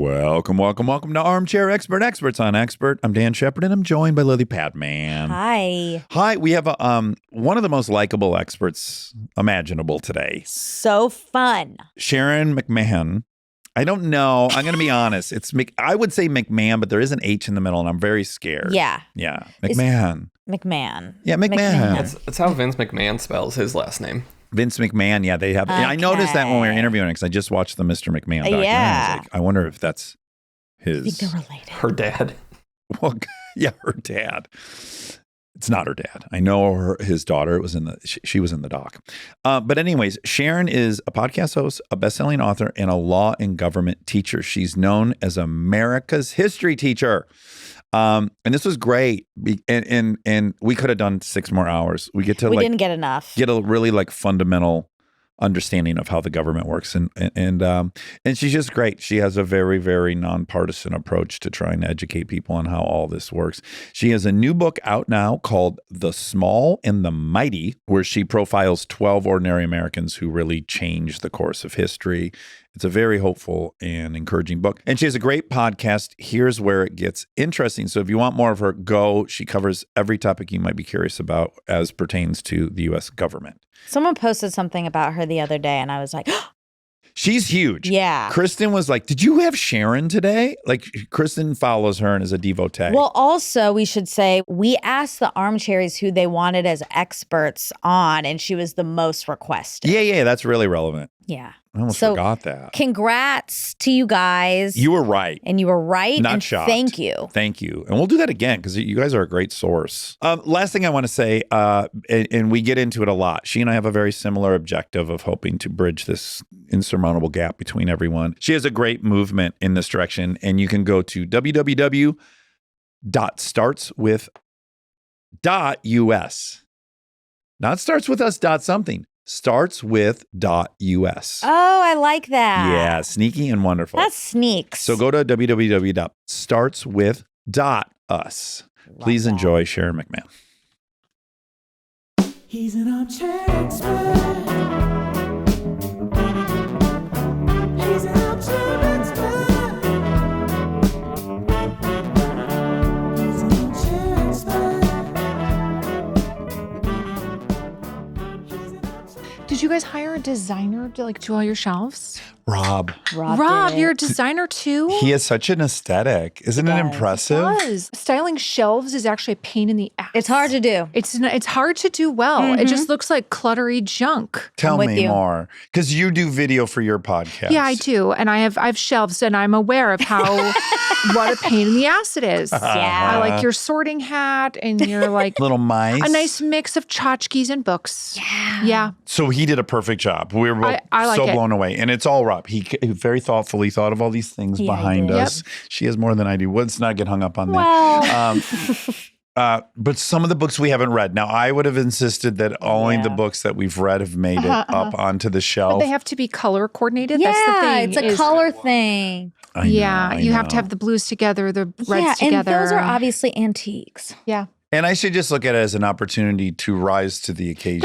Welcome to Armchair Expert, Experts on Expert. I'm Dan Shepard, and I'm joined by Lily Padman. Hi. Hi. We have one of the most likable experts imaginable today. So fun. Sharon McMahon. I don't know. I'm going to be honest. I would say McMahon, but there is an H in the middle, and I'm very scared. Yeah. Yeah. McMahon. McMahon. Yeah, McMahon. It's how Vince McMahon spells his last name. Vince McMahon, yeah, they have. Okay. I noticed that when we were interviewing because I just watched the Mr. McMahon documentary. Yeah. I was like, I wonder if that's his. I think they're related. Her dad. Well, yeah, her dad. It's not her dad. I know his daughter. It was she was in the doc. But anyways, Sharon is a podcast host, a best-selling author, and a law and government teacher. She's known as America's history teacher. And this was great. And we could have done 6 more hours. We didn't get enough. Get a really fundamental understanding of how the government works. And she's just great. She has a very, very nonpartisan approach to trying to educate people on how all this works. She has a new book out now called The Small and the Mighty, where she profiles 12 ordinary Americans who really changed the course of history. It's a very hopeful and encouraging book. And she has a great podcast. Here's where it gets interesting. So if you want more of her, go. She covers every topic you might be curious about as pertains to the U.S. government. Someone posted something about her the other day, and I was like, she's huge. Yeah. Kristen was like, did you have Sharon today? Like, Kristen follows her and is a devotee. Well, also, we should say, we asked the armchairs who they wanted as experts on, and she was the most requested. Yeah, that's really relevant. Yeah. I almost forgot that. Congrats to you guys. You were right. And you were right. Not and shocked. Thank you. Thank you. And we'll do that again because you guys are a great source. Last thing I want to say, and we get into it a lot. She and I have a very similar objective of hoping to bridge this insurmountable gap between everyone. She has a great movement in this direction, and you can go to www.startswith.us. Not startswithus.something. Startswith.us. Oh, I like that. Yeah, sneaky and wonderful. That's sneaks. So go to www.startswith.us. Please enjoy Sharon McMahon. He's an armchair expert. He's an armchair expert. He's an armchair expert. Did you guys hire a designer to do all your shelves? Rob, you're a designer too? he has such an aesthetic. Isn't it impressive? It does. Styling shelves is actually a pain in the ass. It's hard to do. It's hard to do well. Mm-hmm. It just looks like cluttery junk. Tell with me you. more. Because you do video for your podcast. Yeah, I do. And I have shelves and I'm aware of how what a pain in the ass it is. Yeah. I like your sorting hat and your Little mice. a nice mix of tchotchkes and books. Yeah. So he did a perfect job. We were both I like so it. blown away. And it's all Rob. He very thoughtfully thought of all these things Yeah, behind he did. us. She has more than I do. Let's not get hung up on that. Well, But some of the books we haven't read. Now, I would have insisted that only the books that we've read have made it up onto the shelf. But they have to be color coordinated. yeah, That's the thing. it's a color thing. I know, You have know. to have the blues together, the reds Yeah, together. and those are obviously antiques. Yeah. And I should just look at it as an opportunity to rise to the occasion.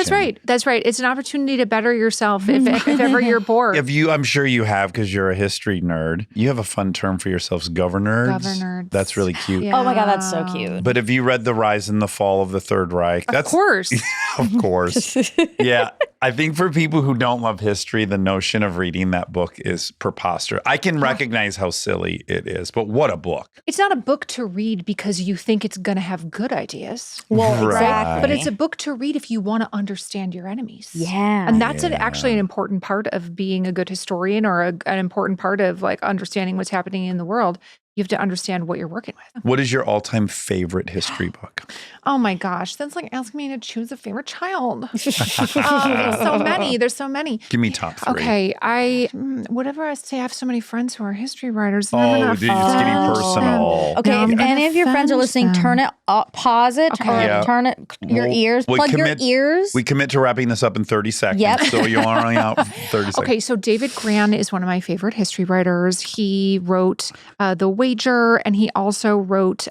That's right. It's an opportunity to better yourself if ever you're bored. I'm sure you have because you're a history nerd. You have a fun term for yourselves, governerds. Governerds. That's really cute. Yeah. Oh my God, that's so cute. But have you read The Rise and the Fall of the Third Reich? Of course. Of course. Yeah. I think for people who don't love history, the notion of reading that book is preposterous. I can recognize how silly it is, but what a book. It's not a book to read because you think it's going to have good ideas. Well, Right. exactly. But it's a book to read if you want to understand your enemies. Yeah. And that's actually an important part of being a good historian or an important part of understanding what's happening in the world. You have to understand what you're working with. What is your all-time favorite history book? Oh my gosh. That's like asking me to choose a favorite child. There's so many. Give me top 3. Okay. Whatever I say, I have so many friends who are history writers. and Oh, I'm gonna dude, it's getting offend personal. them. Okay, No, I'm if gonna any of your friends are offend listening, them. turn it up, pause it, Okay. or Yeah. turn it your ears, plug your ears. We commit to wrapping this up in 30 seconds. Yep. So you're only out 30 seconds. Okay, so David Grann is one of my favorite history writers. He wrote The Wager, and he also wrote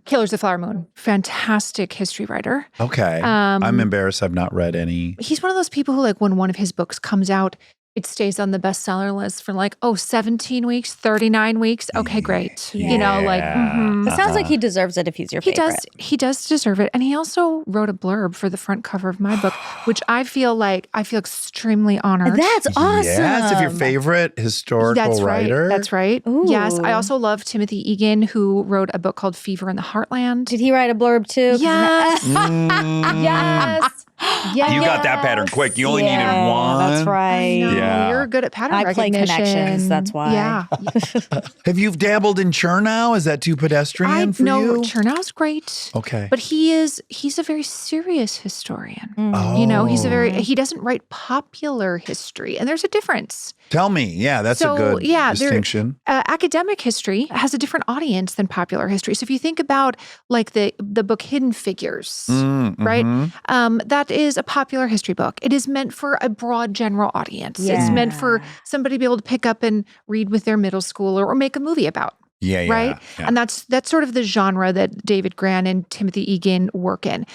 Killers of the Flower Moon. Fantastic history writer. Okay. I'm embarrassed I've not read any. He's one of those people who, when one of his books comes out, it stays on the bestseller list for like, 17 weeks, 39 weeks. Okay, great. You know, like, It sounds like he deserves it if he's your favorite. He does deserve it. And he also wrote a blurb for the front cover of my book, which I feel extremely honored. That's awesome. Yes, if your favorite historical writer. That's right. Ooh. Yes. I also love Timothy Egan, who wrote a book called Fever in the Heartland. Did he write a blurb too? Yes. Yes. Yes. You got that pattern quick. You only needed one. That's right. No, Yeah. You're good at pattern I play recognition. connections, that's why. Yeah. Have you dabbled in Chernow? Is that too pedestrian for no, you? Chernow's great. Okay. But he's a very serious historian. Oh. You know, he doesn't write popular history. And there's a difference. Tell me. Yeah, that's a good distinction. Academic history has a different audience than popular history. So if you think about like the book Hidden Figures, right? That is a popular history book. It is meant for a broad general audience. Yeah. It's meant for somebody to be able to pick up and read with their middle schooler or make a movie about. Yeah, Right. yeah. And that's sort of the genre that David Gran and Timothy Egan work in.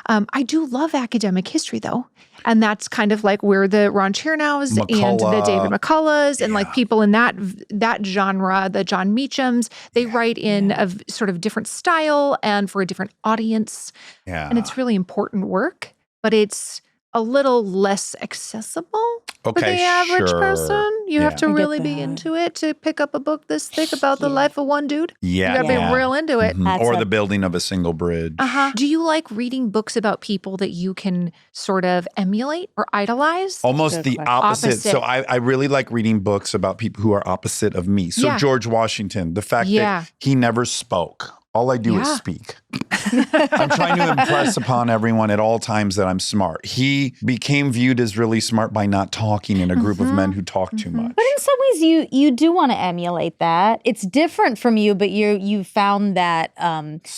I do love academic history though. And that's kind of like where the Ron Chernows and the David McCulloughs and like people in that genre, the John Meachams, they write in a sort of different style and for a different audience. Yeah. And it's really important work, but it's a little less accessible for the average person. You have to really be into it to pick up a book this thick about the life of one dude. Yeah. You gotta be real into it. Or the building of a single bridge. Do you like reading books about people that you can sort of emulate or idolize? Almost the opposite. So I really like reading books about people who are opposite of me. So George Washington, the fact that he never spoke. All I do is speak. I'm trying to impress upon everyone at all times that I'm smart. He became viewed as really smart by not talking in a group of men who talk too much. But in some ways, you do want to emulate that. It's different from you, but you found that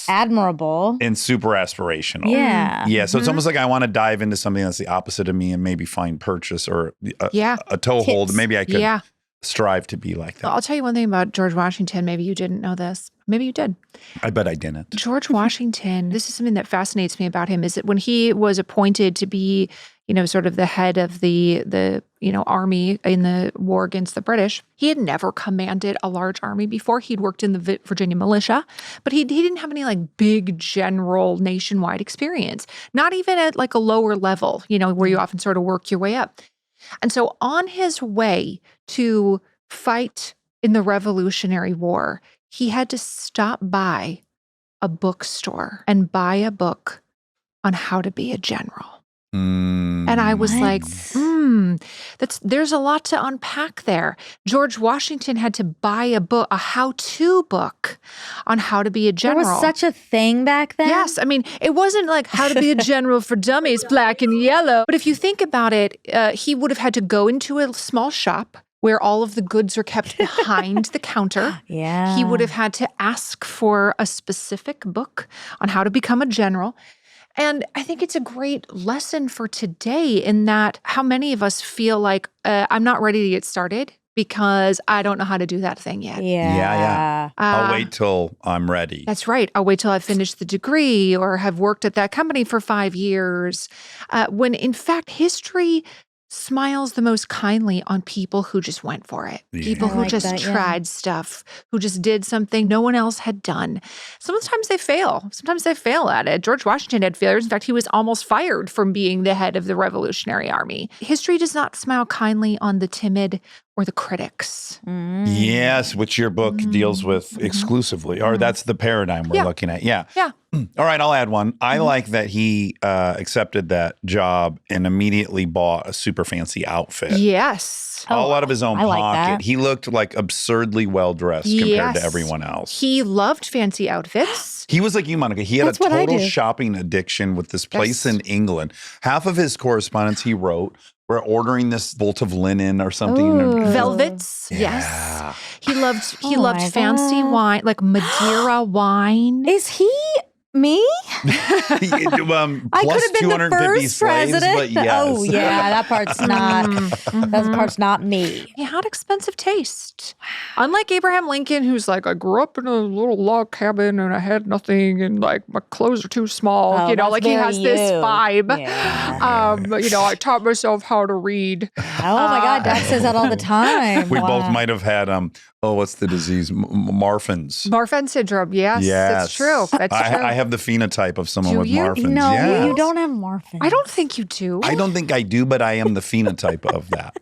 admirable And super aspirational. Yeah. Yeah. So it's almost like I want to dive into something that's the opposite of me and maybe find purchase or a toehold. Maybe I could strive to be like that. I'll tell you one thing about George Washington. Maybe you didn't know this. Maybe you did. I bet I didn't. George Washington, this is something that fascinates me about him, is that when he was appointed to be, sort of the head of the army in the war against the British, he had never commanded a large army before. He'd worked in the Virginia militia, but he didn't have any like big general nationwide experience, not even at like a lower level, where you often sort of work your way up. And so on his way to fight in the Revolutionary War, he had to stop by a bookstore and buy a book on how to be a general. And I was like, there's a lot to unpack there. George Washington had to buy a how-to book on how to be a general. There was such a thing back then? Yes. I mean, it wasn't like how to be a general for dummies, black and yellow. But if you think about it, he would have had to go into a small shop where all of the goods are kept behind the counter. Yeah. He would have had to ask for a specific book on how to become a general. And I think it's a great lesson for today in that how many of us feel like I'm not ready to get started because I don't know how to do that thing yet. Yeah. I'll wait till I'm ready. That's right. I'll wait till I've finished the degree or have worked at that company for 5 years. When in fact, history smiles the most kindly on people who just went for it. People who just tried stuff, who just did something no one else had done. Sometimes they fail. Sometimes they fail at it. George Washington had failures. In fact, he was almost fired from being the head of the Revolutionary Army. History does not smile kindly on the timid or the critics. Yes, which your book deals with exclusively, or that's the paradigm we're looking at. Yeah. All right, I'll add one. I like that he accepted that job and immediately bought a super fancy outfit. Yes. All out of his own I like pocket. that. He looked like absurdly well-dressed compared to everyone else. He loved fancy outfits. He was like you, Monica. He had That's a what I total do. shopping addiction with this place in England. Half of his correspondence he wrote were ordering this bolt of linen or something. Ooh. Velvets. Yeah. Yes. He loved my fancy God. wine, like Madeira wine. Is he me? I plus could have been the 250 first slaves, president. but yes. Oh yeah, that part's not. That part's not me. He had expensive taste. Unlike Abraham Lincoln, who's like, I grew up in a little log cabin and I had nothing and like my clothes are too small. Oh, You know, that's like he very has this you. vibe. Yeah. You know, I taught myself how to read. Oh my God, Dax says that all the time. We both Wow. might have had what's the disease? Marfan's. Marfan syndrome. Yes, that's true. That's true. I have the phenotype of someone Do with you? Marfan's. No, yes. you don't have morphine. I don't think you do. I don't think I do, but I am the phenotype of that.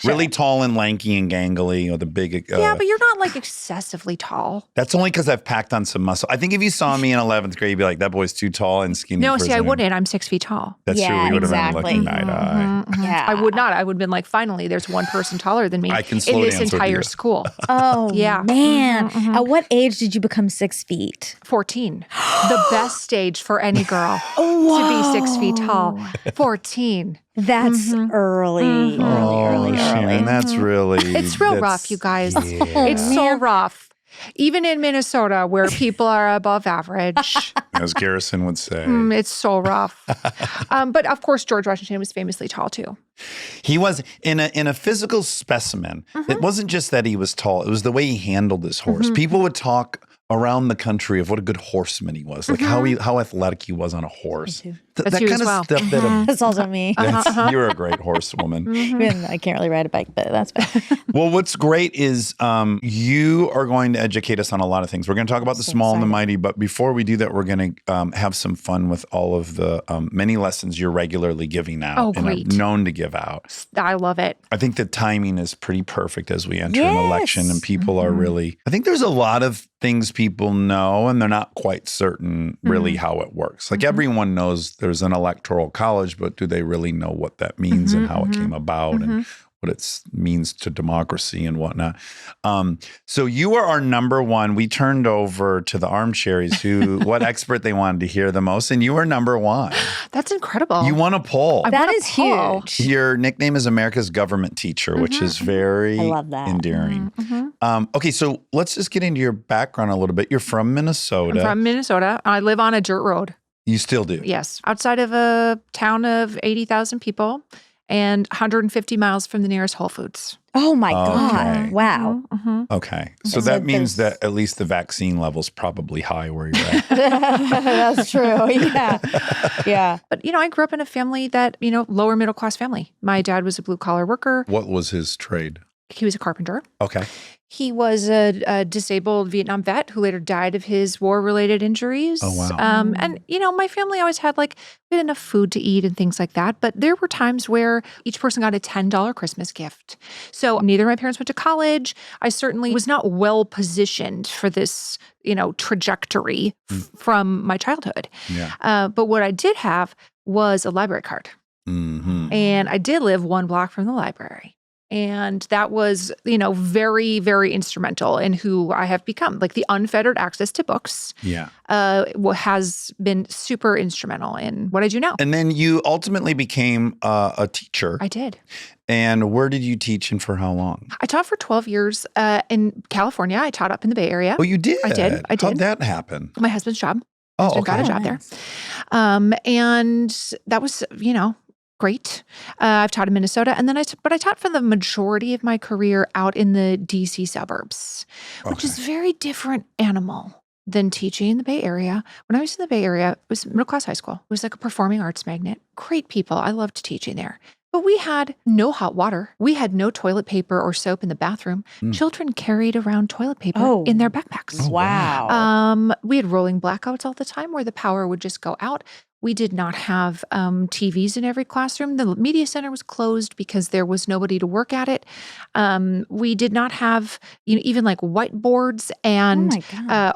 Really tall and lanky and gangly, or the big. Yeah, but you're not like excessively tall. That's only because I've packed on some muscle. I think if you saw me in 11th grade, you'd be like, that boy's too tall and skinny. No, for see, his I name." wouldn't. I'm 6 feet tall. That's true. Yeah, We would have exactly. been looking eye to eye. Yeah. I would not. I would have been like, finally, there's one person taller than me I can in slow this dance with entire you. school. Oh Yeah. man. At what age did you become 6 feet? 14. The best stage for any girl to be 6 feet tall. 14. That's early, early. Shannon, that's really. It's real that's- rough, you guys. Yeah. It's so rough. Even in Minnesota, where people are above average, As Garrison would say. it's so rough. But of course, George Washington was famously tall too. He was in a physical specimen. It wasn't just that he was tall; it was the way he handled his horse. People would talk around the country of what a good horseman he was, like how athletic he was on a horse. That's That you kind as of well. stuff. That That's also me. you're a great horsewoman. Even I can't really ride a bike, but that's fine. Well, what's great is you are going to educate us on a lot of things. We're going to talk about the small and the mighty, but before we do that, we're going to have some fun with all of the many lessons you're regularly giving out Oh, and are great. known to give out. I love it. I think the timing is pretty perfect as we enter an election, and Yes. people are really. I think there's a lot of things people know, and they're not quite certain really how it works. Like everyone knows there's an electoral college, but do they really know what that means and how it came about and what it means to democracy and whatnot? So you are our number one. We turned over to the armchairs what expert they wanted to hear the most, and you were number one. That's incredible. You won a poll. I That want a is poll. huge. Your nickname is America's Government Teacher, which is very I love that. endearing. Okay, so let's just get into your background a little bit. You're from Minnesota. I'm from Minnesota. I live on a dirt road. You still do? Yes. Outside of a town of 80,000 people and 150 miles from the nearest Whole Foods. Oh my Okay. God. Wow. Okay. So So that means there's- that at least the vaccine level's probably high where you're at. That's true. Yeah. Yeah. But, I grew up in a family that, lower middle class family. My dad was a blue collar worker. What was his trade? He was a carpenter. Okay. He was a disabled Vietnam vet who later died of his war-related injuries. Oh, wow. And, my family always had, we had enough food to eat and things like that. But there were times where each person got a $10 Christmas gift. So neither of my parents went to college. I certainly was not well-positioned for this, trajectory from my childhood. Yeah. But what I did have was a library card. Mm-hmm. And I did live one block from the library. And that was, very, very instrumental in who I have become. Like the unfettered access to books Yeah. has been super instrumental in what I do now. And then you ultimately became a teacher. I did. And where did you teach and for how long? I taught for 12 years in California. I taught up in the Bay Area. Oh, you did? I did. How'd that happen? My husband's job. Oh, Husband got a okay. job there. And that was, great. I've taught in Minnesota, and then I taught for the majority of my career out in the DC suburbs, which is very different animal than teaching in the Bay Area. When I was in the Bay Area, it was middle class high school. It was like a performing arts magnet. Great people. I loved teaching there. But we had no hot water. We had no toilet paper or soap in the bathroom. Children carried around toilet paper in their backpacks. Wow. We had rolling blackouts all the time where the power would just go out. We did not have TVs in every classroom. The media center was closed because there was nobody to work at it. We did not have even like whiteboards and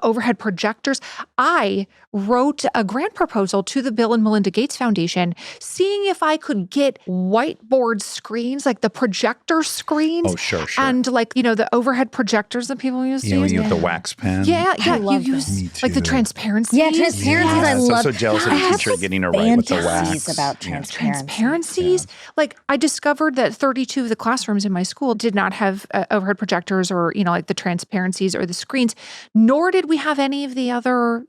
overhead projectors. I wrote a grant proposal to the Bill and Melinda Gates Foundation, seeing if I could get whiteboard screens, like the projector screens. Oh, sure. And the overhead projectors that people used to When use. you have the wax pen. Yeah. love You use Me like the too. transparency. Yeah, transparencies. I Yes, I'm love so jealous of I the have teacher like getting it right with the fantasies wax. about Yeah. transparencies. Like I discovered that 32 of the classrooms in my school did not have overhead projectors or, like the transparencies or the screens, nor did we have any of the other,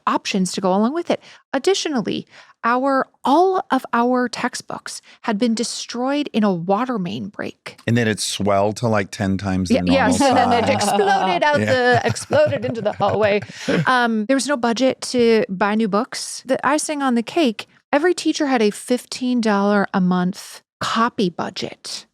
options to go along with it. Additionally, all of our textbooks had been destroyed in a water main break. And then it swelled to like 10 times the normal Yes, and then it size. exploded into the hallway. There was no budget to buy new books. The icing on the cake, every teacher had a $15 a month copy budget.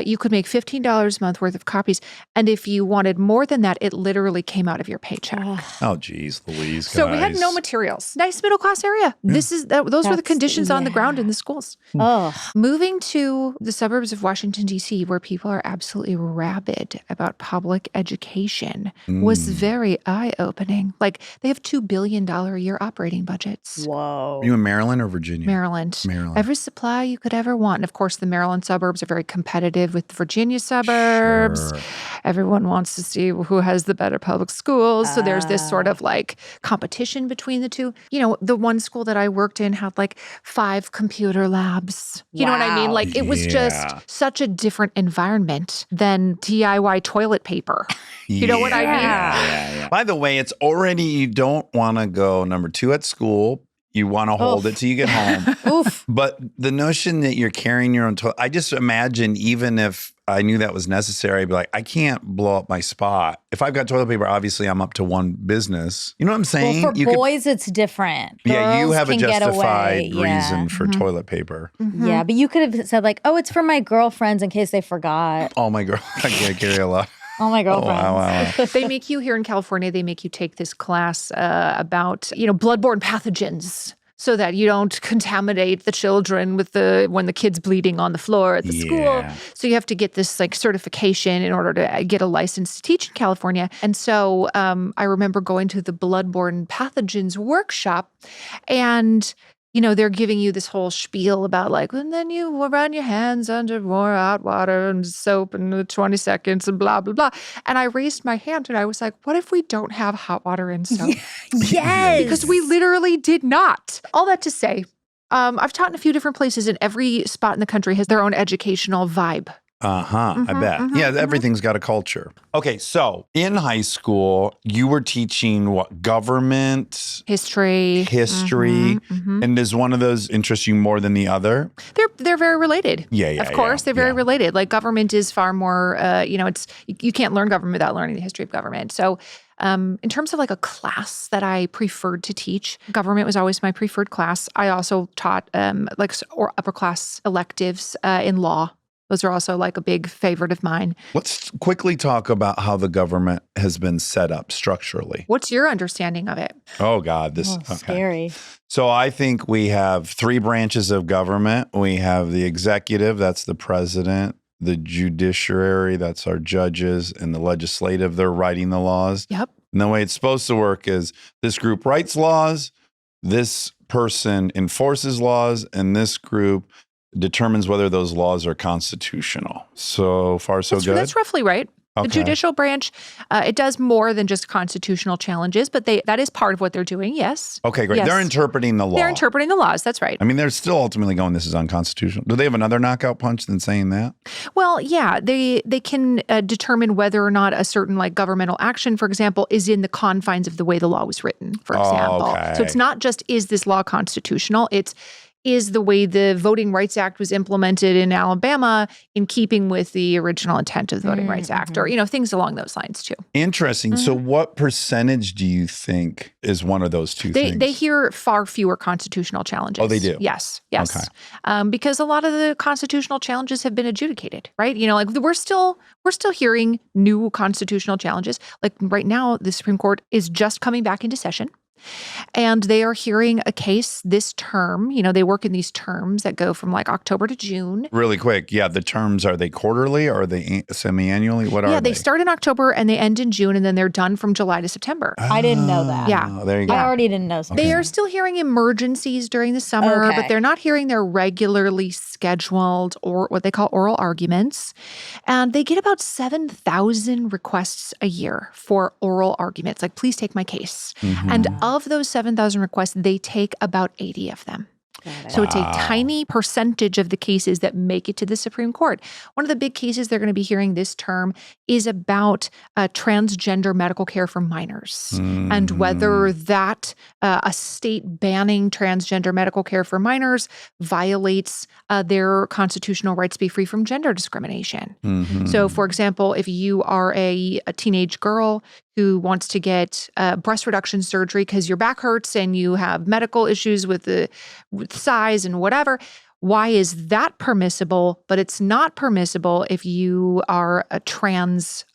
You could make $15 a month worth of copies. And if you wanted more than that, it literally came out of your paycheck. Oh, geez, Louise, So we had no materials. Nice middle class area. Those were the conditions on the ground in the schools. Oh, Moving to the suburbs of Washington, D.C., where people are absolutely rabid about public education, was very eye-opening. Like, they have $2 billion a year operating budgets. whoa. Are you in Maryland or Virginia? Maryland. Maryland. Every supply you could ever want. And of course, the Maryland suburbs are very competitive with the Virginia suburbs. Sure. Everyone wants to see who has the better public schools. So there's this sort of like competition between the two. The one school that I worked in had like 5 computer labs. You know what I mean? Wow. Like it was just such a different environment than DIY toilet paper. You know what I mean? Yeah. By the way, it's already, you don't want to go number 2 at school. You want to hold it till you get home. Oof. But the notion that you're carrying your own toilet, I just imagine even if I knew that was necessary, I'd be like, I can't blow up my spot. If I've got toilet paper, obviously I'm up to one business. You know what I'm saying? Well, for boys, it's different. yeah, you Girls have a can get justified away. Yeah. reason for toilet paper. Yeah, but you could have said like, oh, it's for my girlfriends in case they forgot. Oh my God, I can't carry a lot. Oh, my girlfriends. Wow. They make you here in California, they make you take this class about, bloodborne pathogens. So that you don't contaminate the children with when the kid's bleeding on the floor at the school. So you have to get this like certification in order to get a license to teach in California. And so I remember going to the bloodborne pathogens workshop, and they're giving you this whole spiel about like, and then you run your hands under more hot water and soap in 20 seconds and blah, blah, blah. And I raised my hand and I was like, what if we don't have hot water and soap? Yes. Because we literally did not. All that to say, I've taught in a few different places, and every spot in the country has their own educational vibe. I bet. Everything's got a culture. Okay, so in high school, you were teaching what? Government? History. And does one of those interest you more than the other? They're very related. Of course, they're very related. Like government is far more, you can't learn government without learning the history of government. So in terms of like a class that I preferred to teach, government was always my preferred class. I also taught or upper class electives in law. Those are also like a big favorite of mine. Let's quickly talk about how the government has been set up structurally. What's your understanding of it? Oh, God. This is scary. So I think we have 3 branches of government. We have the executive, that's the president, the judiciary, that's our judges, and the legislative, they're writing the laws. Yep. And the way it's supposed to work is this group writes laws, this person enforces laws, and this group determines whether those laws are constitutional. So far, so good? That's roughly right. Okay. The judicial branch, it does more than just constitutional challenges, but that is part of what they're doing, yes. Okay, great. Yes. They're interpreting the law. They're interpreting the laws, that's right. I mean, they're still ultimately going, this is unconstitutional. Do they have another knockout punch than saying that? Well, yeah, they can determine whether or not a certain like governmental action, for example, is in the confines of the way the law was written, for example. Okay. So it's not just, is this law constitutional? It's, is the way the Voting Rights Act was implemented in Alabama in keeping with the original intent of the Voting Rights Act, or, things along those lines too. Interesting. So what percentage do you think is one of those two things? They hear far fewer constitutional challenges. Oh, they do? Yes. Okay. Because a lot of the constitutional challenges have been adjudicated, right? Like we're still hearing new constitutional challenges. Like right now, the Supreme Court is just coming back into session. And they are hearing a case this term. They work in these terms that go from like October to June. Really quick. Yeah. The terms, are they quarterly or are they semi-annually? What are they? Yeah, they start in October and they end in June, and then they're done from July to September. I didn't know that. Yeah. Oh, there you go. I already didn't know something. They are still hearing emergencies during the summer, but they're not hearing their regularly scheduled or what they call oral arguments. And they get about 7,000 requests a year for oral arguments. Like, please take my case. And of those 7,000 requests, they take about 80 of them. So it's a tiny percentage of the cases that make it to the Supreme Court. One of the big cases they're going to be hearing this term is about transgender medical care for minors and whether that a state banning transgender medical care for minors violates their constitutional rights to be free from gender discrimination. So, for example, if you are a teenage girl who wants to get breast reduction surgery because your back hurts and you have medical issues with size and whatever, why is that permissible? But it's not permissible if you are a trans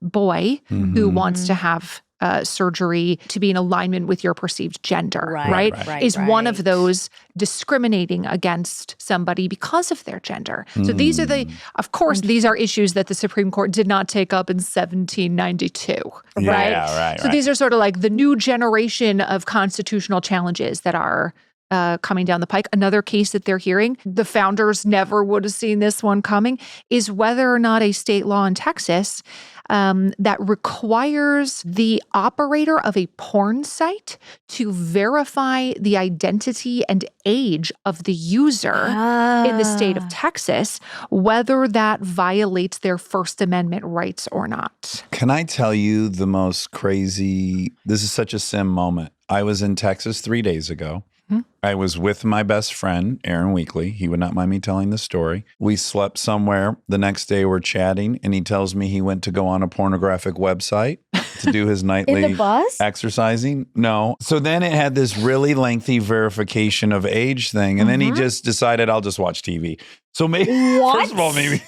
boy who wants to have surgery to be in alignment with your perceived gender, right? Is one of those discriminating against somebody because of their gender. So these are of course, these are issues that the Supreme Court did not take up in 1792, right? So these are sort of like the new generation of constitutional challenges that are coming down the pike. Another case that they're hearing, the founders never would have seen this one coming, is whether or not a state law in Texas that requires the operator of a porn site to verify the identity and age of the user in the state of Texas, whether that violates their First Amendment rights or not. Can I tell you the most crazy, this is such a sim moment. I was in Texas 3 days ago. I was with my best friend, Aaron Weekly. He would not mind me telling the story. We slept somewhere. The next day we're chatting, and he tells me he went to go on a pornographic website to do his nightly In the bus? exercising. No. So then it had this really lengthy verification of age thing, and then he just decided I'll just watch TV. So maybe, first of all, maybe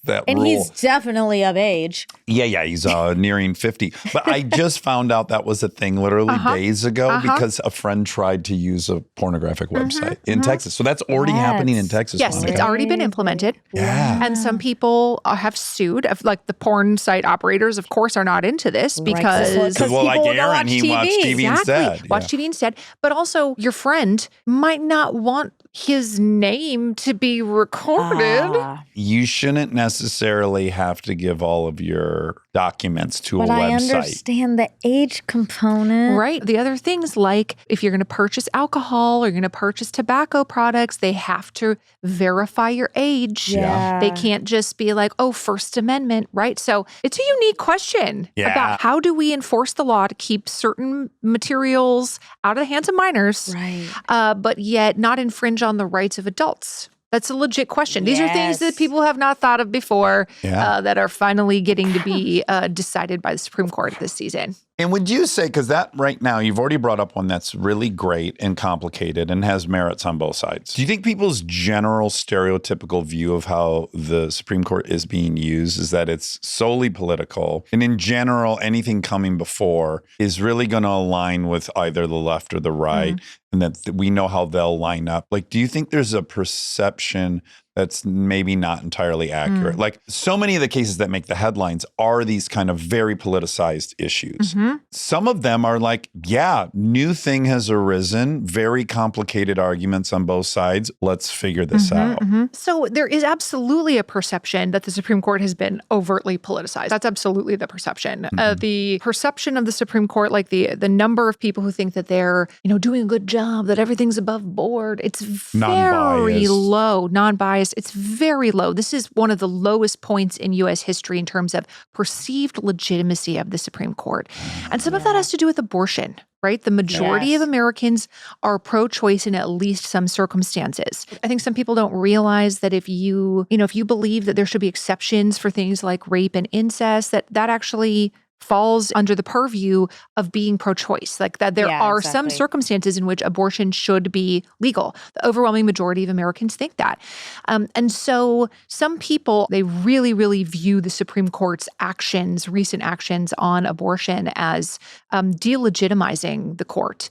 that And rule. he's definitely of age. Yeah, he's nearing 50. But I just found out that was a thing literally days ago because a friend tried to use a pornographic website in Texas. So that's already happening in Texas. Yes, Monica. it's already been implemented. Yeah. And some people have sued. Like the porn site operators, of course, are not into this because Because well, like people will Aaron, watch he watched TV instead. Watch TV instead. But also, your friend might not want his name to be recorded. You shouldn't necessarily have to give all of your documents to a But I website. understand the age component. Right. The other things, like if you're going to purchase alcohol or you're going to purchase tobacco products, they have to verify your age. Yeah. They can't just be like, oh, First Amendment, right? So it's a unique question about how do we enforce the law to keep certain materials out of the hands of minors, but yet not infringe on the rights of adults. That's a legit question. These are things that people have not thought of before that are finally getting to be decided by the Supreme Court this season. And would you say, because that right now, you've already brought up one that's really great and complicated and has merits on both sides. Do you think people's general stereotypical view of how the Supreme Court is being used is that it's solely political? And in general, anything coming before is really going to align with either the left or the right, and that we know how they'll line up? Like, do you think there's a perception that's maybe not entirely accurate? Like, so many of the cases that make the headlines are these kind of very politicized issues. Some of them are like, new thing has arisen, very complicated arguments on both sides. Let's figure this out. So there is absolutely a perception that the Supreme Court has been overtly politicized. That's absolutely the perception. The perception of the Supreme Court, like the number of people who think that they're, doing a good job, that everything's above board, it's very low, non-biased. It's very low. This is one of the lowest points in U.S. history in terms of perceived legitimacy of the Supreme Court. And some of that has to do with abortion, right? The majority of Americans are pro-choice in at least some circumstances. I think some people don't realize that if you believe that there should be exceptions for things like rape and incest, that actually falls under the purview of being pro-choice, like that there are some circumstances in which abortion should be legal. The overwhelming majority of Americans think that. And so some people, they really, really view the Supreme Court's actions, recent actions on abortion as delegitimizing the court.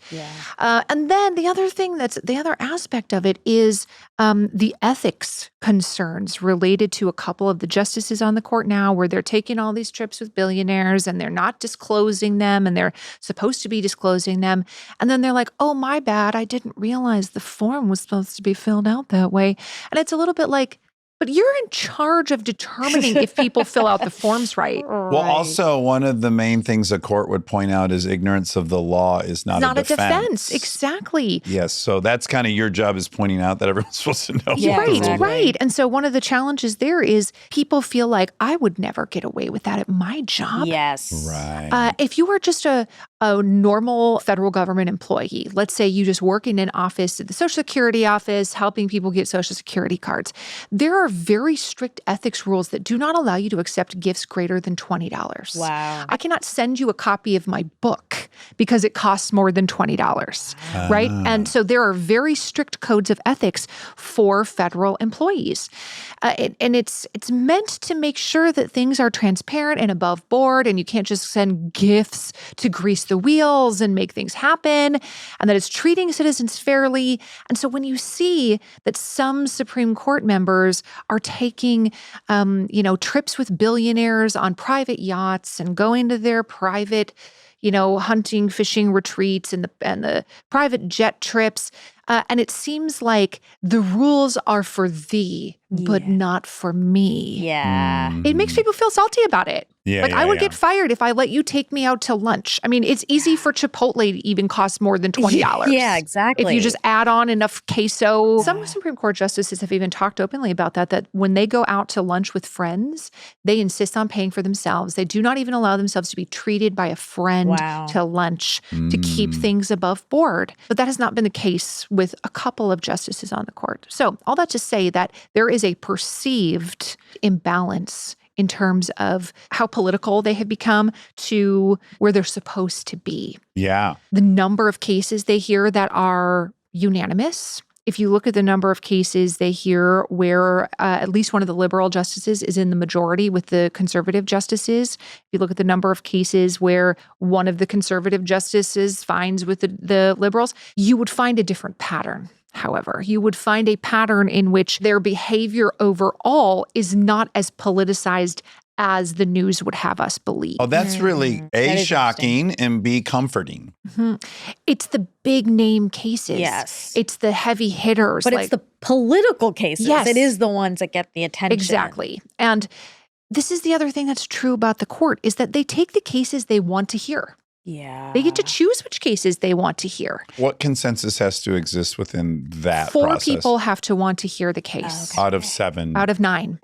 And then the other aspect of it is the ethics concerns related to a couple of the justices on the court now, where they're taking all these trips with billionaires and they're not disclosing them, and they're supposed to be disclosing them. And then they're like, oh, my bad, I didn't realize the form was supposed to be filled out that way. And it's a little bit like, But you're in charge of determining if people fill out the forms right. Well, also, one of the main things a court would point out is ignorance of the law is not Not a a defense. Exactly. Yes. So that's kind of your job, is pointing out that everyone's supposed to know. Yeah, Right, exactly. right. And so one of the challenges there is people feel like I would never get away with that at my job. Yes. Right. If you were just a normal federal government employee, let's say you just work in an office at the Social Security office, helping people get Social Security cards, there are very strict ethics rules that do not allow you to accept gifts greater than $20. Wow. I cannot send you a copy of my book because it costs more than $20, right? And so there are very strict codes of ethics for federal employees. And it's meant to make sure that things are transparent and above board, and you can't just send gifts to grease the wheels and make things happen, and that it's treating citizens fairly. And so when you see that some Supreme Court members are taking, trips with billionaires on private yachts and going to their private, hunting, fishing retreats and the private jet trips, and it seems like the rules are for thee, but not for me. Yeah. It makes people feel salty about it. Yeah, Like yeah, I would yeah. get fired if I let you take me out to lunch. I mean, it's easy for Chipotle to even cost more than $20. Yeah, exactly. If you just add on enough queso. Some Supreme Court justices have even talked openly about that when they go out to lunch with friends, they insist on paying for themselves. They do not even allow themselves to be treated by a friend Wow. to lunch to keep things above board. But that has not been the case with a couple of justices on the court. So all that to say that there is a perceived imbalance in terms of how political they have become to where they're supposed to be. Yeah. The number of cases they hear that are unanimous. If you look at the number of cases they hear where at least one of the liberal justices is in the majority with the conservative justices, if you look at the number of cases where one of the conservative justices finds with the liberals, you would find a different pattern. However, you would find a pattern in which their behavior overall is not as politicized as the news would have us believe. Oh, that's really That A, is shocking, and B, comforting. It's the big name cases. Yes. It's the heavy hitters. But it's the political cases. Yes. It is the ones that get the attention. Exactly. And this is the other thing that's true about the court is that they take the cases they want to hear. Yeah. They get to choose which cases they want to hear. What consensus has to exist within that 4 process? people have to want to hear the case Okay. Out of 7. out of 9.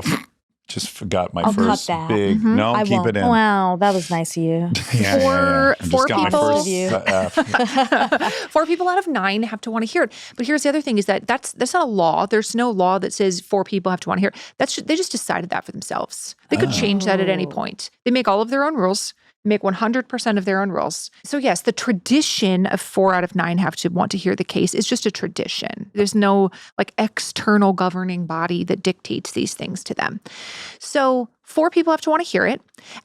Just forgot my I'll cut first that. big. Mhm. No, I keep won't. it in. Wow, that was nice of you. Yeah, Four- I just four got my people- first F. 4 people out of 9 have to want to hear it. But here's the other thing is that's not a law. There's no law that says 4 people have to want to hear it. They just decided that for themselves. They could change that at any point. They make all of their own rules. Make 100% of their own rules. So yes, the tradition of 4 out of 9 have to want to hear the case is just a tradition. There's no external governing body that dictates these things to them. So 4 people have to want to hear it.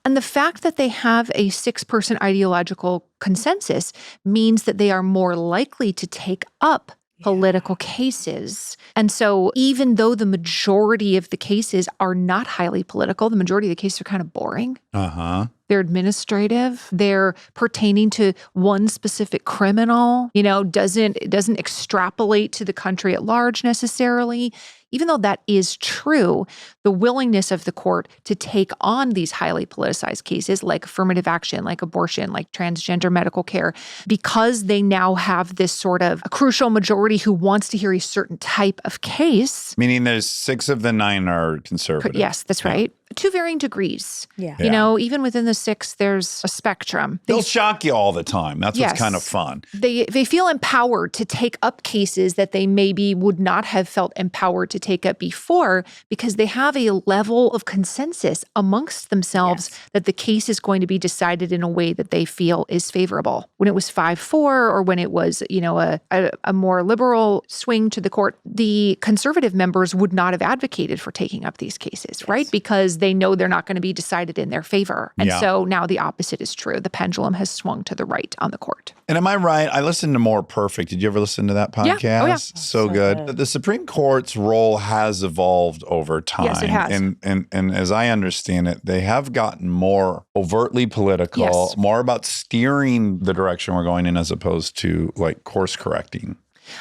And the fact that they have a 6-person ideological consensus means that they are more likely to take up political cases. And so even though the majority of the cases are not highly political, the majority of the cases are kind of boring. Uh-huh. They're administrative. They're pertaining to one specific criminal, doesn't extrapolate to the country at large necessarily. Even though that is true, the willingness of the court to take on these highly politicized cases like affirmative action, like abortion, like transgender medical care, because they now have this sort of a crucial majority who wants to hear a certain type of case. Meaning there's 6 of the 9 are conservative. Yes, that's right. To varying degrees. Yeah. Even within the 6, there's a spectrum. They'll shock you all the time. That's Yes. what's kind of fun. They feel empowered to take up cases that they maybe would not have felt empowered to take up before because they have a level of consensus amongst themselves that the case is going to be decided in a way that they feel is favorable. When it was 5-4 or when it was, a more liberal swing to the court, the conservative members would not have advocated for taking up these cases, right? Because they know they're not going to be decided in their favor. And Yeah. so now the opposite is true. The pendulum has swung to the right on the court. And am I right? I listened to More Perfect. Did you ever listen to that podcast? Yeah. Oh, yeah. So good. The Supreme Court's role has evolved over time. Yes, it has. And as I understand it, they have gotten more overtly political, Yes. more about steering the direction we're going in as opposed to course correcting.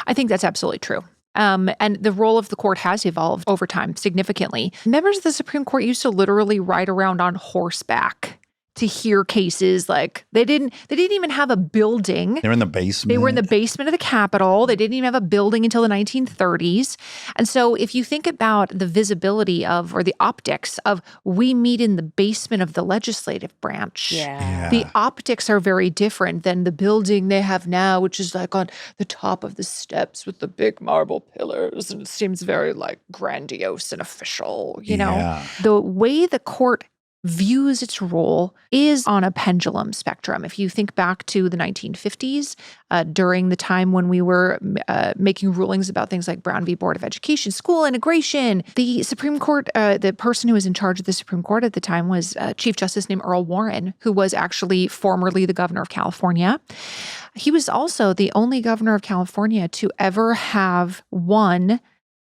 I think that's absolutely true. And the role of the court has evolved over time significantly. Members of the Supreme Court used to literally ride around on horseback to hear cases. Like they didn't even have a building. They're in the basement. They were in the basement of the Capitol. They didn't even have a building until the 1930s. And so if you think about the visibility of, or the optics of, we meet in the basement of the legislative branch. Yeah. The optics are very different than the building they have now, which is like on the top of the steps with the big marble pillars. And it seems very like grandiose and official, you know? Yeah. The way the court views its role is on a pendulum spectrum. If you think back to the 1950s, during the time when we were making rulings about things like Brown v. Board of Education, school integration, the Supreme Court, the person who was in charge of the Supreme Court at the time was Chief Justice named Earl Warren, who was actually formerly the governor of California. He was also the only governor of California to ever have won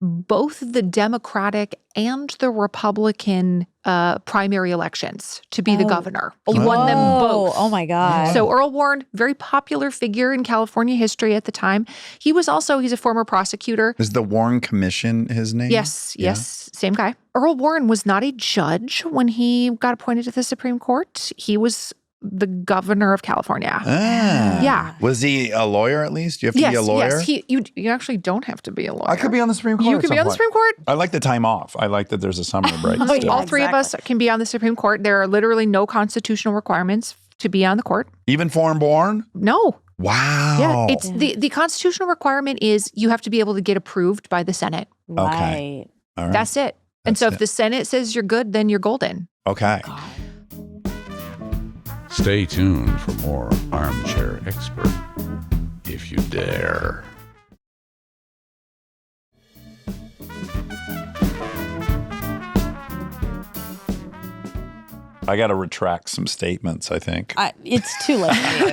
both the Democratic and the Republican primary elections to be the governor. He won them both. Oh my God. So Earl Warren, very popular figure in California history at the time. He's a former prosecutor. Is the Warren Commission his name? Yes, same guy. Earl Warren was not a judge when he got appointed to the Supreme Court. He was the governor of California. Ah. Yeah. Was he a lawyer at least? You have to be a lawyer? Yes, you actually don't have to be a lawyer. I could be on the Supreme Court. You could be on the Supreme Court. I like the time off. I like that there's a summer break. still. All three of us can be on the Supreme Court. There are literally no constitutional requirements to be on the court. Even foreign born? No. Wow. Yeah, it's the constitutional requirement is you have to be able to get approved by the Senate. Right. All right. That's it. And so That's if the Senate says you're good, then you're golden. Okay. Stay tuned for more Armchair Expert, if you dare. I got to retract some statements, I think. It's too late for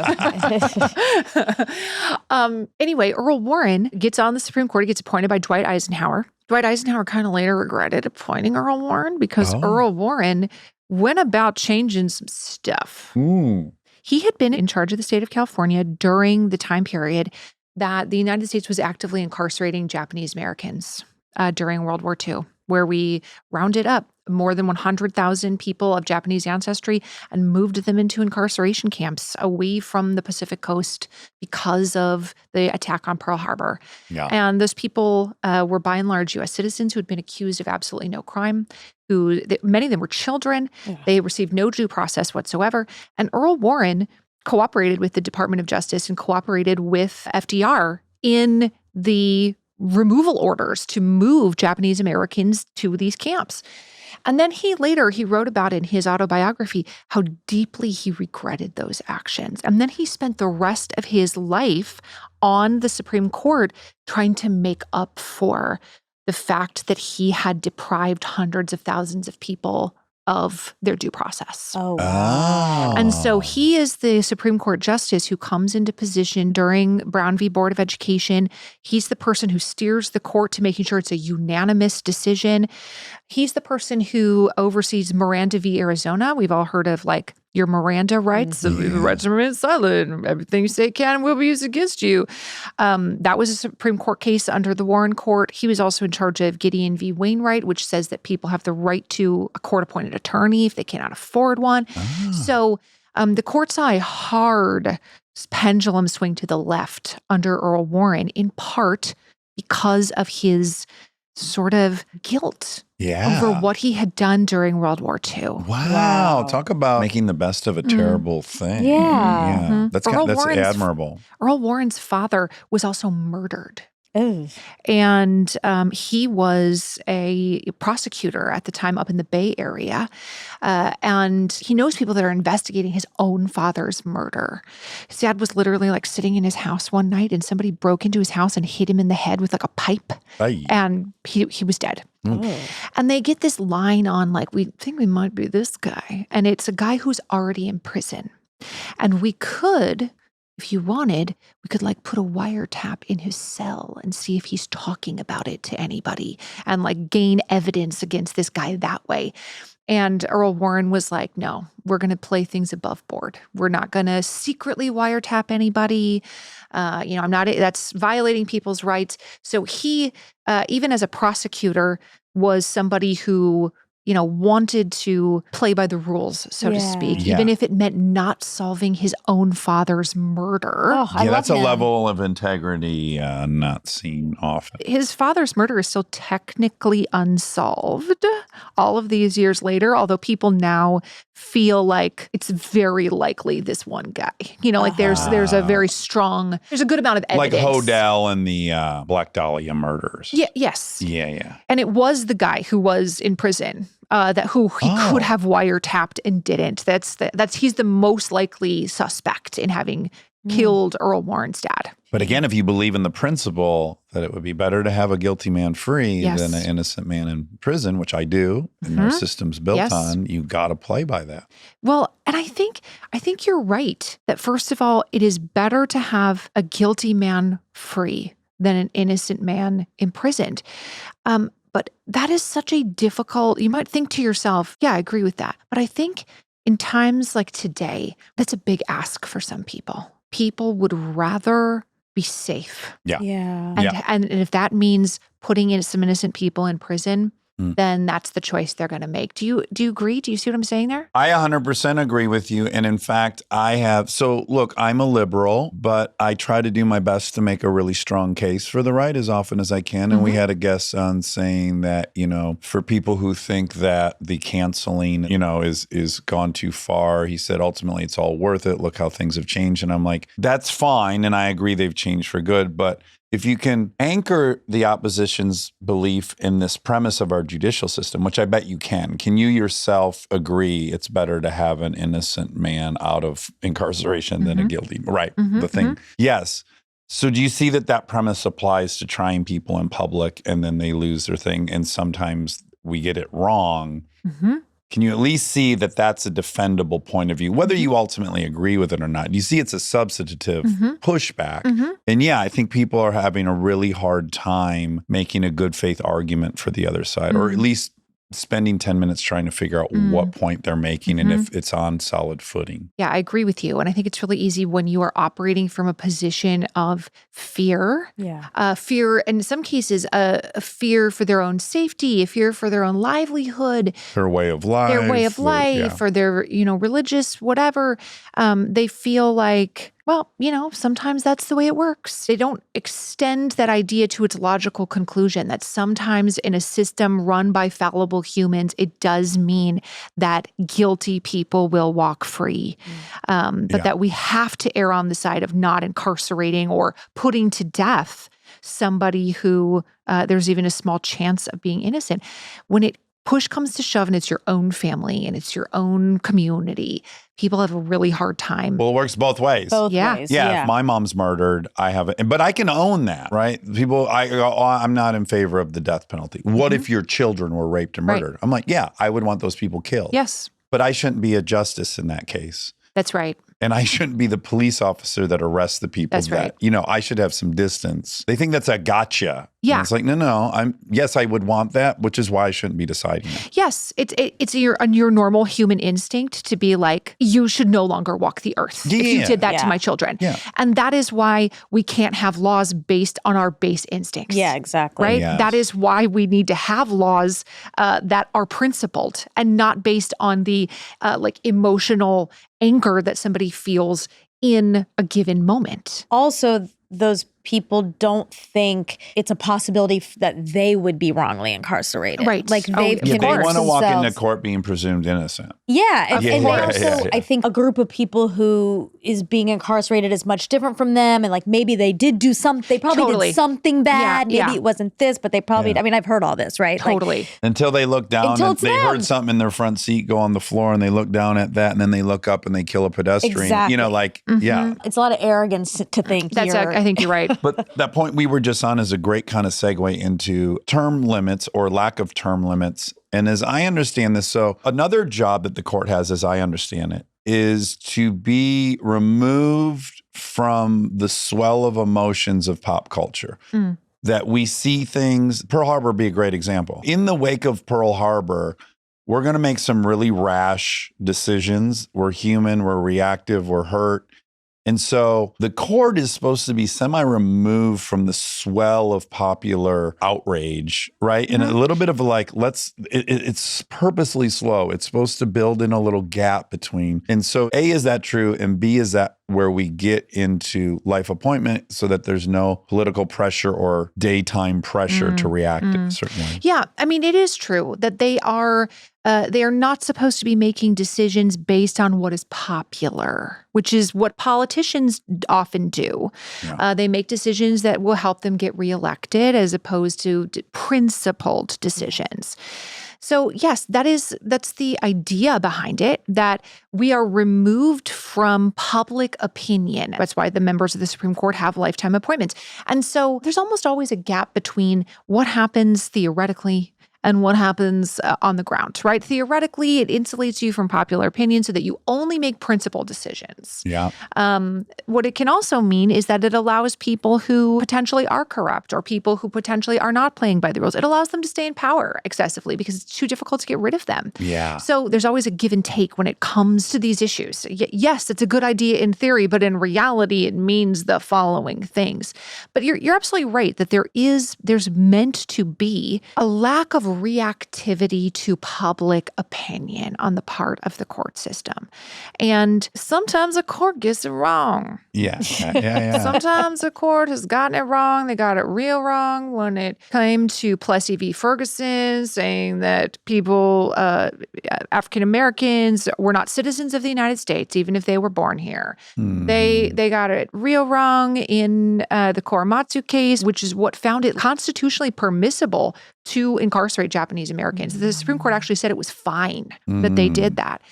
you. Anyway, Earl Warren gets on the Supreme Court. He gets appointed by Dwight Eisenhower. Dwight Eisenhower kind of later regretted appointing Earl Warren because Earl Warren went about changing some stuff. Ooh. He had been in charge of the state of California during the time period that the United States was actively incarcerating Japanese Americans during World War II, where we rounded up more than 100,000 people of Japanese ancestry and moved them into incarceration camps away from the Pacific coast because of the attack on Pearl Harbor. Yeah. And those people were by and large U.S. citizens who had been accused of absolutely no crime, many of them were children. Yeah. They received no due process whatsoever. And Earl Warren cooperated with the Department of Justice and cooperated with FDR in the removal orders to move Japanese Americans to these camps. And then he wrote about in his autobiography how deeply he regretted those actions. And then he spent the rest of his life on the Supreme Court trying to make up for the fact that he had deprived hundreds of thousands of people of their due process. Oh, wow. And so he is the Supreme Court justice who comes into position during Brown v. Board of Education. He's the person who steers the court to making sure it's a unanimous decision. He's the person who oversees Miranda v. Arizona. We've all heard of like your Miranda rights, the rights to remain silent, everything you say can and will be used against you. That was a Supreme Court case under the Warren Court. He was also in charge of Gideon v. Wainwright, which says that people have the right to a court-appointed attorney if they cannot afford one. So the court saw a hard pendulum swing to the left under Earl Warren, in part because of his sort of guilt over what he had done during World War II. Wow. Talk about making the best of a terrible thing. Yeah. That's admirable. Earl Warren's father was also murdered. Ooh. And he was a prosecutor at the time up in the Bay Area. And he knows people that are investigating his own father's murder. His dad was literally like sitting in his house one night and somebody broke into his house and hit him in the head with like a pipe. Aye. And he was dead. And they get this line on like, we think we might be this guy. And it's a guy who's already in prison. And we could, if you wanted, we could like put a wiretap in his cell and see if he's talking about it to anybody and like gain evidence against this guy that way. And Earl Warren was like, no, we're going to play things above board. We're not going to secretly wiretap anybody. That's violating people's rights. So he, even as a prosecutor, was somebody who, wanted to play by the rules, so to speak, Yeah. even if it meant not solving his own father's murder. Oh, I Yeah, love that's a him. level of integrity not seen often. His father's murder is still technically unsolved all of these years later, although people now feel like it's very likely this one guy. There's a very strong, there's a good amount of Like evidence. Hodel and the Black Dahlia murders. Yeah, yes. Yeah. And it was the guy who was in prison who he could have wiretapped and didn't. He's the most likely suspect in having killed Earl Warren's dad. But again, if you believe in the principle that it would be better to have a guilty man free Yes. than an innocent man in prison, which I do, and our system's built Yes. on, you got to play by that. Well, and I think you're right that first of all, it is better to have a guilty man free than an innocent man imprisoned. But that is such a difficult, you might think to yourself, yeah, I agree with that. But I think in times like today, that's a big ask for some people. People would rather be safe. Yeah. Yeah. And if that means putting in some innocent people in prison, then that's the choice they're going to make. Do you agree? Do you see what I'm saying there? I 100% agree with you. And in fact, look, I'm a liberal, but I try to do my best to make a really strong case for the right as often as I can. And we had a guest on saying that, for people who think that the canceling, is gone too far, he said, ultimately, it's all worth it. Look how things have changed. And I'm like, that's fine. And I agree they've changed for good. But if you can anchor the opposition's belief in this premise of our judicial system, which I bet you can you yourself agree it's better to have an innocent man out of incarceration than a guilty? Right. The thing. Yes. So do you see that premise applies to trying people in public and then they lose their thing and sometimes we get it wrong? Can you at least see that that's a defendable point of view, whether you ultimately agree with it or not? You see it's a substantive pushback. And yeah, I think people are having a really hard time making a good faith argument for the other side, or at least spending 10 minutes trying to figure out what point they're making and if it's on solid footing. Yeah, I agree with you. And I think it's really easy when you are operating from a position of fear. Yeah. Fear, in some cases, a fear for their own safety, a fear for their own livelihood, Their way of life. or their, religious, whatever. They feel like, well, sometimes that's the way it works. They don't extend that idea to its logical conclusion that sometimes in a system run by fallible humans, it does mean that guilty people will walk free. But that we have to err on the side of not incarcerating or putting to death somebody who there's even a small chance of being innocent. When push comes to shove and it's your own family and it's your own community, people have a really hard time. Well, it works both ways. Both Yeah. ways. Yeah, if my mom's murdered, I have it. But I can own that, right? People, I'm not in favor of the death penalty. What if your children were raped and murdered? I'm like, yeah, I would want those people killed. Yes, But I shouldn't be a justice in that case. that's right. And I shouldn't be the police officer that arrests the people That's right. I should have some distance. They think that's a gotcha. Yeah. And it's like, no, yes, I would want that, which is why I shouldn't be deciding it. Yes, it's your normal human instinct to be like, you should no longer walk the earth if you Yeah. did that to Yeah. my children. Yeah. And that is why we can't have laws based on our base instincts. Yeah, exactly. Right? Yes. That is why we need to have laws that are principled and not based on the emotional anger that somebody feels in a given moment. Also, those people don't think it's a possibility that they would be wrongly incarcerated. Right. Like Oh, they've of Yeah, they convinced want to walk into themselves- court being presumed innocent. Yeah, and Yeah, they yeah, also, yeah. I think, a group of people who is being incarcerated is much different from them, and like maybe they did do something. They probably Totally. did something bad. Yeah, Maybe yeah. it wasn't this, but they probably. Yeah. I mean, I've heard all this, right? Like, Totally. Until they look down Until and it's they them. heard something in their front seat go on the floor and they look down at that and then they look up and they kill a pedestrian. Exactly. Yeah. it's a lot of arrogance to think I think you're right. But that point we were just on is a great kind of segue into term limits or lack of term limits. And as I understand this, so another job that the court has, as I understand it, is to be removed from the swell of emotions of pop culture. That we see things, Pearl Harbor would be a great example. In the wake of Pearl Harbor, we're going to make some really rash decisions. We're human, we're reactive, we're hurt. And so the court is supposed to be semi-removed from the swell of popular outrage, right? And a little bit of like, it's purposely slow. It's supposed to build in a little gap between. And so A, is that true? And B, is that where we get into life appointment so that there's no political pressure or daytime pressure to react in a certain way? Yeah. I mean, it is true that they are not supposed to be making decisions based on what is popular, which is what politicians often do. Yeah. They make decisions that will help them get reelected as opposed to principled decisions. So yes, that's the idea behind it, that we are removed from public opinion. That's why the members of the Supreme Court have lifetime appointments. And so there's almost always a gap between what happens theoretically and what happens on the ground, right? Theoretically, it insulates you from popular opinion so that you only make principled decisions. Yeah. What it can also mean is that it allows people who potentially are corrupt or people who potentially are not playing by the rules, it allows them to stay in power excessively because it's too difficult to get rid of them. Yeah. So there's always a give and take when it comes to these issues. Yes, it's a good idea in theory, but in reality, it means the following things. But you're absolutely right that there's meant to be a lack of reactivity to public opinion on the part of the court system. And sometimes a court gets it wrong. Yeah. Yeah. Sometimes the court has gotten it wrong. They got it real wrong when it came to Plessy v. Ferguson, saying that people, African Americans, were not citizens of the United States, even if they were born here. They got it real wrong in the Korematsu case, which is what found it constitutionally permissible to incarcerate Japanese Americans. The Supreme Court actually said it was fine that they did that.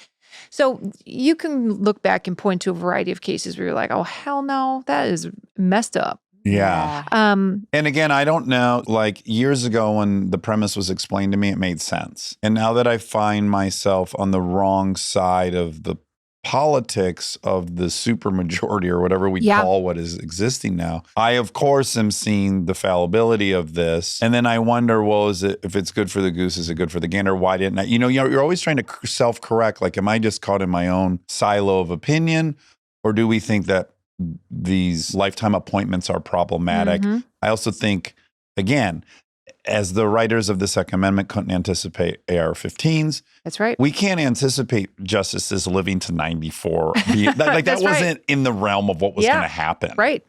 So you can look back and point to a variety of cases where you're like, oh, hell no, that is messed up. Yeah. And again, I don't know, like years ago when the premise was explained to me, it made sense. And now that I find myself on the wrong side of the politics of the supermajority or whatever we call what is existing now, I, of course, am seeing the fallibility of this. And then I wonder, well, if it's good for the goose, is it good for the gander? Why didn't I? You're always trying to self-correct. Like, am I just caught in my own silo of opinion? Or do we think that these lifetime appointments are problematic? I also think, again, as the writers of the Second Amendment couldn't anticipate AR-15s. That's right. We can't anticipate justices living to 94. That wasn't in the realm of what was going to happen. Right.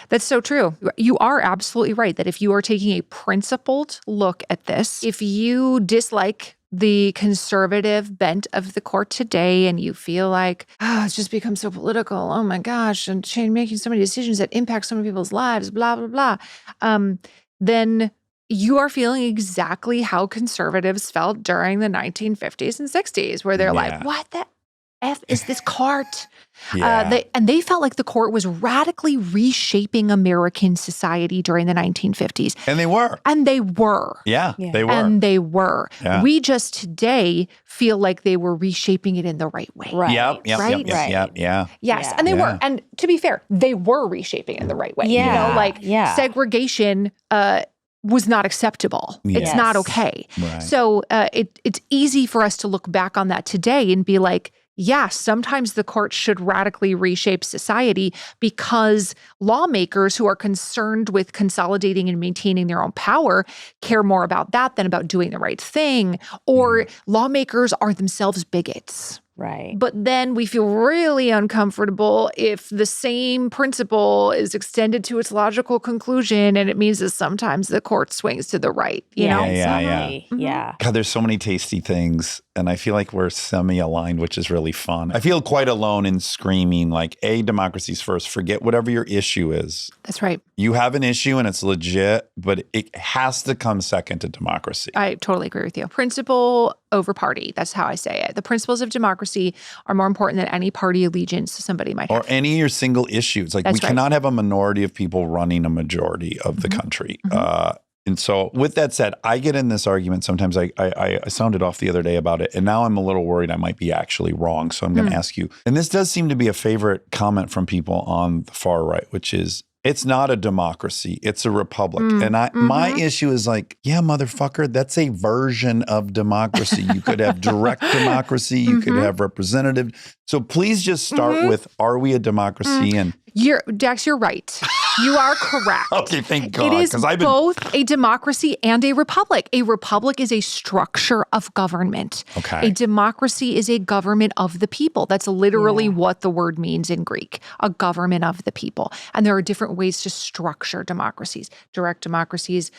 That's so true. You are absolutely right that if you are taking a principled look at this, if you dislike the conservative bent of the court today and you feel like, it's just become so political, oh my gosh, and making so many decisions that impact so many people's lives, blah, blah, blah, then you are feeling exactly how conservatives felt during the 1950s and 60s, where they're like, what the F is this court? They felt like the court was radically reshaping American society during the 1950s. And they were. Yeah, they were. And they were. Yeah. We just today feel like they were reshaping it in the right way. Right. Yep. Yes, Yeah. and they were. And to be fair, they were reshaping it in the right way. Yeah. Segregation was not acceptable. It's not okay. Right. So it's easy for us to look back on that today and be like, yeah, sometimes the court should radically reshape society because lawmakers who are concerned with consolidating and maintaining their own power care more about that than about doing the right thing. Or lawmakers are themselves bigots. Right. But then we feel really uncomfortable if the same principle is extended to its logical conclusion, and it means that sometimes the court swings to the right, you know? Yeah. God, there's so many tasty things, and I feel like we're semi-aligned, which is really fun. I feel quite alone in screaming like, democracies first. Forget whatever your issue is. That's right. You have an issue and it's legit, but it has to come second to democracy. I totally agree with you. Principle over party. That's how I say it. The principles of democracy are more important than any party allegiance somebody might have. Or any of your single issues. Like, we cannot have a minority of people running a majority of the country. And so with that said, I get in this argument. Sometimes I sounded off the other day about it, and now I'm a little worried I might be actually wrong. So I'm going to ask you, and this does seem to be a favorite comment from people on the far right, which is, It's not a democracy. It's a republic. And my issue is like, yeah, motherfucker, that's a version of democracy. You could have direct democracy. You could have representative. So please just start with, are we a democracy? And Dax, you're right. You are correct. okay, thank God. It is 'cause I've both a democracy and a republic. A republic is a structure of government. Okay. A democracy is a government of the people. That's literally what the word means in Greek, a government of the people. And there are different ways to structure democracies, direct democracies,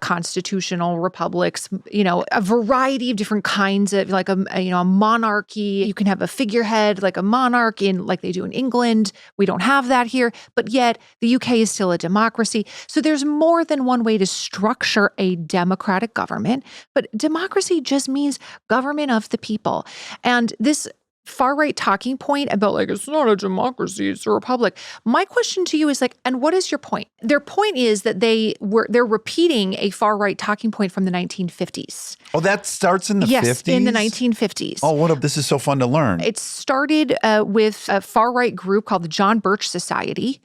constitutional republics, a variety of different kinds of like a monarchy. You can have a figurehead like a monarch like they do in England. We don't have that here, but yet the UK is still a democracy. So there's more than one way to structure a democratic government, but democracy just means government of the people. And this far-right talking point about like, it's not a democracy, it's a republic. My question to you is like, and what is your point? Their point is that they're repeating a far-right talking point from the 1950s. Oh, that starts in the 50s? Yes, in the 1950s. Oh, this is so fun to learn. It started with a far-right group called the John Birch Society,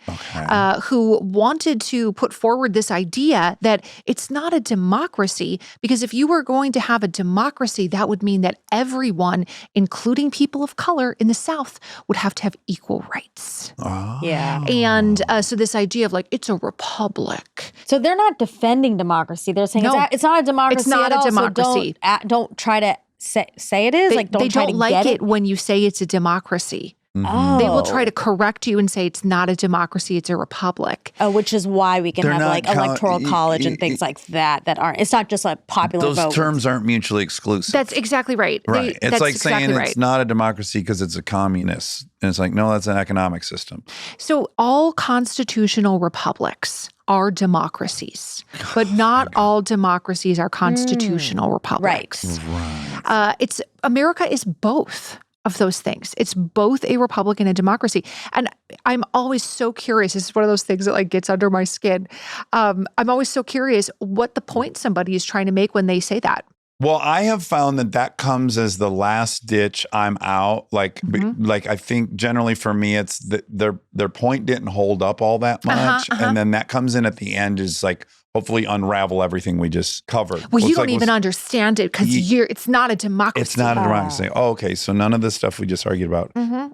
who wanted to put forward this idea that it's not a democracy, because if you were going to have a democracy, that would mean that everyone, including people of color in the South, would have to have equal rights. Oh. Yeah. And so this idea of like, it's a republic. So they're not defending democracy. They're saying No, it's not a democracy. it's not at a all, so democracy. don't try to say it is. They Try don't to like get it when you say it's a democracy. Oh. They will try to correct you and say it's not a democracy, it's a republic. Which is why we can They're have not like electoral college and things like that aren't. It's not just a popular Those vote. terms aren't mutually exclusive. That's exactly right. Right. It's that's like exactly saying right. it's not a democracy because it's a communist. And it's like, no, that's an economic system. So all constitutional republics are democracies, but not all democracies are constitutional republics. Right. America is both of those things. It's both a republic and a democracy. And I'm always so curious. This is one of those things that like gets under my skin. I'm always so curious what the point somebody is trying to make when they say that. Well, I have found that comes as the last ditch. I'm out. Like I think generally for me, it's their point didn't hold up all that much, and then that comes in at the end is like hopefully unravel everything we just covered. Well, you don't even understand it because it's not a democracy. It's not a democracy. Oh, okay, so none of the stuff we just argued about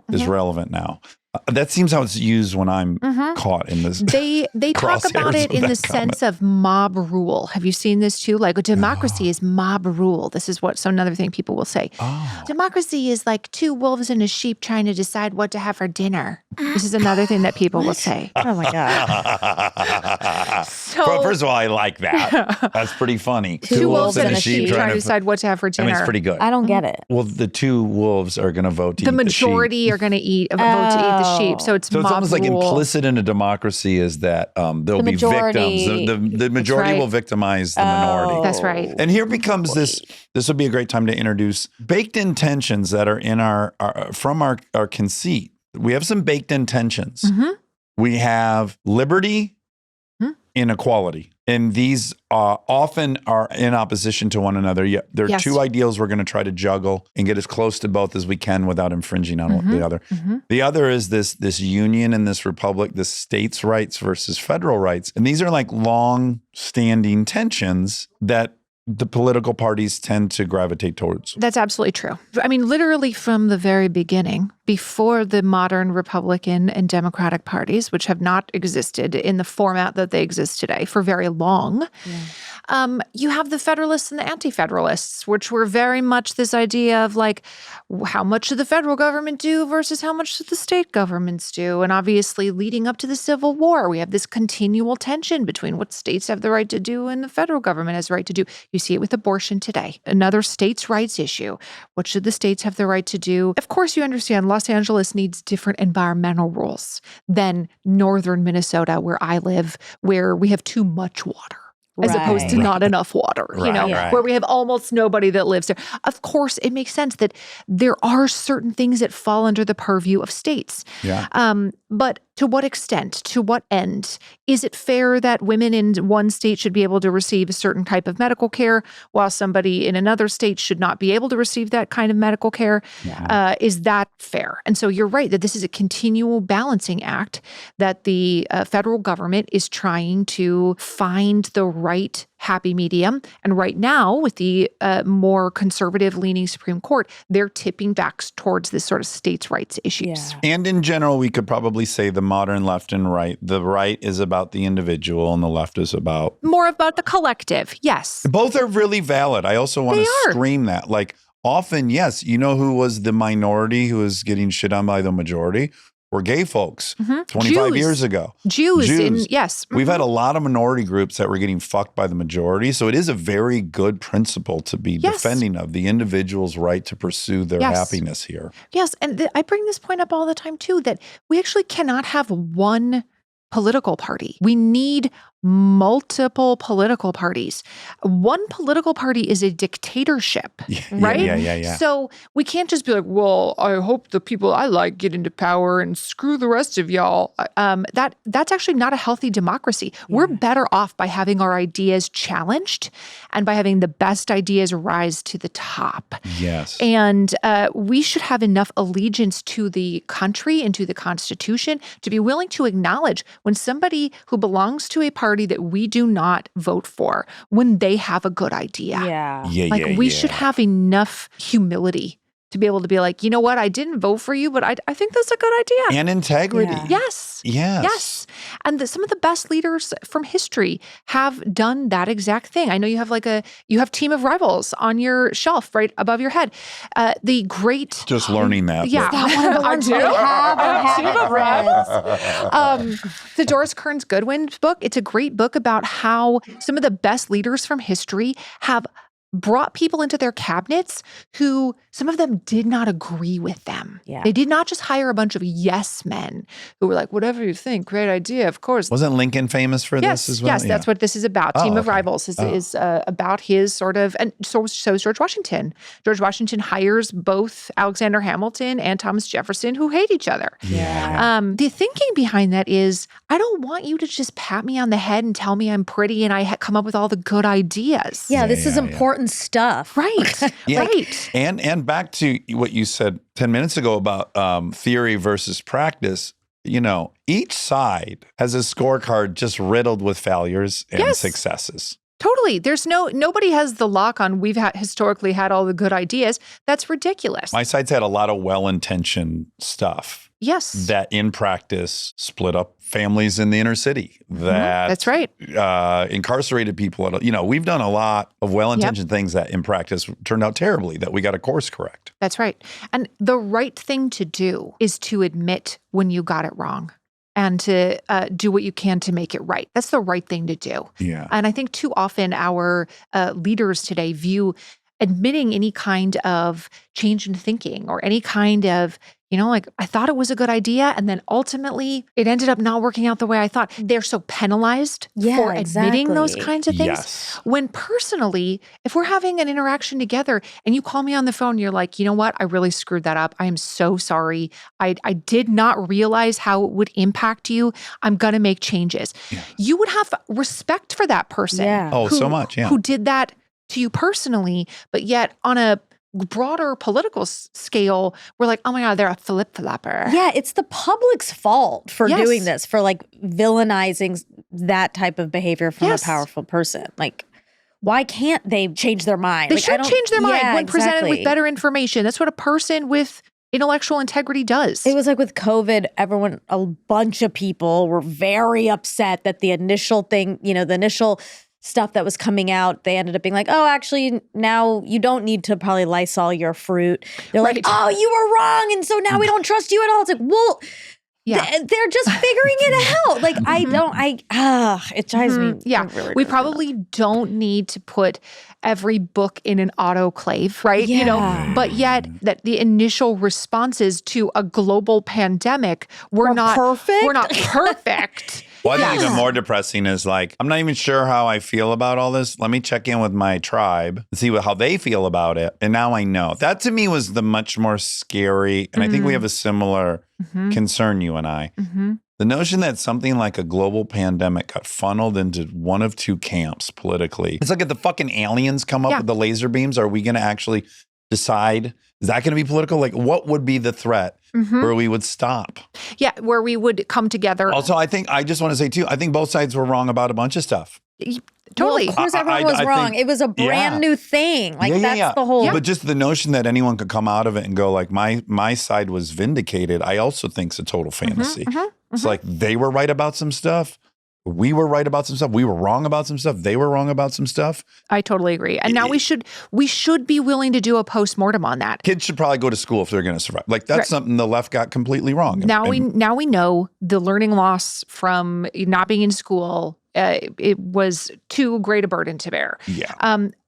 is relevant now. That seems how it's used when I'm caught in this. They talk about it in the sense of mob rule. Have you seen this too? Like a democracy is mob rule. This is another thing people will say. Oh. Democracy is like two wolves and a sheep trying to decide what to have for dinner. This is another thing that people will say. Oh my God. So, First of all, I like that. That's pretty funny. Two wolves and a sheep trying to decide what to have for dinner. I mean, it's pretty good. I don't get it. Well, the two wolves are going to vote to eat the sheep. The majority are going to vote to eat the sheep. So it's So it's mob almost like rule. implicit in a democracy is that there'll be majority. victims. The majority right. will victimize the minority. That's right. And here becomes this would be a great time to introduce baked in tensions that are in our conceit. We have some baked in tensions. We have liberty, inequality. And these often are in opposition to one another. There are two ideals we're going to try to juggle and get as close to both as we can without infringing on the other. The other is this union and this republic, this states' rights versus federal rights. And these are like long-standing tensions that the political parties tend to gravitate towards. That's absolutely true. I mean, literally from the very beginning, before the modern Republican and Democratic parties, which have not existed in the format that they exist today for very long, you have the Federalists and the Anti-Federalists, which were very much this idea of like, how much should the federal government do versus how much should the state governments do? And obviously leading up to the Civil War, we have this continual tension between what states have the right to do and the federal government has the right to do. You see it with abortion today, another states' rights issue. What should the states have the right to do? Of course, you understand Los Angeles needs different environmental rules than northern Minnesota, where I live, where we have too much water. as opposed to Right. not enough water, Right, right. where we have almost nobody that lives there. Of course, it makes sense that there are certain things that fall under the purview of states. Yeah. But to what extent, to what end? Is it fair that women in one state should be able to receive a certain type of medical care while somebody in another state should not be able to receive that kind of medical care? Is that fair? And so you're right that this is a continual balancing act that the federal government is trying to find the right happy medium. And right now, with the more conservative-leaning Supreme Court, they're tipping back towards this sort of states' rights issues. Yeah. And in general, we could probably say the modern left and right. The right is about the individual and the left is about... More about the collective, yes. Both are really valid. I also want They to are. scream that. Like, often, yes, you know who was the minority who was getting shit on by the majority? Were gay folks 25 Jews. years ago. Jews. Yes. We've had a lot of minority groups that were getting fucked by the majority. So it is a very good principle to be Yes. defending of the individual's right to pursue their Yes. happiness here. Yes, and I bring this point up all the time too, that we actually cannot have one political party. We need multiple political parties. One political party is a dictatorship, right? Yeah. So we can't just be like, well, I hope the people I like get into power and screw the rest of y'all. That's actually not a healthy democracy. We're better off by having our ideas challenged and by having the best ideas rise to the top. Yes. And we should have enough allegiance to the country and to the Constitution to be willing to acknowledge when somebody who belongs to a party that we do not vote for, when they have a good idea. Yeah. We should have enough humility to be able to be like, you know what, I didn't vote for you, but I think that's a good idea. And integrity. Yeah. Yes. Yes. And some of the best leaders from history have done that exact thing. I know you have you have Team of Rivals on your shelf right above your head. The great... Just learning that. Yeah. Is that one of the ones I we do. have or Team of haven't read? the Doris Kearns Goodwin book, it's a great book about how some of the best leaders from history have brought people into their cabinets who some of them did not agree with them. Yeah. They did not just hire a bunch of yes men who were like, whatever you think, great idea, of course. Wasn't Lincoln famous for this as well? Yes, that's what this is about. Oh, Team of okay. Rivals is about his sort of, and so is George Washington. George Washington hires both Alexander Hamilton and Thomas Jefferson who hate each other. Yeah. The thinking behind that is, I don't want you to just pat me on the head and tell me I'm pretty and I come up with all the good ideas. Yeah, this is yeah. important stuff. Right. Yeah. Right. And back to what you said 10 minutes ago about theory versus practice, each side has a scorecard just riddled with failures and Yes. successes. Totally. There's nobody has the lock on historically had all the good ideas. That's ridiculous. My side's had a lot of well-intentioned stuff Yes. that in practice split up families in the inner city, that That's right. incarcerated people. We've done a lot of well-intentioned things that in practice turned out terribly, that we got to course correct. That's right. And the right thing to do is to admit when you got it wrong and to do what you can to make it right. That's the right thing to do. Yeah. And I think too often our leaders today view admitting any kind of change in thinking or any kind of, I thought it was a good idea, and then ultimately it ended up not working out the way I thought. They're so penalized for admitting those exactly. kinds of things. Yes. When personally, if we're having an interaction together and you call me on the phone, you're like, you know what? I really screwed that up. I am so sorry. I did not realize how it would impact you. I'm going to make changes. Yeah. You would have respect for that person. Yeah. Oh, so much. Yeah. Who did that to you personally, but yet on a broader political scale, we're like, oh my God, they're a flip-flopper. Yeah, it's the public's fault for Yes. doing this, for villainizing that type of behavior from Yes. a powerful person. Why can't they change their mind? They should change their mind Yeah, when presented with exactly. better information. That's what a person with intellectual integrity does. It was like with COVID, a bunch of people were very upset that the initial thing, the initial stuff that was coming out, they ended up being like, oh, actually, now you don't need to probably Lysol your fruit. They're like, Right. oh, you were wrong. And so now we don't trust you at all. It's like, well, Yeah. they're just figuring it out. It drives me. Yeah, really, we really probably don't need to put every book in an autoclave, right? Yeah. But yet that the initial responses to a global pandemic were not perfect? We're not perfect. Well, I think even Yes. more depressing is like, I'm not even sure how I feel about all this. Let me check in with my tribe and see how they feel about it. And now I know. That to me was the much more scary. And I think we have a similar concern, you and I. The notion that something like a global pandemic got funneled into one of two camps politically. It's like if the fucking aliens come up with the laser beams, are we going to actually decide? Is that going to be political? Like, what would be the threat where we would stop? Yeah, where we would come together. Also, I just want to say too, I think both sides were wrong about a bunch of stuff. Totally. Well, of course, everyone was I wrong. think- It was a brand new thing. Like that's the whole. But just the notion that anyone could come out of it and go like, my side was vindicated, I also think is a total fantasy. It's like they were right about some stuff. We were right about some stuff. We were wrong about some stuff. They were wrong about some stuff. I totally agree. And now we should be willing to do a postmortem on that. Kids should probably go to school if they're going to survive. Like that's something the left got completely wrong. Now we know the learning loss from not being in school. It was too great a burden to bear. Yeah.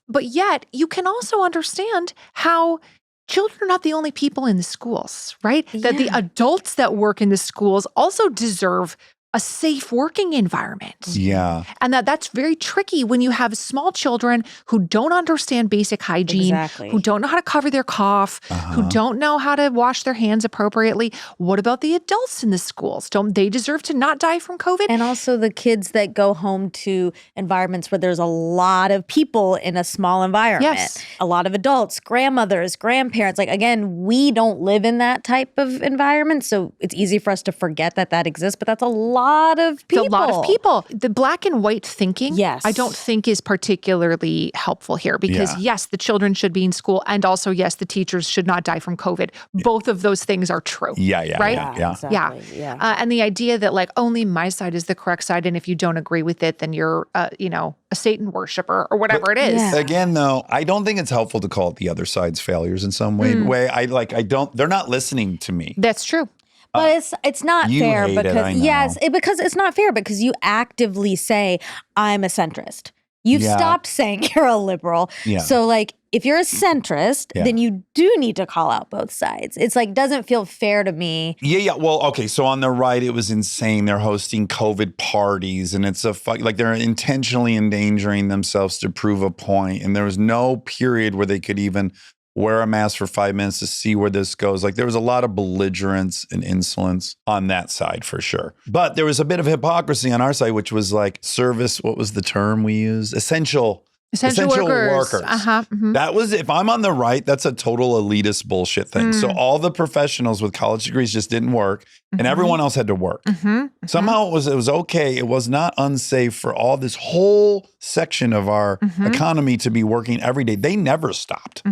But yet you can also understand how children are not the only people in the schools, right? That the adults that work in the schools also deserve a safe working environment. Yeah. And that's very tricky when you have small children who don't understand basic hygiene, who don't know how to cover their cough, who don't know how to wash their hands appropriately. What about the adults in the schools? Don't they deserve to not die from COVID? And also the kids that go home to environments where there's a lot of people in a small environment. Yes. A lot of adults, grandmothers, grandparents. Like, again, we don't live in that type of environment. So it's easy for us to forget that exists. But that's a lot of people. It's a lot of people. The black and white thinking, I don't think is particularly helpful here because yes, the children should be in school and also yes, the teachers should not die from COVID. Both of those things are true. Right? Exactly. And the idea that like only my side is the correct side and if you don't agree with it, then you're, a Satan worshiper or whatever it is. Again, though, I don't think it's helpful to call it the other side's failures in some way. They're not listening to me. That's true. But it's not you fair hate it, I because know. because it's not fair because you actively say I'm a centrist. You've stopped saying you're a liberal. Yeah. So like if you're a centrist, then you do need to call out both sides. It's like doesn't feel fair to me. Yeah. Well, okay. So on the right, it was insane. They're hosting COVID parties, and it's like they're intentionally endangering themselves to prove a point. And there was no period where they could even wear a mask for 5 minutes to see where this goes. Like there was a lot of belligerence and insolence on that side for sure. But there was a bit of hypocrisy on our side, which was like service. What was the term we used? Essential workers. That was, if I'm on the right, that's a total elitist bullshit thing. So all the professionals with college degrees just didn't work and everyone else had to work. Somehow it was okay. It was not unsafe for all this whole section of our economy to be working every day. They never stopped.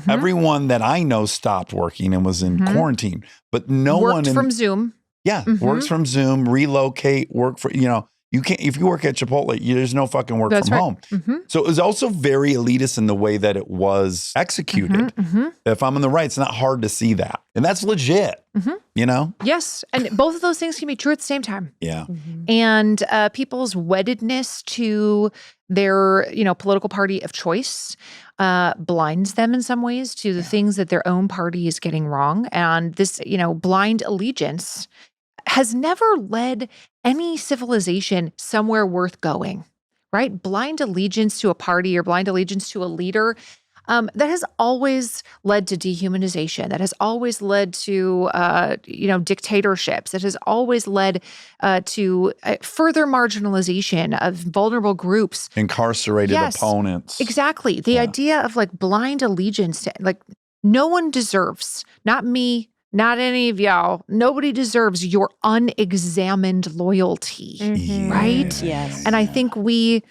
Everyone that I know stopped working and was in quarantine, but no Worked one from Zoom. Yeah, works from Zoom, relocate, work for, you can't, if you work at Chipotle, there's no fucking work from home. So it was also very elitist in the way that it was executed. If I'm on the right, it's not hard to see that. And that's legit, Yes. And both of those things can be true at the same time. Yeah. And people's weddedness to their, political party of choice blinds them in some ways to the things that their own party is getting wrong. And this, blind allegiance has never led any civilization somewhere worth going, right? Blind allegiance to a party or blind allegiance to a leader, that has always led to dehumanization. That has always led to, dictatorships. That has always led to further marginalization of vulnerable groups. Incarcerated opponents. Exactly. The idea of like blind allegiance, no one deserves, not me, not any of y'all, nobody deserves your unexamined loyalty, right? Yes. And I think we're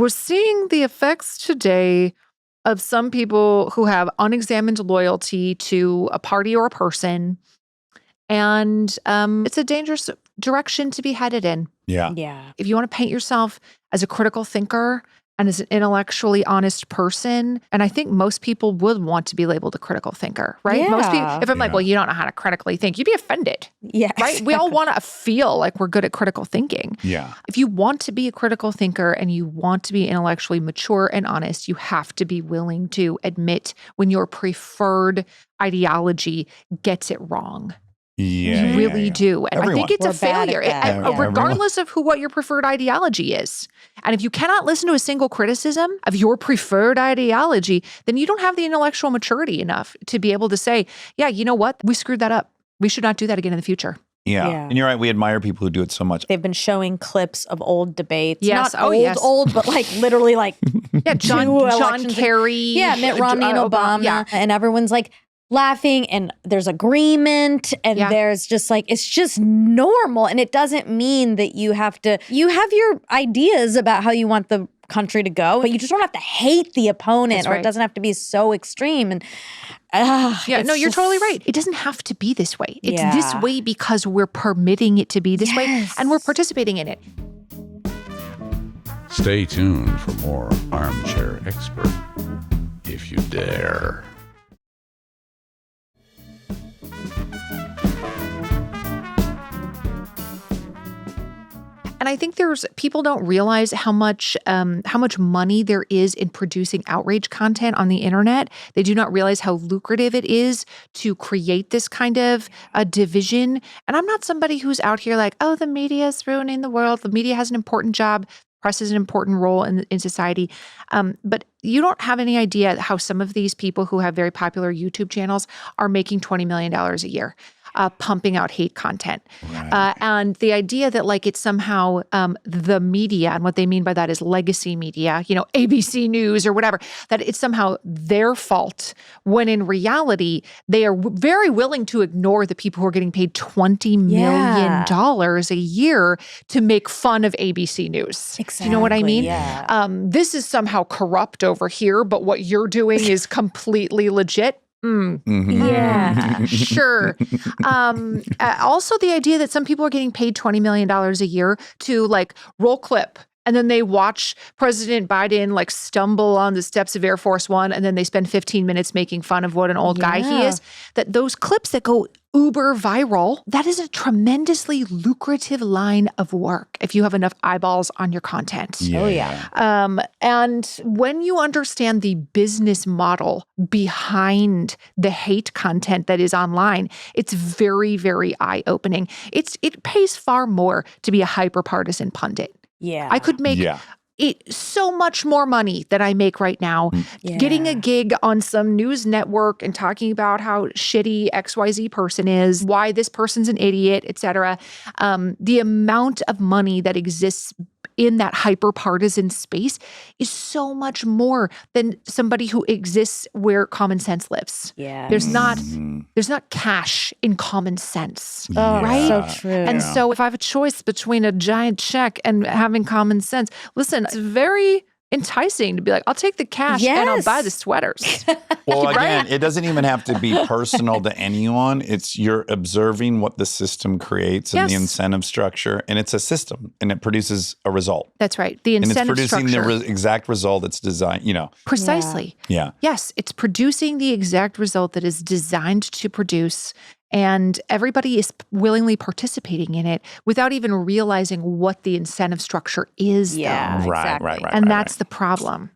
seeing the effects today of some people who have unexamined loyalty to a party or a person. And it's a dangerous direction to be headed in. Yeah. Yeah. If you want to paint yourself as a critical thinker and as an intellectually honest person, and I think most people would want to be labeled a critical thinker, right? Yeah. Most people, if I'm like, well, you don't know how to critically think, you'd be offended, Yeah. right? We all want to feel like we're good at critical thinking. Yeah. If you want to be a critical thinker and you want to be intellectually mature and honest, you have to be willing to admit when your preferred ideology gets it wrong. Yeah. You really do. And I Everyone. think it's We're a bad at failure, that. Yeah. regardless of what your preferred ideology is. And if you cannot listen to a single criticism of your preferred ideology, then you don't have the intellectual maturity enough to be able to say, yeah, you know what? We screwed that up. We should not do that again in the future. Yeah. Yeah. And you're right. We admire people who do it so much. They've been showing clips of old debates. Yes. Not Oh, old, yes. old, but like literally like Yeah, John elections ago. Kerry. Yeah, Mitt Romney and Obama. Yeah. And everyone's like laughing and there's agreement and Yeah. there's just like, it's just normal. And it doesn't mean that you have your ideas about how you want the country to go, but you just don't have to hate the opponent That's or right. it doesn't have to be so extreme. And Yeah, no, you're just- totally right. It doesn't have to be this way. It's Yeah. this way because we're permitting it to be this way Yes. and we're participating in it. Stay tuned for more Armchair Expert, if you dare. And I think people don't realize how much money there is in producing outrage content on the internet. They do not realize how lucrative it is to create this kind of a division. And I'm not somebody who's out here like, oh, the media is ruining the world. The media has an important job. Press has an important role in society. But you don't have any idea how some of these people who have very popular YouTube channels are making $20 million a year. Pumping out hate content. Right. And the idea that like it's somehow the media, and what they mean by that is legacy media, ABC News or whatever, that it's somehow their fault, when in reality, they are very willing to ignore the people who are getting paid $20 million a year to make fun of ABC News. Exactly. Do you know what I mean? Yeah. This is somehow corrupt over here, but what you're doing is completely legit. Yeah. Sure. Also, the idea that some people are getting paid $20 million a year to like roll clip. And then they watch President Biden like stumble on the steps of Air Force One, and then they spend 15 minutes making fun of what an old guy he is. That those clips that go uber viral, that is a tremendously lucrative line of work if you have enough eyeballs on your content. Oh, yeah. And when you understand the business model behind the hate content that is online, it's very, very eye-opening. It pays far more to be a hyper-partisan pundit. Yeah. I could make so much more money than I make right now getting a gig on some news network and talking about how shitty XYZ person is, why this person's an idiot, etc. The amount of money that exists in that hyper-partisan space is so much more than somebody who exists where common sense lives. Yeah. There's not cash in common sense. Oh, right? so true. And so if I have a choice between a giant check and having common sense, listen, it's very enticing to be like, I'll take the cash and I'll buy the sweaters. Well, Right? again, it doesn't even have to be personal to anyone. It's you're observing what the system creates and the Yes. incentive structure, and it's a system, and it produces a result. That's right. The And it's incentive producing structure. the exact result it's designed, Precisely. Yeah. Yes, it's producing the exact result that is designed to produce. And everybody is willingly participating in it without even realizing what the incentive structure is. Yeah. though. Right, exactly. right. And that's the problem.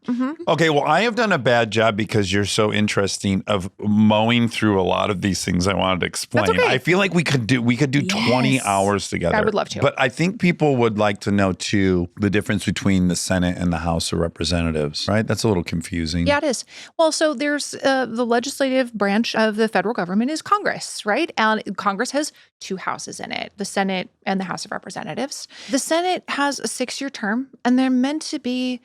Okay, well, I have done a bad job because you're so interesting of mowing through a lot of these things I wanted to explain. That's okay. I feel like we could do 20 hours together. I would love to. But I think people would like to know too the difference between the Senate and the House of Representatives, right? That's a little confusing. Yeah, it is. Well, so there's the legislative branch of the federal government is Congress, right? And Congress has two houses in it, the Senate and the House of Representatives. The Senate has a 6-year term, and they're meant to be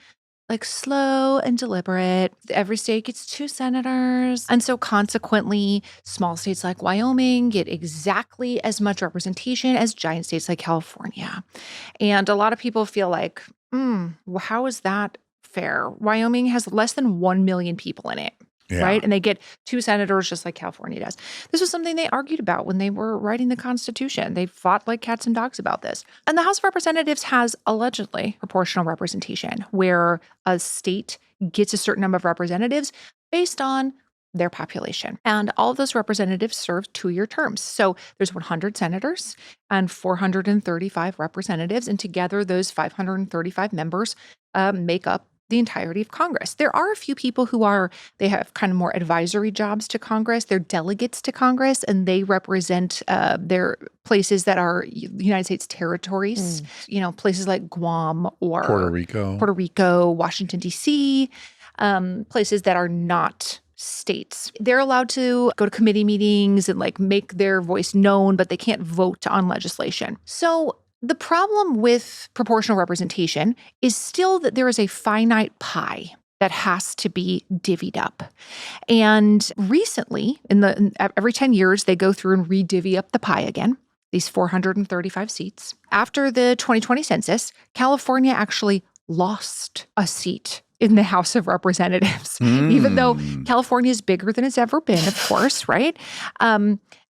like slow and deliberate. Every state gets 2 senators. And so consequently, small states like Wyoming get exactly as much representation as giant states like California. And a lot of people feel like, well, how is that fair? Wyoming has less than 1 million people in it. Yeah. Right. And they get 2 senators just like California does. This was something they argued about when they were writing the Constitution. They fought like cats and dogs about this. And the House of Representatives has allegedly proportional representation where a state gets a certain number of representatives based on their population. And all of those representatives serve 2-year terms. So there's 100 senators and 435 representatives. And together, those 535 members make up the entirety of Congress. There are a few people they have kind of more advisory jobs to Congress. They're delegates to Congress, and they represent their places that are United States territories, places like Guam or Puerto Rico, Washington, D.C., places that are not states. They're allowed to go to committee meetings and make their voice known, but they can't vote on legislation. So the problem with proportional representation is still that there is a finite pie that has to be divvied up. And recently, every 10 years, they go through and re-divvy up the pie again, these 435 seats. After the 2020 census, California actually lost a seat in the House of Representatives, even though California is bigger than it's ever been, of course, right?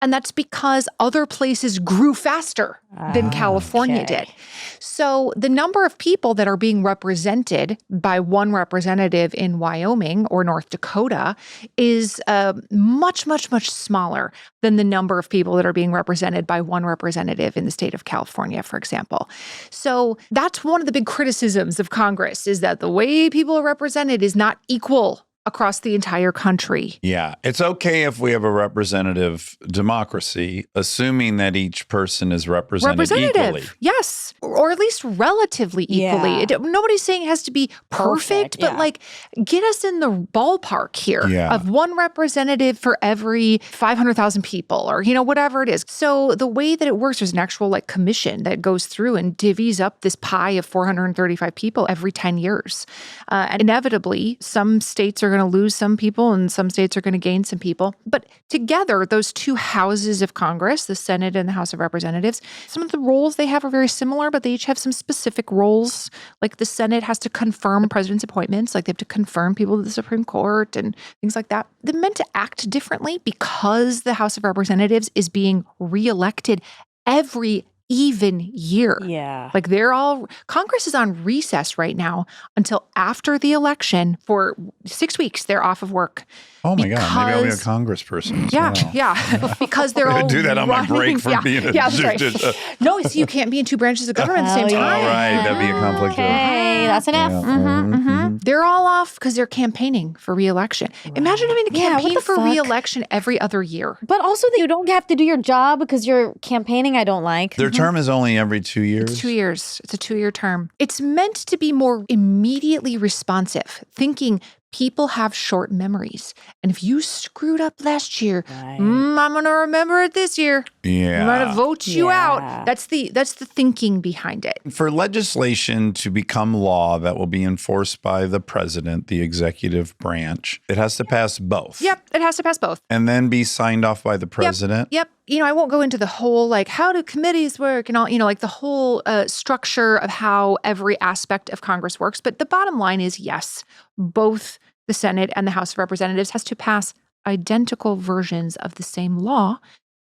And that's because other places grew faster than California did. So the number of people that are being represented by one representative in Wyoming or North Dakota is much, much, much smaller than the number of people that are being represented by one representative in the state of California, for example. So that's one of the big criticisms of Congress, is that the way people are represented is not equal across the entire country. Yeah. It's okay if we have a representative democracy, assuming that each person is represented equally. Yes. Or at least relatively equally. Yeah. Nobody's saying it has to be perfect, but get us in the ballpark here of one representative for every 500,000 people or, whatever it is. So the way that it works, there's an actual commission that goes through and divvies up this pie of 435 people every 10 years. And inevitably, some states are going to lose some people and some states are going to gain some people. But together, those two houses of Congress, the Senate and the House of Representatives, some of the roles they have are very similar, but they each have some specific roles. Like the Senate has to confirm president's appointments, like they have to confirm people to the Supreme Court and things like that. They're meant to act differently because the House of Representatives is being reelected every even year. Yeah. Congress is on recess right now until after the election for 6 weeks. They're off of work. Oh my God, maybe I'll be a congressperson. Yeah. Because they're all do that on my break from being a No, so you can't be in two branches of government at the same time. All right, that'd be a conflict. Okay, that's an F. They're all off because they're campaigning for re-election. Imagine having to campaign for re-election every other year. But also that you don't have to do your job because you're campaigning, I don't like. Their term is only every 2 years? It's 2 years. It's a 2-year term. It's meant to be more immediately responsive, thinking people have short memories. And if you screwed up last year, I'm going to remember it this year. Yeah. I'm going to vote you out. That's the thinking behind it. For legislation to become law that will be enforced by the president, the executive branch, it has to pass both. Yep, it has to pass both. And then be signed off by the president. Yep. I won't go into the whole, how do committees work and all, the whole structure of how every aspect of Congress works. But the bottom line is, yes, both the Senate and the House of Representatives has to pass identical versions of the same law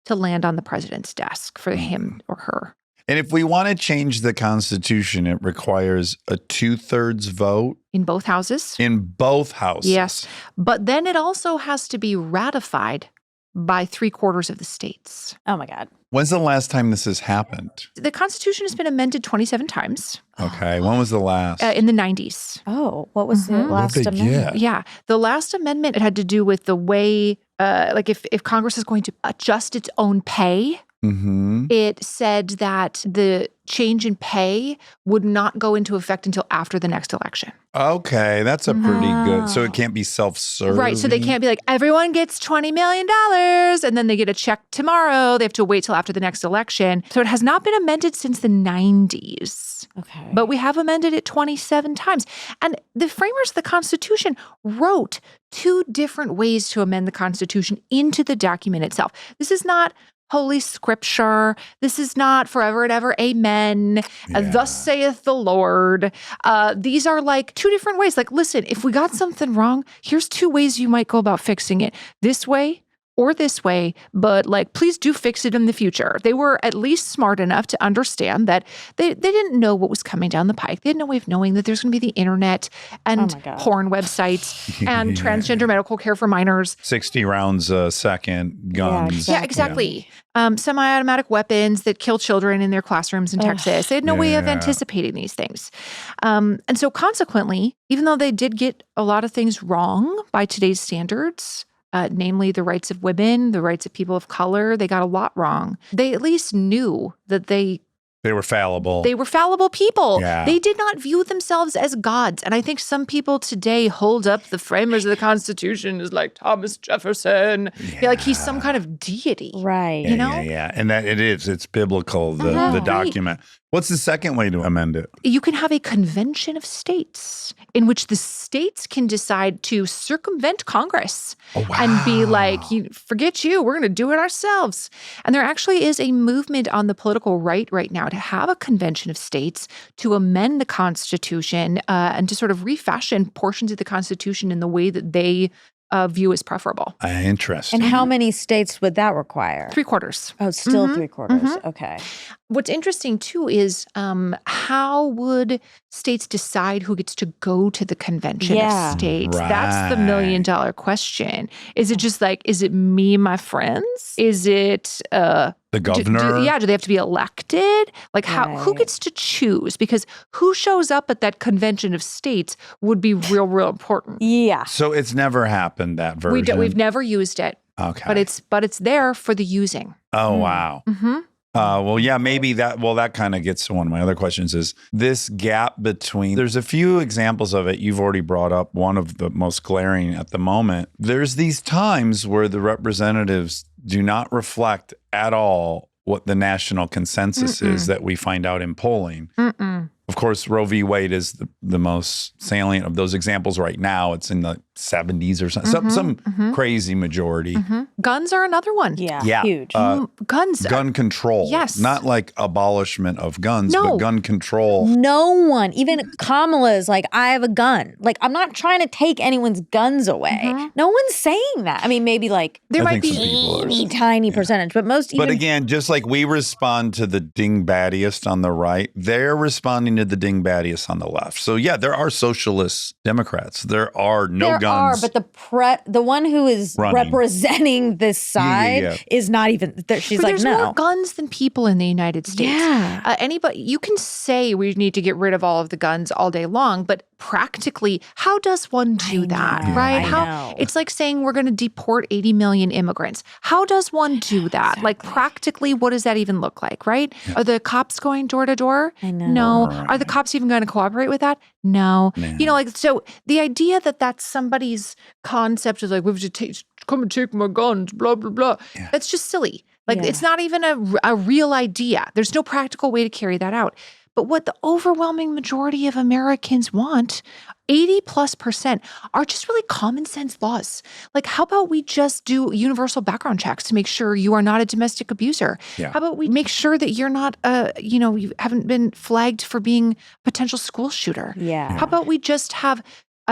to land on the president's desk for him or her. And if we want to change the Constitution, it requires a 2/3 vote. In both houses? In both houses. Yes. But then it also has to be ratified by 3/4 of the states. Oh my God. When's the last time this has happened? The Constitution has been amended 27 times. Okay. When was the last? In the 90s. Oh, what was the last What'd they amendment? get? Yeah. The last amendment, it had to do with the way, if Congress is going to adjust its own pay, it said that the change in pay would not go into effect until after the next election. Okay, that's a pretty good. So it can't be self-serving. Right. So they can't be like, everyone gets $20 million and then they get a check tomorrow. They have to wait till after the next election. So it has not been amended since the 90s. Okay. But we have amended it 27 times. And the framers of the Constitution wrote 2 different ways to amend the Constitution into the document itself. This is not Holy Scripture. This is not forever and ever. Amen. Thus saith the Lord. These are 2 different ways. Listen, if we got something wrong, here's 2 ways you might go about fixing it. This way or this way, but like, please do fix it in the future. They were at least smart enough to understand that they didn't know what was coming down the pike. They had no way of knowing that there's going to be the internet and my God. porn websites and transgender medical care for minors. 60 rounds a second, guns. Yeah, exactly. Semi-automatic weapons that kill children in their classrooms in Texas. They had no way of anticipating these things. And so consequently, even though they did get a lot of things wrong by today's standards, namely the rights of women, the rights of people of color, they got a lot wrong. They at least knew that they were fallible. They were fallible people. Yeah. They did not view themselves as gods. And I think some people today hold up the framers of the Constitution as like Thomas Jefferson. Yeah, like he's some kind of deity. Right. You know? Yeah. And that it's biblical, the document. What's the second way to amend it? You can have a convention of states in which the states can decide to circumvent Congress and be like, forget you, we're going to do it ourselves. And there actually is a movement on the political right now to have a convention of states to amend the Constitution and to sort of refashion portions of the Constitution in the way that they view as preferable. Interesting. And how many states would that require? 3/4. Oh, still 3/4. Okay. What's interesting, too, is how would states decide who gets to go to the convention of states? That's the $1 million question. Is it just like, is it me and my friends? Is it the governor? Do they have to be elected? Like, who gets to choose? Because who shows up at that convention of states would be real important. Yeah. So it's never happened, that version? We've never used it. Okay. But it's there for the using. Oh, wow. Well, yeah, maybe that kind of gets to one of my other questions is this gap between, there's a few examples of it. You've already brought up one of the most glaring at the moment. There's these times where the representatives do not reflect at all what the national consensus is that we find out in polling. Of course, Roe v. Wade is the most salient of those examples right now. It's in the 70s or something, some crazy majority. Guns are another one. Yeah. Huge. Guns. Gun control. Yes. Not like abolishment of guns, but gun control. No one, even Kamala is like, I have a gun. Like, I'm not trying to take anyone's guns away. No one's saying that. I mean, maybe like There I might think be some people are- teeny tiny percentage, but most even But again, just like we respond to the dingbattiest on the right, they're responding to the dingbattiest on the left. So yeah, there are socialist Democrats. There are no there guns. are, but the one who is Running. representing this side is not even. She's But like, there's no. more guns than people in the United States. Yeah. Anybody, you can say we need to get rid of all of the guns all day long, but practically, how does one do that, know, right? I know. It's like saying we're going to deport 80 million immigrants. How does one do that? Like practically, what does that even look like, right? Are the cops going door to door? I know. No. Right. Are the cops even going to cooperate with that? No. You know, like, so the idea that that's somebody's concept is like, we have to come and take my guns, blah, blah, blah. That's just silly. Like, it's not even a real idea. There's no practical way to carry that out. But what the overwhelming majority of Americans want, 80+%, are just really common sense laws. Like, how about we just do universal background checks to make sure you are not a domestic abuser? Yeah. How about we make sure that you're not, you haven't been flagged for being a potential school shooter? Yeah. How about we just have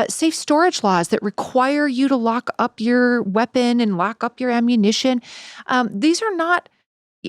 safe storage laws that require you to lock up your weapon and lock up your ammunition? These are not.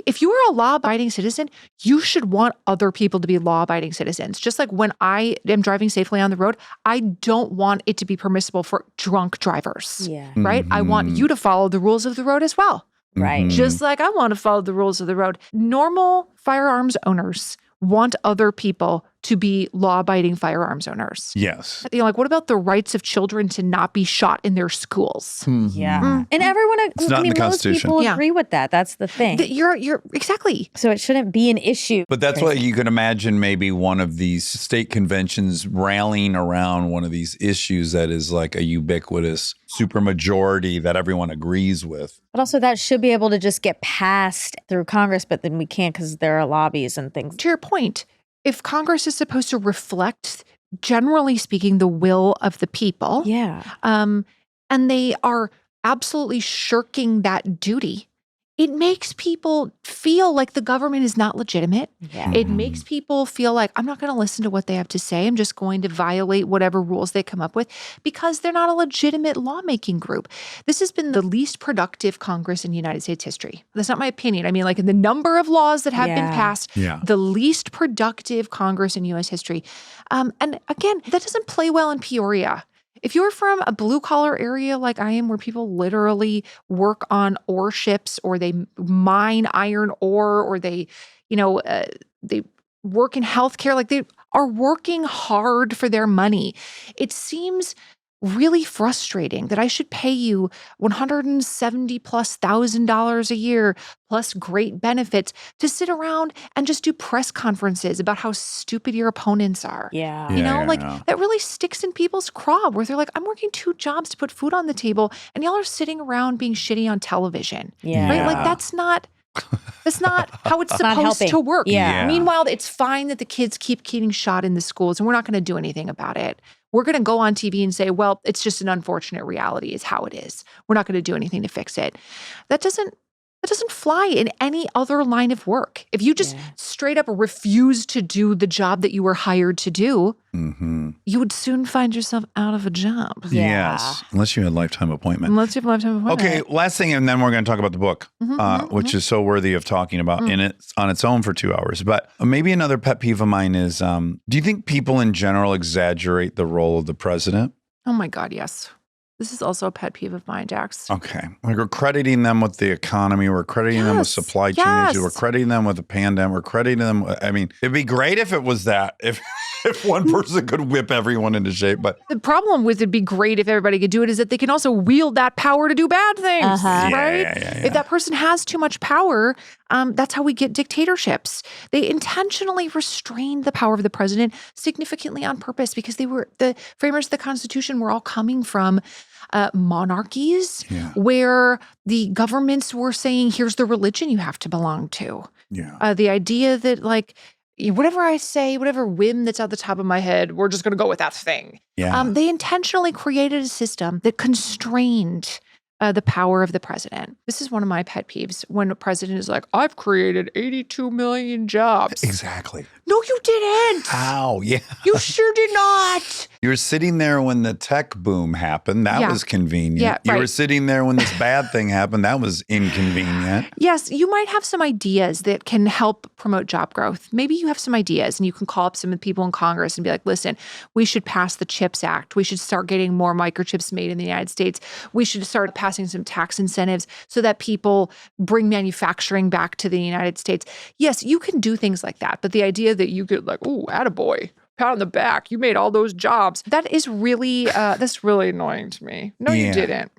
If you are a law-abiding citizen, you should want other people to be law-abiding citizens. Just like when I am driving safely on the road, I don't want it to be permissible for drunk drivers, Yeah. right? I want you to follow the rules of the road as well. Right. Just like I want to follow the rules of the road. Normal firearms owners want other people to be law-abiding firearms owners. Yes. You know, like, what about the rights of children to not be shot in their schools? Yeah. And everyone, not in the most Constitution. people Yeah. agree with that. That's the thing. You're exactly. So it shouldn't be an issue. But that's what you can imagine, maybe one of these state conventions rallying around one of these issues that is like a ubiquitous supermajority that everyone agrees with. But also that should be able to just get passed through Congress, but then we can't because there are lobbies and things. To your point, if Congress is supposed to reflect, generally speaking, the will of the people, Yeah. and they are absolutely shirking that duty it makes people feel like the government is not legitimate. Yeah. It makes people feel like, I'm not going to listen to what they have to say. I'm just going to violate whatever rules they come up with because they're not a legitimate lawmaking group. This has been the least productive Congress in United States history. That's not my opinion. I mean, like in the number of laws that have been passed, the least productive Congress in U.S. history. And again, that doesn't play well in Peoria. If you're from a blue collar area like I am, where people literally work on ore ships or they mine iron ore or they work in healthcare, like they are working hard for their money. It seems really frustrating that I should pay you $170,000+ a year plus great benefits to sit around and just do press conferences about how stupid your opponents are. Yeah. You know, that really sticks in people's craw where they're like, I'm working 2 jobs to put food on the table and y'all are sitting around being shitty on television. Yeah. Right? Like that's not how it's supposed to work. Yeah. Meanwhile, it's fine that the kids keep getting shot in the schools and we're not going to do anything about it. We're going to go on TV and say, well, it's just an unfortunate reality is how it is. We're not going to do anything to fix it. That doesn't fly in any other line of work. If you just straight up refuse to do the job that you were hired to do, you would soon find yourself out of a job. Yes, unless you had lifetime appointment. Unless you have a lifetime appointment. Okay, last thing, and then we're going to talk about the book, which is so worthy of talking about on its own for 2 hours. But maybe another pet peeve of mine is, do you think people in general exaggerate the role of the president? Oh my God, yes. This is also a pet peeve of mine, Dax. Okay. Like we're crediting them with the economy. We're crediting them with supply chain issues. We're crediting them with the pandemic. We're crediting them. I mean, it'd be great if it was that. If one person could whip everyone into shape. But the problem with it'd be great if everybody could do it is that they can also wield that power to do bad things, right? If that person has too much power, that's how we get dictatorships. They intentionally restrained the power of the president significantly on purpose because they were the framers of the Constitution were all coming from monarchies where the governments were saying, here's the religion you have to belong to. The idea that like, whatever I say, whatever whim that's at the top of my head, we're just going to go with that thing. They intentionally created a system that constrained the power of the president. This is one of my pet peeves when a president is like, I've created 82 million jobs. Exactly. No, you didn't. How? Yeah. You sure did not. You were sitting there when the tech boom happened. That was convenient. Yeah, you were sitting there when this bad thing happened. That was inconvenient. Yes, you might have some ideas that can help promote job growth. Maybe you have some ideas and you can call up some of the people in Congress and be like, listen, we should pass the CHIPS Act. We should start getting more microchips made in the United States. We should start passing some tax incentives so that people bring manufacturing back to the United States. Yes, you can do things like that. But the idea that you could like, ooh, attaboy, pat on the back, you made all those jobs. That is really, that's really annoying to me. No, you didn't.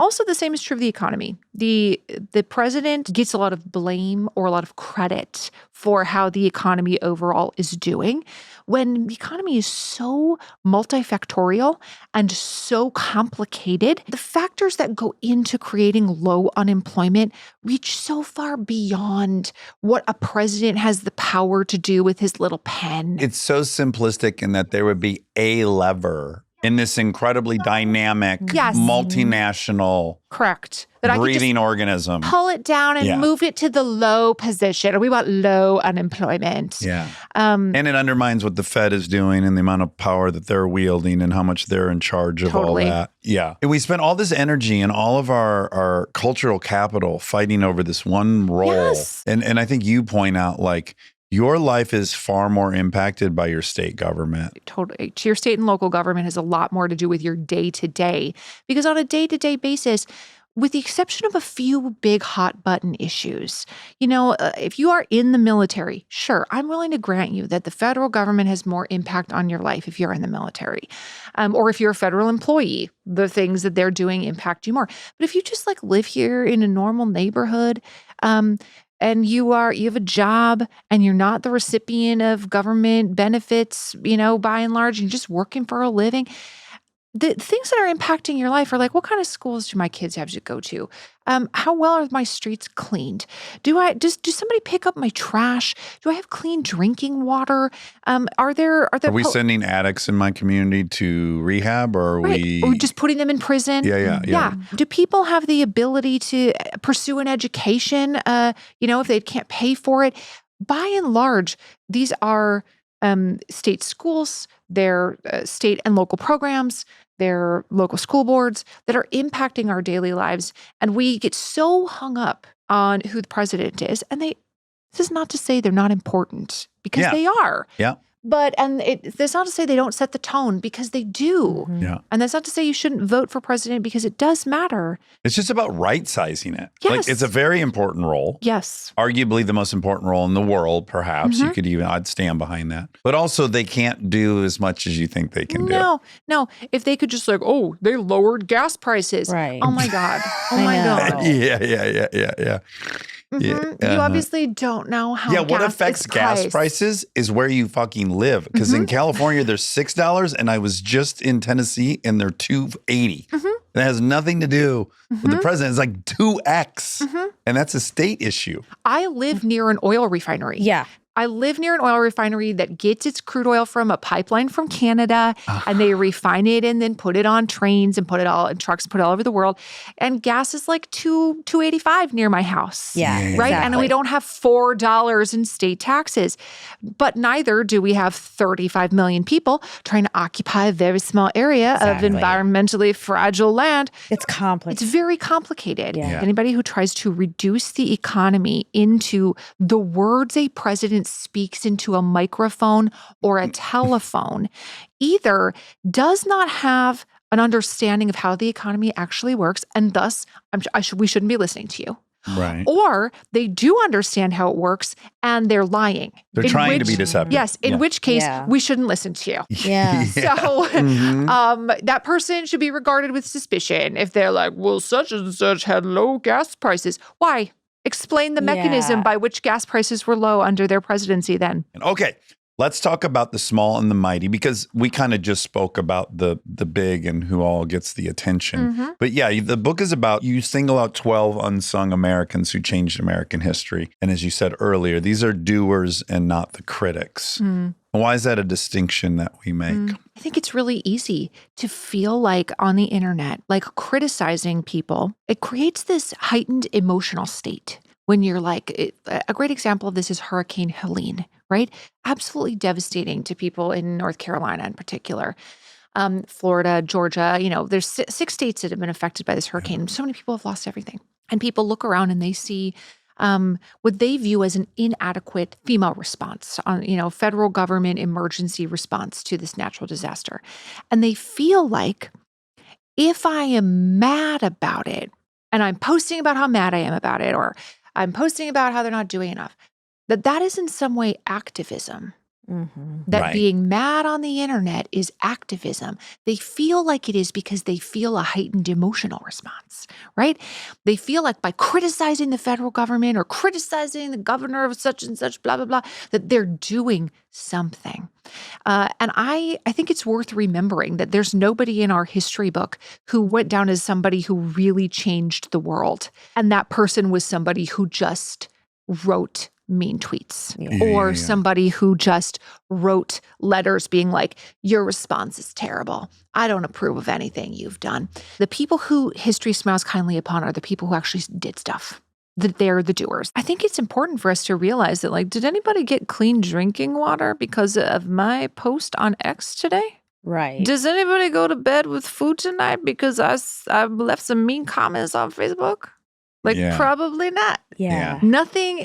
Also, the same is true of the economy. The president gets a lot of blame or a lot of credit for how the economy overall is doing when the economy is so multifactorial and so complicated. The factors that go into creating low unemployment reach so far beyond what a president has the power to do with his little pen. It's so simplistic in that there would be a lever in this incredibly dynamic, multinational, that breathing organism. Pull it down and move it to the low position. We want low unemployment. And it undermines what the Fed is doing and the amount of power that they're wielding and how much they're in charge of all that. And we spent all this energy and all of our cultural capital fighting over this one role. And I think you point out like, your life is far more impacted by your state government. Totally. Your state and local government has a lot more to do with your day-to-day. Because on a day-to-day basis, with the exception of a few big hot button issues, you know, if you are in the military, sure, I'm willing to grant you that the federal government has more impact on your life if you're in the military. Or if you're a federal employee, the things that they're doing impact you more. But if you just like live here in a normal neighborhood, and you have a job and you're not the recipient of government benefits, you know, by and large, you're just working for a living, the things that are impacting your life are like, what kind of schools do my kids have to go to? How well are my streets cleaned? Do somebody pick up my trash? Do I have clean drinking water? Are we sending addicts in my community to rehab, or are we or just putting them in prison? Yeah. Do people have the ability to pursue an education? If they can't pay for it. By and large, these are state schools, they're state and local programs, they're local school boards that are impacting our daily lives. And we get so hung up on who the president is. And this is not to say they're not important, because they are. Yeah. But, that's not to say they don't set the tone, because they do. Yeah. And that's not to say you shouldn't vote for president, because it does matter. It's just about right-sizing it. Yes. Like, it's a very important role. Yes. Arguably the most important role in the world, perhaps. I'd stand behind that. But also, they can't do as much as you think they can do. No. If they could just they lowered gas prices. Right. Oh my God. Oh I my know. God. Yeah. You obviously don't know how what affects gas prices is where you fucking live. Because in California, they're $6, and I was just in Tennessee, and they're $2.80. That has nothing to do with the president. It's like 2x, and that's a state issue. I live near an oil refinery. Yeah. I live near an oil refinery that gets its crude oil from a pipeline from Canada, and they refine it and then put it on trains and put it all in trucks, put it all over the world. And gas is like $2.85 near my house. Yeah. Right. Exactly. And we don't have $4 in state taxes, but neither do we have 35 million people trying to occupy a very small area of environmentally fragile land. It's complex. It's very complicated. Yeah. Anybody who tries to reduce the economy into the words a president speaks into a microphone or a telephone either does not have an understanding of how the economy actually works, and thus we shouldn't be listening to you. Right. Or they do understand how it works and they're lying. They're trying to be deceptive. Yes, in which case we shouldn't listen to you. Yeah. So that person should be regarded with suspicion if they're like, well, such and such had low gas prices. Why? Explain the mechanism by which gas prices were low under their presidency then. Okay. Let's talk about the small and the mighty, because we kind of just spoke about the big and who all gets the attention. But yeah, the book is about, you single out 12 unsung Americans who changed American history. And as you said earlier, these are doers and not the critics. Why is that a distinction that we make? I think it's really easy to feel like on the internet, like criticizing people, it creates this heightened emotional state. When you're like, a great example of this is Hurricane Helene, right? Absolutely devastating to people in North Carolina in particular. Florida, Georgia, there's 6 states that have been affected by this hurricane. So many people have lost everything. And people look around and they see what they view as an inadequate FEMA response on, federal government emergency response to this natural disaster. And they feel like, if I am mad about it, and I'm posting about how mad I am about it, or I'm posting about how they're not doing enough, that is in some way activism. That being mad on the internet is activism. They feel like it is because they feel a heightened emotional response, right? They feel like by criticizing the federal government or criticizing the governor of such and such, blah, blah, blah, that they're doing something. And I think it's worth remembering that there's nobody in our history book who went down as somebody who really changed the world. And that person was somebody who just wrote mean tweets or somebody who just wrote letters being like, your response is terrible. I don't approve of anything you've done. The people who history smiles kindly upon are the people who actually did stuff. That they're the doers. I think it's important for us to realize that, like, did anybody get clean drinking water because of my post on X today? Right. Does anybody go to bed with food tonight because I left some mean comments on Facebook? Like, probably not. Yeah. Nothing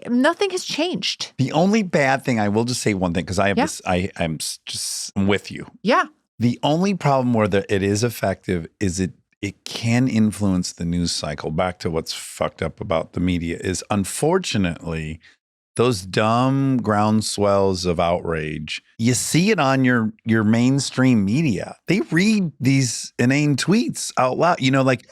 has changed. The only bad thing, I will just say one thing, because I have this, I'm just with you. Yeah. The only problem where it is effective is it can influence the news cycle. Back to what's fucked up about the media is, unfortunately, those dumb groundswells of outrage, you see it on your mainstream media. They read these inane tweets out loud. Like,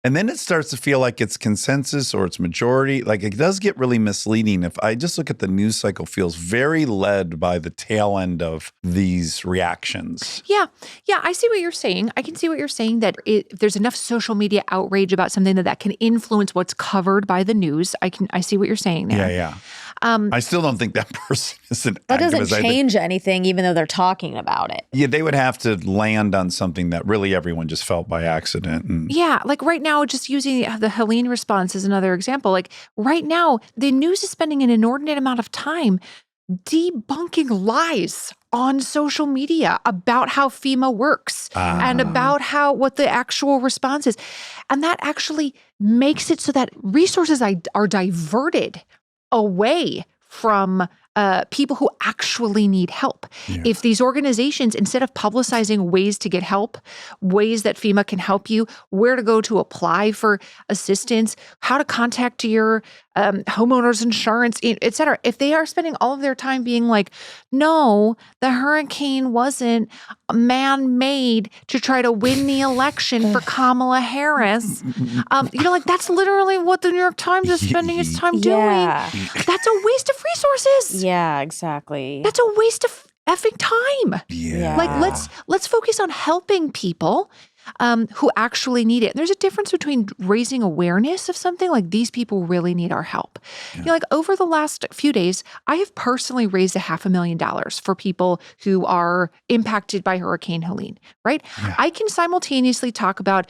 And then it starts to feel like it's consensus or it's majority. Like it does get really misleading. If I just look at the news cycle, feels very led by the tail end of these reactions. Yeah. Yeah. I see what you're saying. I can see what you're saying that there's enough social media outrage about something that can influence what's covered by the news. I see what you're saying there. Yeah. I still don't think that person is an That doesn't activist. change anything, even though they're talking about it. Yeah, they would have to land on something that really everyone just felt by accident. And Yeah, like right now, just using the Helene response as another example, like right now, the news is spending an inordinate amount of time debunking lies on social media about how FEMA works and about what the actual response is. And that actually makes it so that resources are diverted away from people who actually need help. Yeah. If these organizations, instead of publicizing ways to get help, ways that FEMA can help you, where to go to apply for assistance, how to contact your homeowner's insurance, et cetera, if they are spending all of their time being like, no, the hurricane wasn't man-made to try to win the election for Kamala Harris, like that's literally what the New York Times is spending its time doing. Yeah. That's a waste of resources. Yeah, exactly. That's a waste of effing time. yeah. Like let's focus on helping people who actually need it. And there's a difference between raising awareness of something like these people really need our help. Like over the last few days, I have personally raised $500,000 for people who are impacted by Hurricane Helene, right? Yeah. I can simultaneously talk about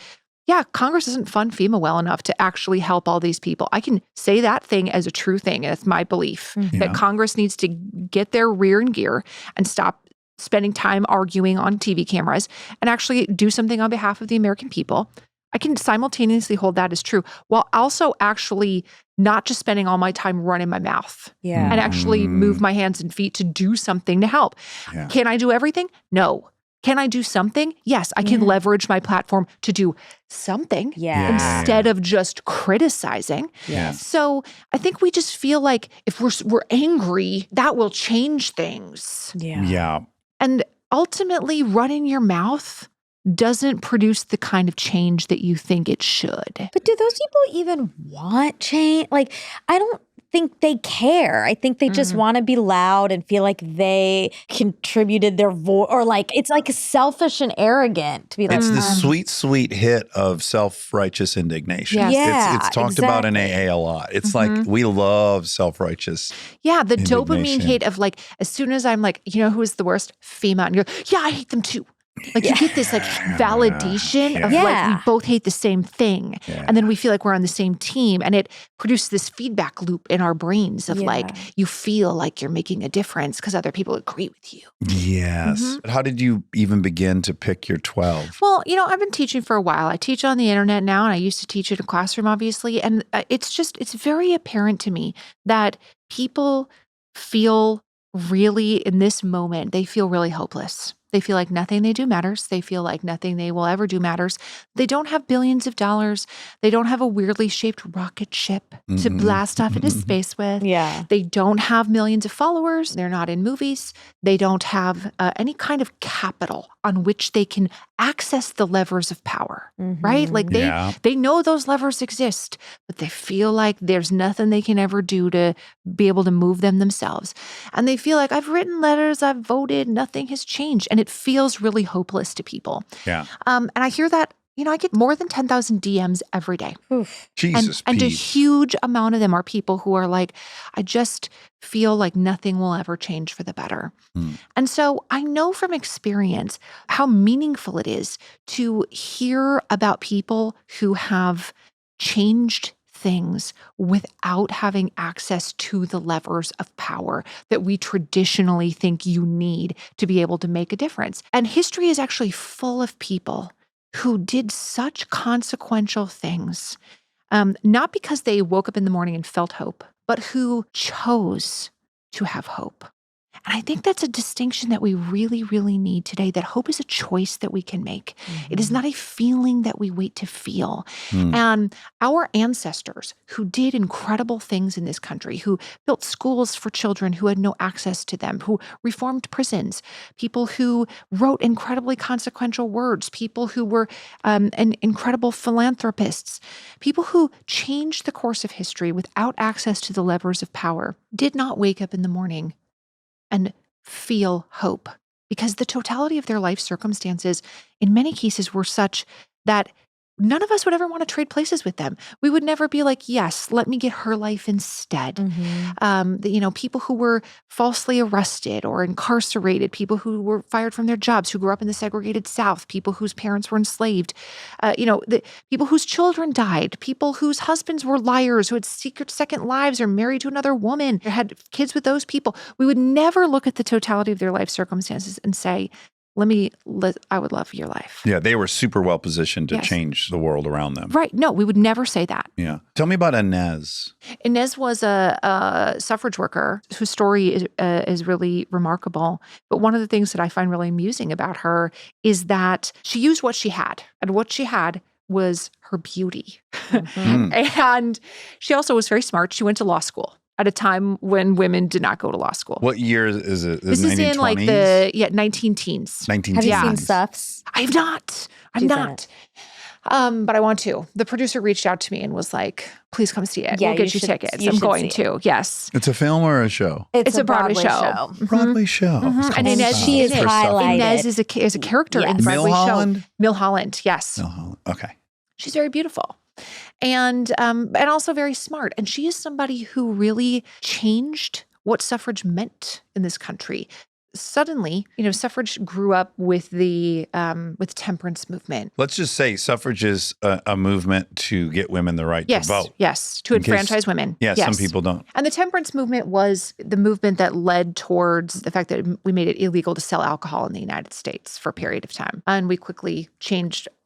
Congress doesn't fund FEMA well enough to actually help all these people. I can say that thing as a true thing. And it's my belief that Congress needs to get their rear in gear and stop spending time arguing on TV cameras and actually do something on behalf of the American people. I can simultaneously hold that as true while also actually not just spending all my time running my mouth Yeah. and actually move my hands and feet to do something to help. Yeah. Can I do everything? No. Can I do something? Yes, I can leverage my platform to do something Yeah. instead of just criticizing. Yeah. So I think we just feel like if we're angry, that will change things. Yeah. And ultimately, running your mouth doesn't produce the kind of change that you think it should. But do those people even want change? Like, I don't think they care. I think they just want to be loud and feel like they contributed their voice, or like it's like selfish and arrogant to be like, It's the sweet, sweet hit of self-righteous indignation. Yes. Yeah, It's talked about in exactly. AA a lot. It's like we love self-righteous. Yeah, the dopamine Indignation. hit of like, as soon as I'm like, who's the worst? FEMA. And you're yeah, I hate them too. Like you get this like validation of like we both hate the same thing. Yeah. And then we feel like we're on the same team. And it produces this feedback loop in our brains of like, you feel like you're making a difference because other people agree with you. Yes. How did you even begin to pick your 12? Well, I've been teaching for a while. I teach on the internet now, and I used to teach in a classroom, obviously. And it's very apparent to me that people feel really, in this moment, they feel really hopeless. They feel like nothing they do matters. They feel like nothing they will ever do matters. They don't have billions of dollars. They don't have a weirdly shaped rocket ship to blast off into space with. Yeah. They don't have millions of followers. They're not in movies. They don't have any kind of capital on which they can access the levers of power, right? Like they know those levers exist, but they feel like there's nothing they can ever do to be able to move them themselves. And they feel like I've written letters, I've voted, nothing has changed. And it feels really hopeless to people. Yeah. And I hear that, I get more than 10,000 DMs every day. Jesus, And a Pete. huge amount of them are people who are like, I just feel like nothing will ever change for the better. And so I know from experience how meaningful it is to hear about people who have changed things without having access to the levers of power that we traditionally think you need to be able to make a difference. And history is actually full of people who did such consequential things, not because they woke up in the morning and felt hope, but who chose to have hope. And I think that's a distinction that we really, really need today, that hope is a choice that we can make. It is not a feeling that we wait to feel. And our ancestors who did incredible things in this country, who built schools for children who had no access to them, who reformed prisons, people who wrote incredibly consequential words, people who were incredible philanthropists, people who changed the course of history without access to the levers of power, did not wake up in the morning and feel hope, because the totality of their life circumstances in many cases were such that none of us would ever want to trade places with them. We would never be like, yes, let me get her life instead. People who were falsely arrested or incarcerated, people who were fired from their jobs, who grew up in the segregated South, people whose parents were enslaved, the people whose children died, people whose husbands were liars, who had secret second lives or married to another woman, or had kids with those people. We would never look at the totality of their life circumstances and say, I would love your life. Yeah, they were super well positioned to Yes. change the world around them. Right. No, we would never say that. Yeah. Tell me about Inez. Inez was a suffrage worker whose story is really remarkable. But one of the things that I find really amusing about her is that she used what she had. And what she had was her beauty. And she also was very smart. She went to law school at a time when women did not go to law school. What year is it? This is in like 19 teens. 19 Have you Yeah. seen Stuffs? I have not. I'm She's in not. But I want to. The producer reached out to me and was like, please come see it. Yeah, we'll get you you should- tickets. you I'm should going see to. Yes. It's a film or a show? It's a Broadway show. Broadway show. It's And called Inez, she is in it. highlighted. Inez is a character in the Yes. Broadway Milholland? show. Milholland, yes. Milholland. Okay. She's very beautiful. And also very smart. And she is somebody who really changed what suffrage meant in this country. Suddenly, suffrage grew up with the temperance movement. Let's just say suffrage is a movement to get women the right Yes, to vote. yes, to In case- enfranchise women. Yeah, Yes. some people don't. And the temperance movement was the movement that led towards the fact that we made it illegal to sell alcohol in the United States for a period of time. And we quickly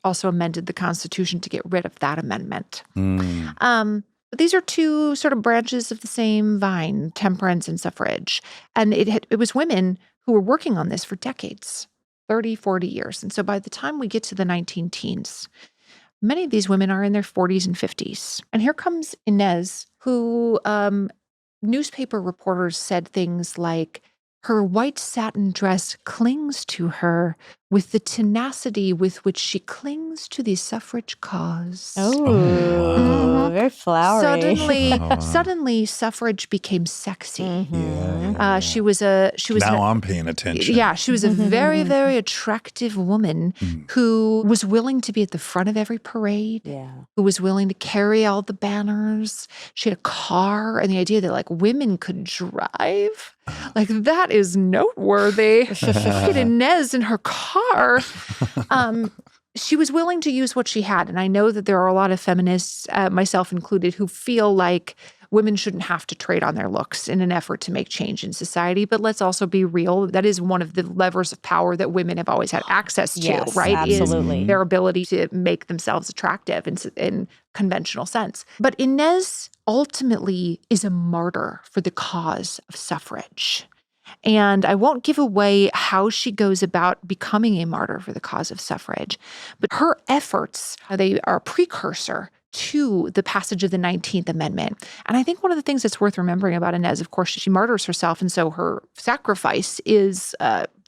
also amended the Constitution to get rid of that amendment. But these are two sort of branches of the same vine, temperance and suffrage. And it was women who were working on this for decades, 30, 40 years. And so by the time we get to the 19 teens, many of these women are in their 40s and 50s. And here comes Inez, who newspaper reporters said things like, her white satin dress clings to her with the tenacity with which she clings to the suffrage cause. Oh, very flowery. Suddenly, suffrage became sexy. Yeah. She was Now I'm paying attention. Yeah, she was a very, very attractive woman who was willing to be at the front of every parade, who was willing to carry all the banners. She had a car, and the idea that like women could drive, like that is noteworthy. Look at Inez in her car. She was willing to use what she had. And I know that there are a lot of feminists, myself included, who feel like women shouldn't have to trade on their looks in an effort to make change in society. But let's also be real. That is one of the levers of power that women have always had access to, Yes, right? absolutely. Is their ability to make themselves attractive in conventional sense. But Inez ultimately is a martyr for the cause of suffrage. And I won't give away how she goes about becoming a martyr for the cause of suffrage, but her efforts, they are a precursor to the passage of the 19th Amendment. And I think one of the things that's worth remembering about Inez, of course, she martyrs herself, and so her sacrifice is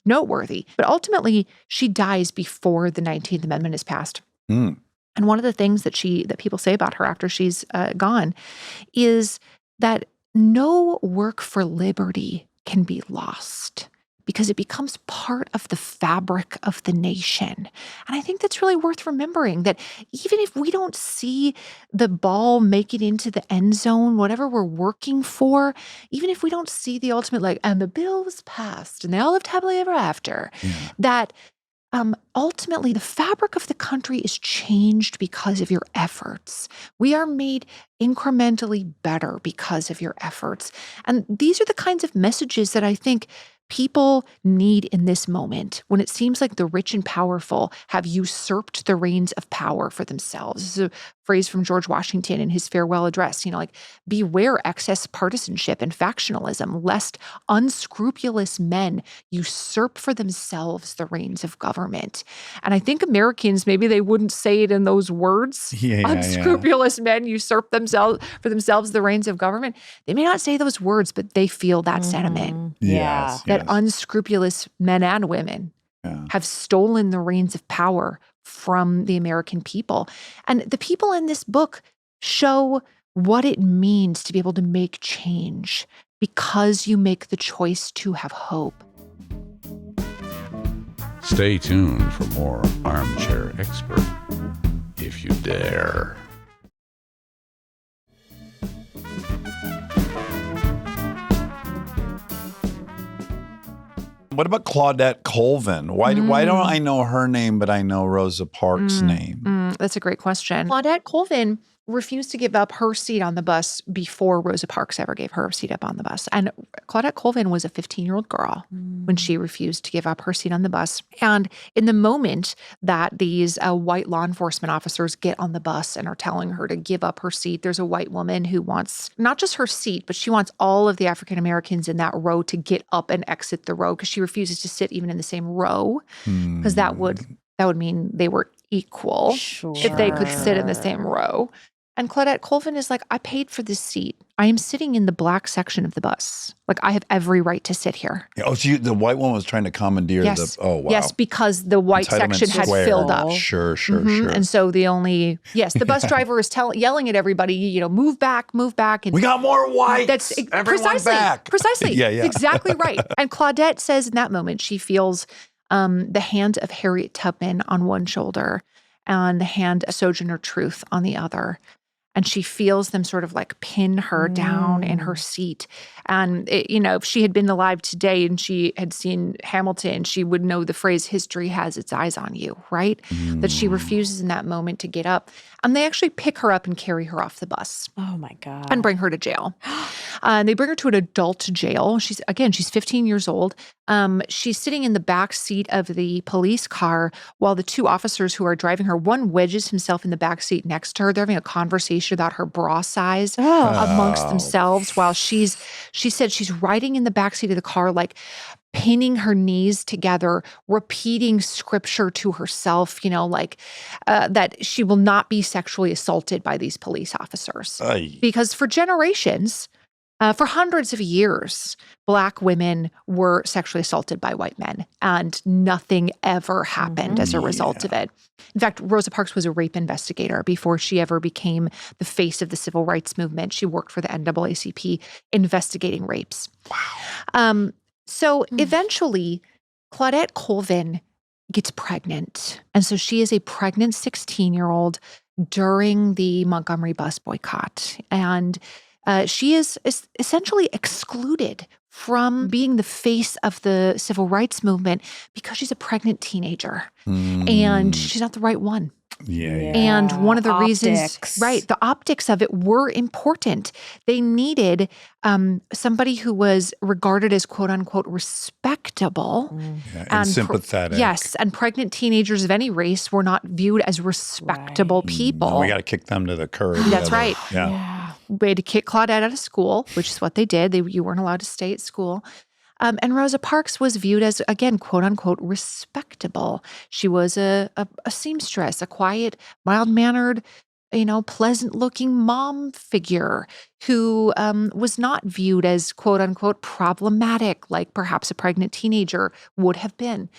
noteworthy. But ultimately, she dies before the 19th Amendment is passed. And one of the things that people say about her after she's gone is that no work for liberty can be lost because it becomes part of the fabric of the nation. And I think that's really worth remembering, that even if we don't see the ball make it into the end zone, whatever we're working for, even if we don't see the ultimate, and the bill was passed and they all lived happily ever after, that ultimately the fabric of the country is changed because of your efforts. We are made incrementally better because of your efforts. And these are the kinds of messages that I think people need in this moment, when it seems like the rich and powerful have usurped the reins of power for themselves. This is a phrase from George Washington in his farewell address, like, beware excess partisanship and factionalism, lest unscrupulous men usurp for themselves the reins of government. And I think Americans, maybe they wouldn't say it in those words. Unscrupulous men usurp for themselves the reins of government. They may not say those words, but they feel that sentiment. Yes, That yes. unscrupulous men and women have stolen the reins of power from the American people. And the people in this book show what it means to be able to make change because you make the choice to have hope. Stay tuned for more Armchair Expert, if you dare. What about Claudette Colvin? Why don't I know her name, but I know Rosa Parks' name? That's a great question. Claudette Colvin refused to give up her seat on the bus before Rosa Parks ever gave her seat up on the bus. And Claudette Colvin was a 15-year-old girl when she refused to give up her seat on the bus. And in the moment that these white law enforcement officers get on the bus and are telling her to give up her seat, there's a white woman who wants not just her seat, but she wants all of the African Americans in that row to get up and exit the row because she refuses to sit even in the same row because that would mean they were equal if they could sit in the same row. And Claudette Colvin is like, I paid for this seat. I am sitting in the black section of the bus. Like, I have every right to sit here. Oh, the white woman was trying to commandeer Yes. the. Oh, wow. Yes, because the white Entitlement section had square. filled up. Sure. And so the bus driver is yelling at everybody, move back. And We got more whites. That's Everyone precisely, back. Precisely. Yeah. Exactly right. And Claudette says in that moment, she feels the hand of Harriet Tubman on one shoulder and the hand of Sojourner Truth on the other. And she feels them sort of like pin her down in her seat. And, if she had been alive today and she had seen Hamilton, she would know the phrase, history has its eyes on you, right? That she refuses in that moment to get up. And they actually pick her up and carry her off the bus. Oh my God. And bring her to jail. And they bring her to an adult jail. She's 15 years old. She's sitting in the back seat of the police car while the two officers who are driving her, one wedges himself in the back seat next to her. They're having a conversation about her bra size amongst themselves while she said she's riding in the back seat of the car, like pinning her knees together, repeating scripture to herself, that she will not be sexually assaulted by these police officers. Aye. Because for generations, for hundreds of years, Black women were sexually assaulted by white men, and nothing ever happened as a result of it. In fact, Rosa Parks was a rape investigator before she ever became the face of the civil rights movement. She worked for the NAACP investigating rapes. Wow. So eventually, Claudette Colvin gets pregnant. And so she is a pregnant 16-year-old during the Montgomery bus boycott. And she is essentially excluded from being the face of the civil rights movement because she's a pregnant teenager and she's not the right one. Yeah. And one of the reasons, Optics. right, the optics of it were important. They needed somebody who was regarded as quote unquote respectable And sympathetic. Yes, and pregnant teenagers of any race were not viewed as respectable people. We got to kick them to the curb. That's right. Yeah. We had to kick Claudette out of school, which is what they did. You weren't allowed to stay at school. And Rosa Parks was viewed as, again, quote unquote, respectable. She was a seamstress, a quiet, mild-mannered, pleasant-looking mom figure who was not viewed as, quote unquote, problematic, like perhaps a pregnant teenager would have been.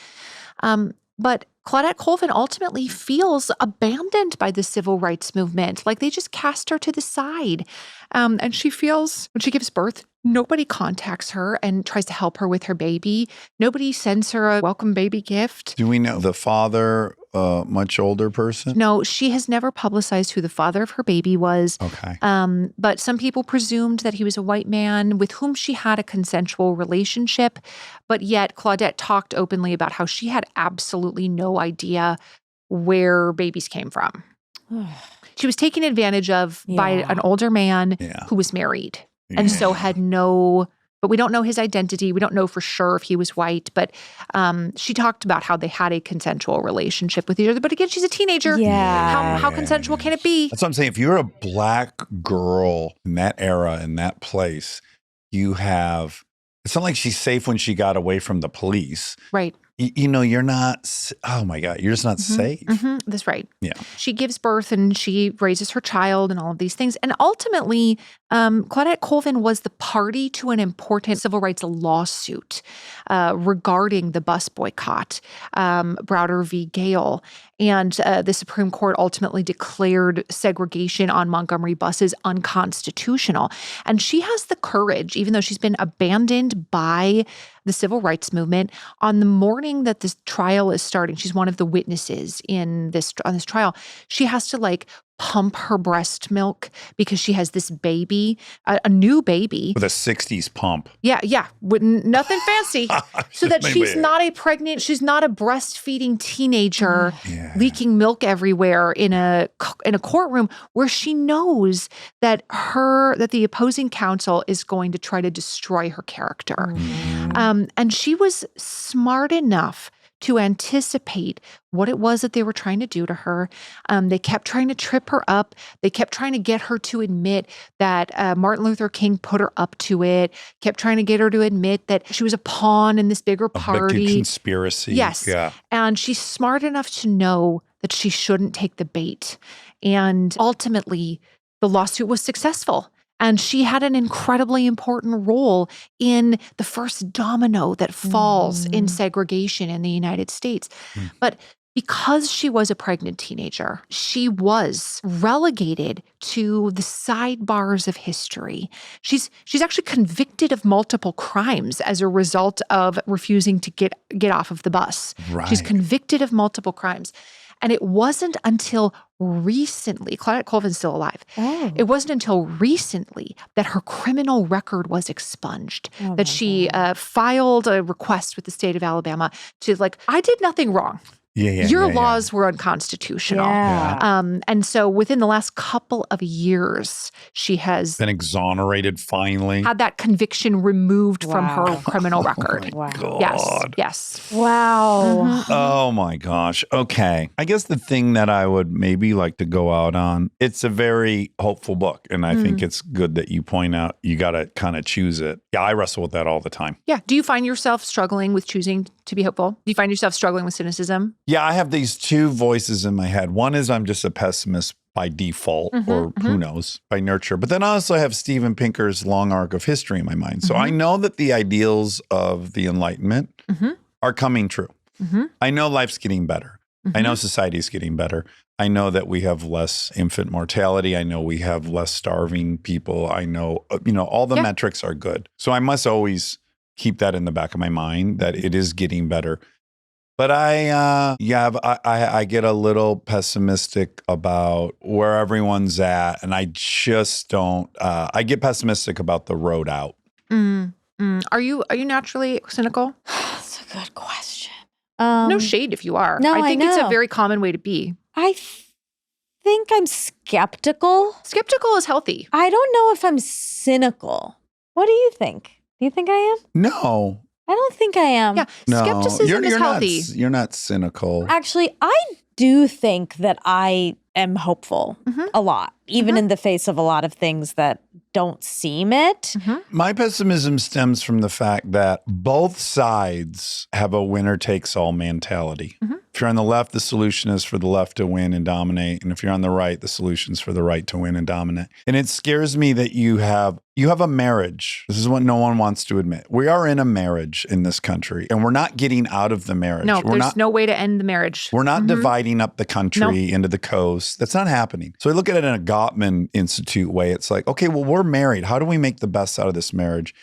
But Claudette Colvin ultimately feels abandoned by the civil rights movement. Like they just cast her to the side. And she feels when she gives birth, nobody contacts her and tries to help her with her baby. Nobody sends her a welcome baby gift. Do we know the father, much older person? No, she has never publicized who the father of her baby was. Okay. But some people presumed that he was a white man with whom she had a consensual relationship. But yet Claudette talked openly about how she had absolutely no idea where babies came from. She was taken advantage of by an older man who was married and so had no but we don't know his identity. We don't know for sure if he was white, but she talked about how they had a consensual relationship with each other. But again, she's a teenager. Yeah. How consensual can it be? That's what I'm saying. If you're a black girl in that era, in that place, you have, it's not like she's safe when she got away from the police. Right. You know, you're not, oh my God, you're just not safe. That's right. Yeah. She gives birth and she raises her child and all of these things. And ultimately, Claudette Colvin was the party to an important civil rights lawsuit regarding the bus boycott, Browder v. Gale. And the Supreme Court ultimately declared segregation on Montgomery buses unconstitutional. And she has the courage, even though she's been abandoned by the civil rights movement, on the morning that this trial is starting, she's one of the witnesses on this trial. She has to pump her breast milk because she has this baby, a new baby. With a 60s pump. Yeah. With nothing fancy. So that she's not a breastfeeding teenager leaking milk everywhere in a courtroom where she knows that the opposing counsel is going to try to destroy her character. And she was smart enough to anticipate what it was that they were trying to do to her. They kept trying to trip her up. They kept trying to get her to admit that Martin Luther King put her up to it, kept trying to get her to admit that she was a pawn in this bigger party. A big conspiracy. Yes. Yeah. And she's smart enough to know that she shouldn't take the bait. And ultimately, the lawsuit was successful. And she had an incredibly important role in the first domino that falls in segregation in the United States. But because she was a pregnant teenager, she was relegated to the sidebars of history. She's actually convicted of multiple crimes as a result of refusing to get off of the bus. Right. She's convicted of multiple crimes. And it wasn't until recently, Claudette Colvin's still alive. It wasn't until recently that her criminal record was expunged, that she filed a request with the state of Alabama to I did nothing wrong. Your laws were unconstitutional. And so within the last couple of years, she has been exonerated finally. Had that conviction removed from her criminal record. Oh my God. Yes. Wow. Oh my gosh. Okay. I guess the thing that I would maybe like to go out on, it's a very hopeful book. And I think it's good that you point out you got to kind of choose it. Yeah, I wrestle with that all the time. Yeah. Do you find yourself struggling with choosing to be hopeful? Do you find yourself struggling with cynicism? Yeah, I have these two voices in my head. One is I'm just a pessimist by default, or who knows, by nurture. But then I also have Steven Pinker's long arc of history in my mind. So I know that the ideals of the Enlightenment are coming true. I know life's getting better. I know society's getting better. I know that we have less infant mortality. I know we have less starving people. I know, all the metrics are good. So I must always keep that in the back of my mind that it is getting better. But I get a little pessimistic about where everyone's at, and I just don't. I get pessimistic about the road out. Are you naturally cynical? That's a good question. No shade if you are. No, I think I it's a know. very common way to be. I think I'm skeptical. Skeptical is healthy. I don't know if I'm cynical. What do you think? Do you think I am? No. I don't think I am. Yeah, No, skepticism is healthy. You're not cynical. Actually, I do think that I am hopeful a lot, even in the face of a lot of things that don't seem it. My pessimism stems from the fact that both sides have a winner takes all mentality. If you're on the left, the solution is for the left to win and dominate. And if you're on the right, the solution is for the right to win and dominate. And it scares me that you have a marriage. This is what no one wants to admit. We are in a marriage in this country, and we're not getting out of the marriage. No, there's no way to end the marriage. We're not dividing up the country into the coast. That's not happening. So I look at it in a Gottman Institute way. It's like, okay, well, we're married. How do we make the best out of this marriage?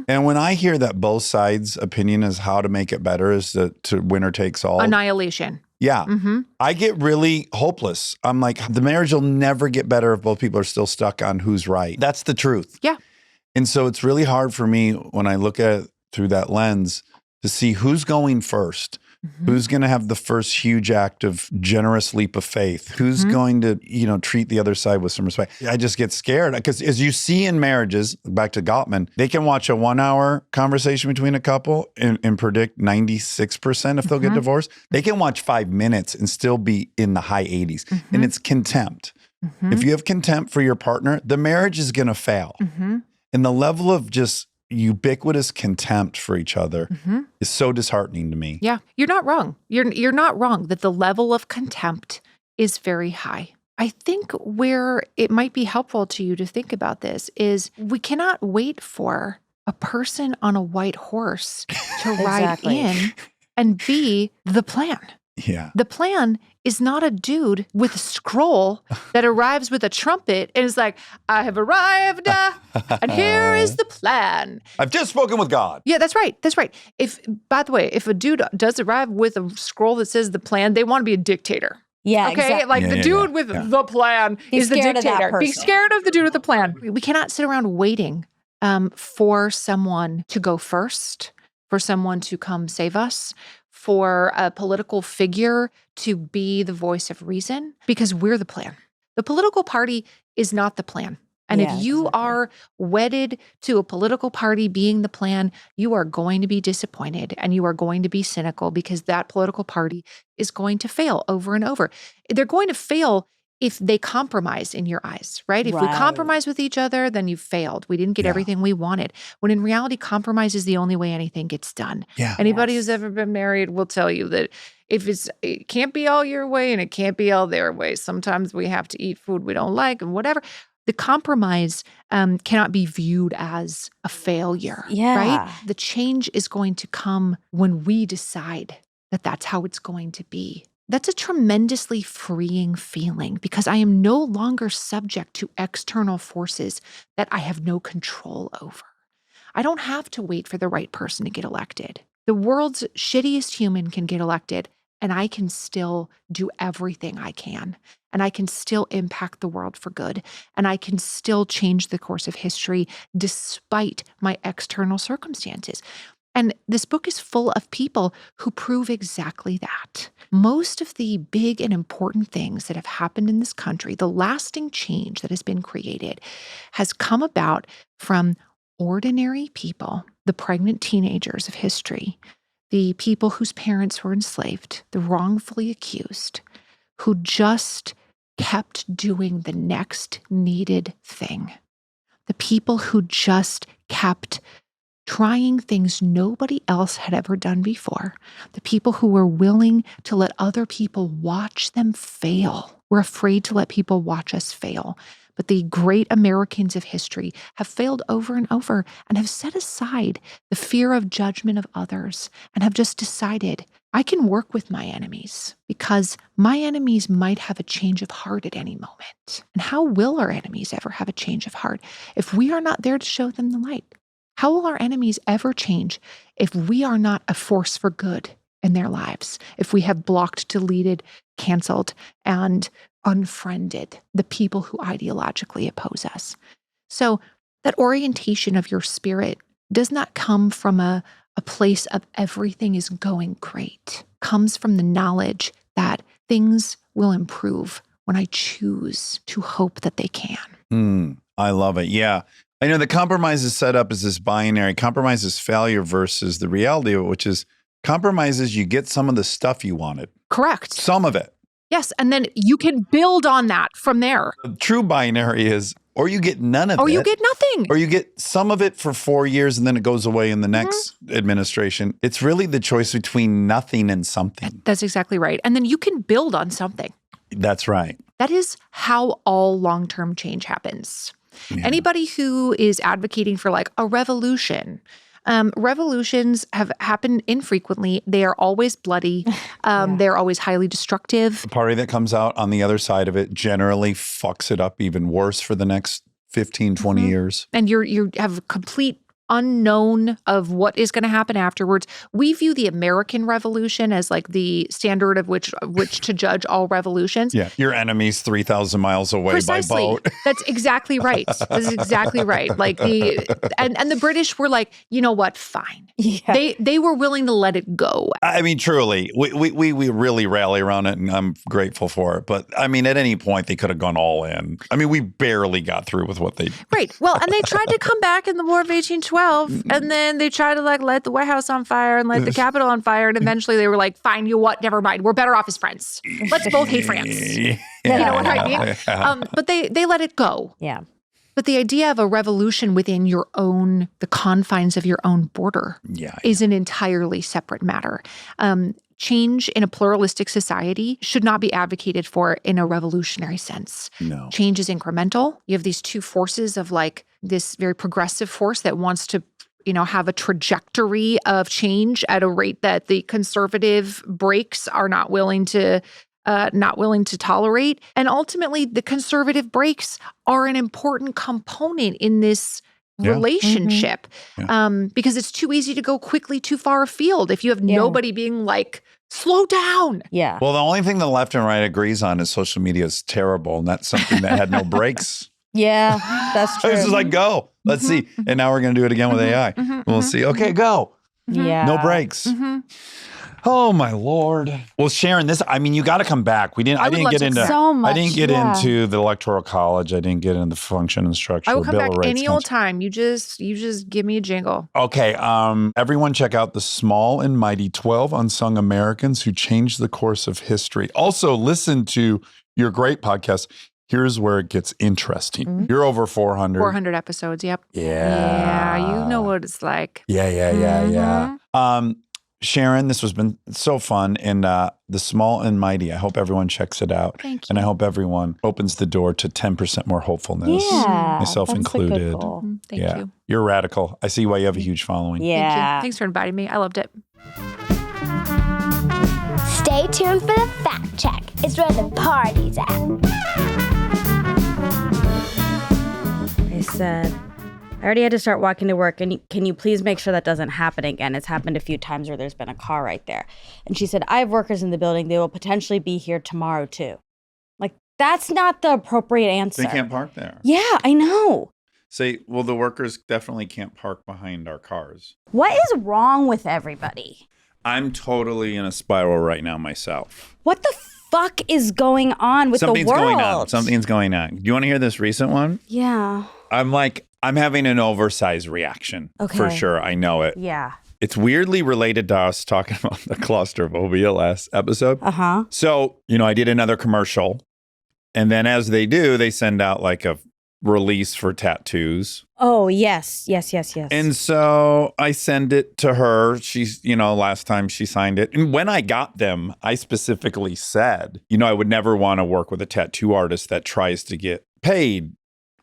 And when I hear that both sides' opinion is how to make it better is to winner takes all. Annihilation. Yeah. I get really hopeless. I'm like, the marriage will never get better if both people are still stuck on who's right. That's the truth. Yeah. And so it's really hard for me when I look at it through that lens to see who's going first. Who's going to have the first huge act of generous leap of faith? Who's going to, treat the other side with some respect? I just get scared because as you see in marriages, back to Gottman, they can watch a 1 hour conversation between a couple and predict 96% if they'll get divorced. They can watch 5 minutes and still be in the high 80s. And it's contempt. If you have contempt for your partner, the marriage is going to fail. And the level of just ubiquitous contempt for each other is so disheartening to me. Yeah, you're not wrong. You're not wrong that the level of contempt is very high. I think where it might be helpful to you to think about this is we cannot wait for a person on a white horse to ride in and be the plan. Yeah. The plan is not a dude with a scroll that arrives with a trumpet and is like, I have arrived, and here is the plan. I've just spoken with God. Yeah, that's right. That's right. By the way, if a dude does arrive with a scroll that says the plan, they want to be a dictator. Yeah, okay, exactly. like the dude with the plan is the scared of that dictator. Be person. scared of the dude with the plan. We cannot sit around waiting for someone to go first, for someone to come save us, for a political figure to be the voice of reason, because we're the plan. The political party is not the plan. And Yeah, if you exactly. are wedded to a political party being the plan, you are going to be disappointed and you are going to be cynical because that political party is going to fail over and over. They're going to fail if they compromise in your eyes, right? If we Right. compromise with each other, then you've failed. We didn't get everything we wanted. When in reality, compromise is the only way anything gets done. Yeah. Anybody who's ever been married will tell you that it can't be all your way and it can't be all their way. Sometimes we have to eat food we don't like and whatever. The compromise cannot be viewed as a failure, Yeah. right? The change is going to come when we decide that that's how it's going to be. That's a tremendously freeing feeling because I am no longer subject to external forces that I have no control over. I don't have to wait for the right person to get elected. The world's shittiest human can get elected, and I can still do everything I can. And I can still impact the world for good. And I can still change the course of history despite my external circumstances. And this book is full of people who prove exactly that. Most of the big and important things that have happened in this country, the lasting change that has been created, has come about from ordinary people, the pregnant teenagers of history, the people whose parents were enslaved, the wrongfully accused, who just kept doing the next needed thing. The people who just kept trying things nobody else had ever done before. The people who were willing to let other people watch them fail. We're afraid to let people watch us fail. But the great Americans of history have failed over and over and have set aside the fear of judgment of others and have just decided, I can work with my enemies because my enemies might have a change of heart at any moment. And how will our enemies ever have a change of heart if we are not there to show them the light? How will our enemies ever change if we are not a force for good in their lives? If we have blocked, deleted, canceled, and unfriended the people who ideologically oppose us? So that orientation of your spirit does not come from a place of everything is going great. It comes from the knowledge that things will improve when I choose to hope that they can. I love it. Yeah. I know the compromise is set up as this binary. Compromise is failure versus the reality of it, which is compromises you get some of the stuff you wanted. Correct. Some of it. Yes. And then you can build on that from there. The true binary is or you get none of it. Or you get nothing. Or you get some of it for 4 years and then it goes away in the next administration. It's really the choice between nothing and something. That's exactly right. And then you can build on something. That's right. That is how all long-term change happens. Yeah. Anybody who is advocating for like a revolution, revolutions have happened infrequently. They are always bloody. They're always highly destructive. The party that comes out on the other side of it generally fucks it up even worse for the next 15, 20 years. And you have complete unknown of what is going to happen afterwards. We view the American Revolution as like the standard of which to judge all revolutions. Yeah, your enemy's 3,000 miles away Precisely. by boat. That's exactly right. That's exactly right. Like and the British were like, you know what? Fine. Yeah. They were willing to let it go. I mean, truly, we really rally around it, and I'm grateful for it. But I mean, at any point, they could have gone all in. I mean, we barely got through with what they. Right. Well, and they tried to come back in the War of 1812, and then they tried to like light the White House on fire and light the Capitol on fire, and eventually they were like, "Fine, you what? Never mind. We're better off as friends. Let's both hate France." Yeah. You know what I mean? But they let it go. Yeah. But the idea of a revolution within the confines of your own border is an entirely separate matter. Change in a pluralistic society should not be advocated for in a revolutionary sense. No. Change is incremental. You have these two forces of like this very progressive force that wants to have a trajectory of change at a rate that the conservative brakes are not willing to tolerate. And ultimately, the conservative brakes are an important component in this relationship because it's too easy to go quickly too far afield if you have nobody being like, slow down. Yeah. Well, the only thing the left and right agrees on is social media is terrible, and that's something that had no brakes. Yeah, that's true. It's just like, go. Let's see. And now we're going to do it again with AI. We'll see. Okay, go. Yeah. No brakes. Oh my Lord. Well, Sharon, you got to come back. I didn't get into so much. I didn't get into the Electoral College. I didn't get into the function and structure. I will come Bill back of Rights any old time. You just give me a jingle. Okay. Everyone check out The Small and Mighty 12 Unsung Americans Who Changed the Course of History. Also, listen to your great podcast. Here's where it gets interesting. You're over 400. 400 episodes. Yep. Yeah. Yeah. You know what it's like. Yeah. Sharon, this has been so fun. And The Small and Mighty, I hope everyone checks it out. Thank you. And I hope everyone opens the door to 10% more hopefulness. Yeah. Myself that's a good included. goal. Thank you. You're radical. I see why you have a huge following. Yeah. Thank you. Thanks for inviting me. I loved it. Stay tuned for the fact check. It's where the party's at. I said, I already had to start walking to work, and can you please make sure that doesn't happen again? It's happened a few times where there's been a car right there. And she said, I have workers in the building. They will potentially be here tomorrow too. Like, that's not the appropriate answer. They can't park there. Yeah, I know. Say, well, the workers definitely can't park behind our cars. What is wrong with everybody? I'm totally in a spiral right now myself. What the fuck is going on with the world? Something's going on. Do you want to hear this recent one? Yeah. I'm having an oversized reaction. Okay. For sure. I know it. Yeah. It's weirdly related to us talking about the claustrophobia last episode. Uh-huh. So, I did another commercial. And then as they do, they send out like a release for tattoos. Oh, yes. And so I send it to her. She's, last time she signed it. And when I got them, I specifically said, I would never want to work with a tattoo artist that tries to get paid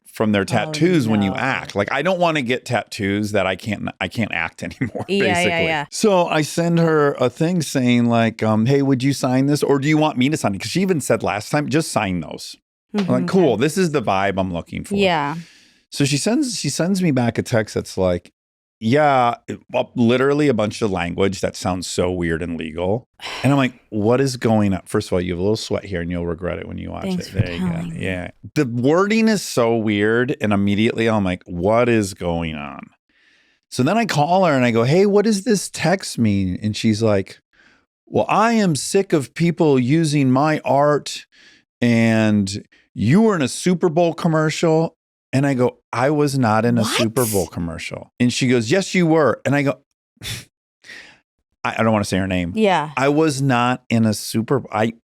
from their tattoos when you act. Like, I don't want to get tattoos that I can't act anymore, basically. Yeah. So I send her a thing saying like, hey, would you sign this? Or do you want me to sign it? Because she even said last time, just sign those. I'm like, cool. This is the vibe I'm looking for. Yeah. So she sends me back a text that's like, literally a bunch of language that sounds so weird and legal. And I'm like, what is going on? First of all, you have a little sweat here and you'll regret it when you watch Thanks it. for There you go. telling me. Yeah. The wording is so weird. And immediately I'm like, what is going on? So then I call her and I go, hey, what does this text mean? And she's like, well, I am sick of people using my art, and you were in a Super Bowl commercial. And I go, I was not in a Super Bowl commercial. And she goes, yes, you were. And I go, I don't want to say her name. Yeah. I was not in a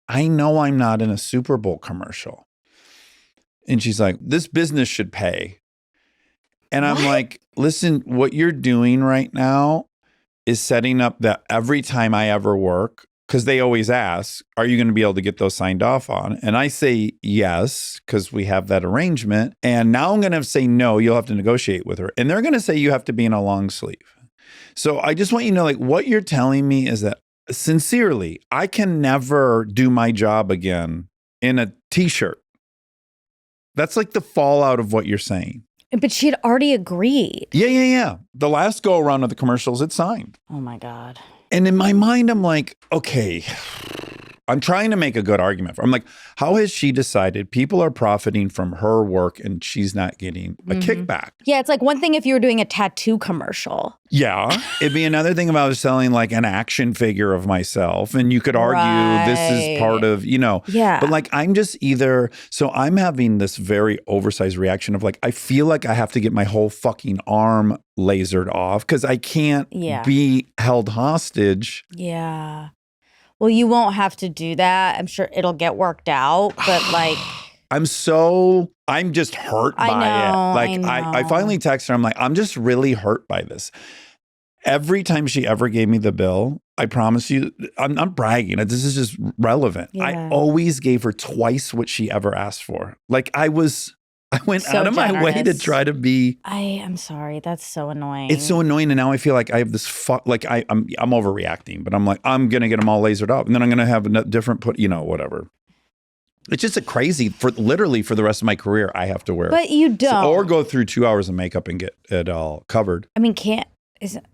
I know I'm not in a Super Bowl commercial. And she's like, this business should pay. And I'm like, listen, what you're doing right now is setting up that every time I ever work, because they always ask, are you going to be able to get those signed off on? And I say yes, because we have that arrangement. And now I'm going to say no, you'll have to negotiate with her. And they're going to say you have to be in a long sleeve. So I just want you to know, like, what you're telling me is that sincerely, I can never do my job again in a t-shirt. That's like the fallout of what you're saying. But she had already agreed. Yeah. The last go around of the commercials, it's signed. Oh my God. And in my mind, I'm like, okay, I'm trying to make a good argument. I'm like, how has she decided people are profiting from her work and she's not getting a kickback? Yeah, it's like one thing if you were doing a tattoo commercial. Yeah. It'd be another thing if I was selling like an action figure of myself. And you could argue this is part of, Yeah. But like, I'm just so I'm having this very oversized reaction of like, I feel like I have to get my whole fucking arm lasered off because I can't be held hostage. Yeah. Well, you won't have to do that. I'm sure it'll get worked out. But like, I'm just hurt by it. Like I finally text her. I'm like, I'm just really hurt by this. Every time she ever gave me the bill, I promise you, I'm not bragging. This is just relevant. Yeah. I always gave her twice what she ever asked for. Like I went So out of my way to generous. try to be. I'm sorry. That's so annoying. It's so annoying, and now I feel like I have this like I'm overreacting, but I'm like I'm gonna get them all lasered up, and then I'm gonna have a different whatever. It's just a crazy for the rest of my career. I have to wear, But you don't. or go through 2 hours of makeup and get it all covered. I mean, oh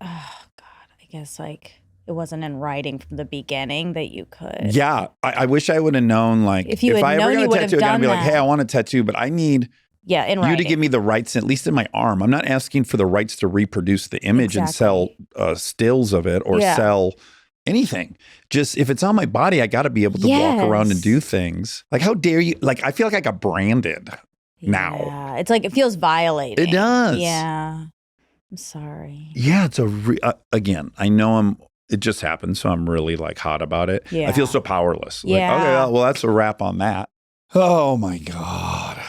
God, I guess like it wasn't in writing from the beginning that you could. Yeah, I wish I would have known. Like If you had I ever known, got you a would have tattoo, I'd be like, done hey, that. I want a tattoo, but I need Yeah, in you writing. to give me the rights, at least in my arm. I'm not asking for the rights to reproduce the image and sell stills of it or sell anything. Just if it's on my body, I got to be able to walk around and do things. Like, how dare you? Like, I feel like I got branded now. Yeah, it's like it feels violating. It does. Yeah. I'm sorry. Yeah, it's again, I know it just happened, so I'm really like hot about it. Yeah. I feel so powerless. Like, Yeah. okay, well, that's a wrap on that. Oh my God.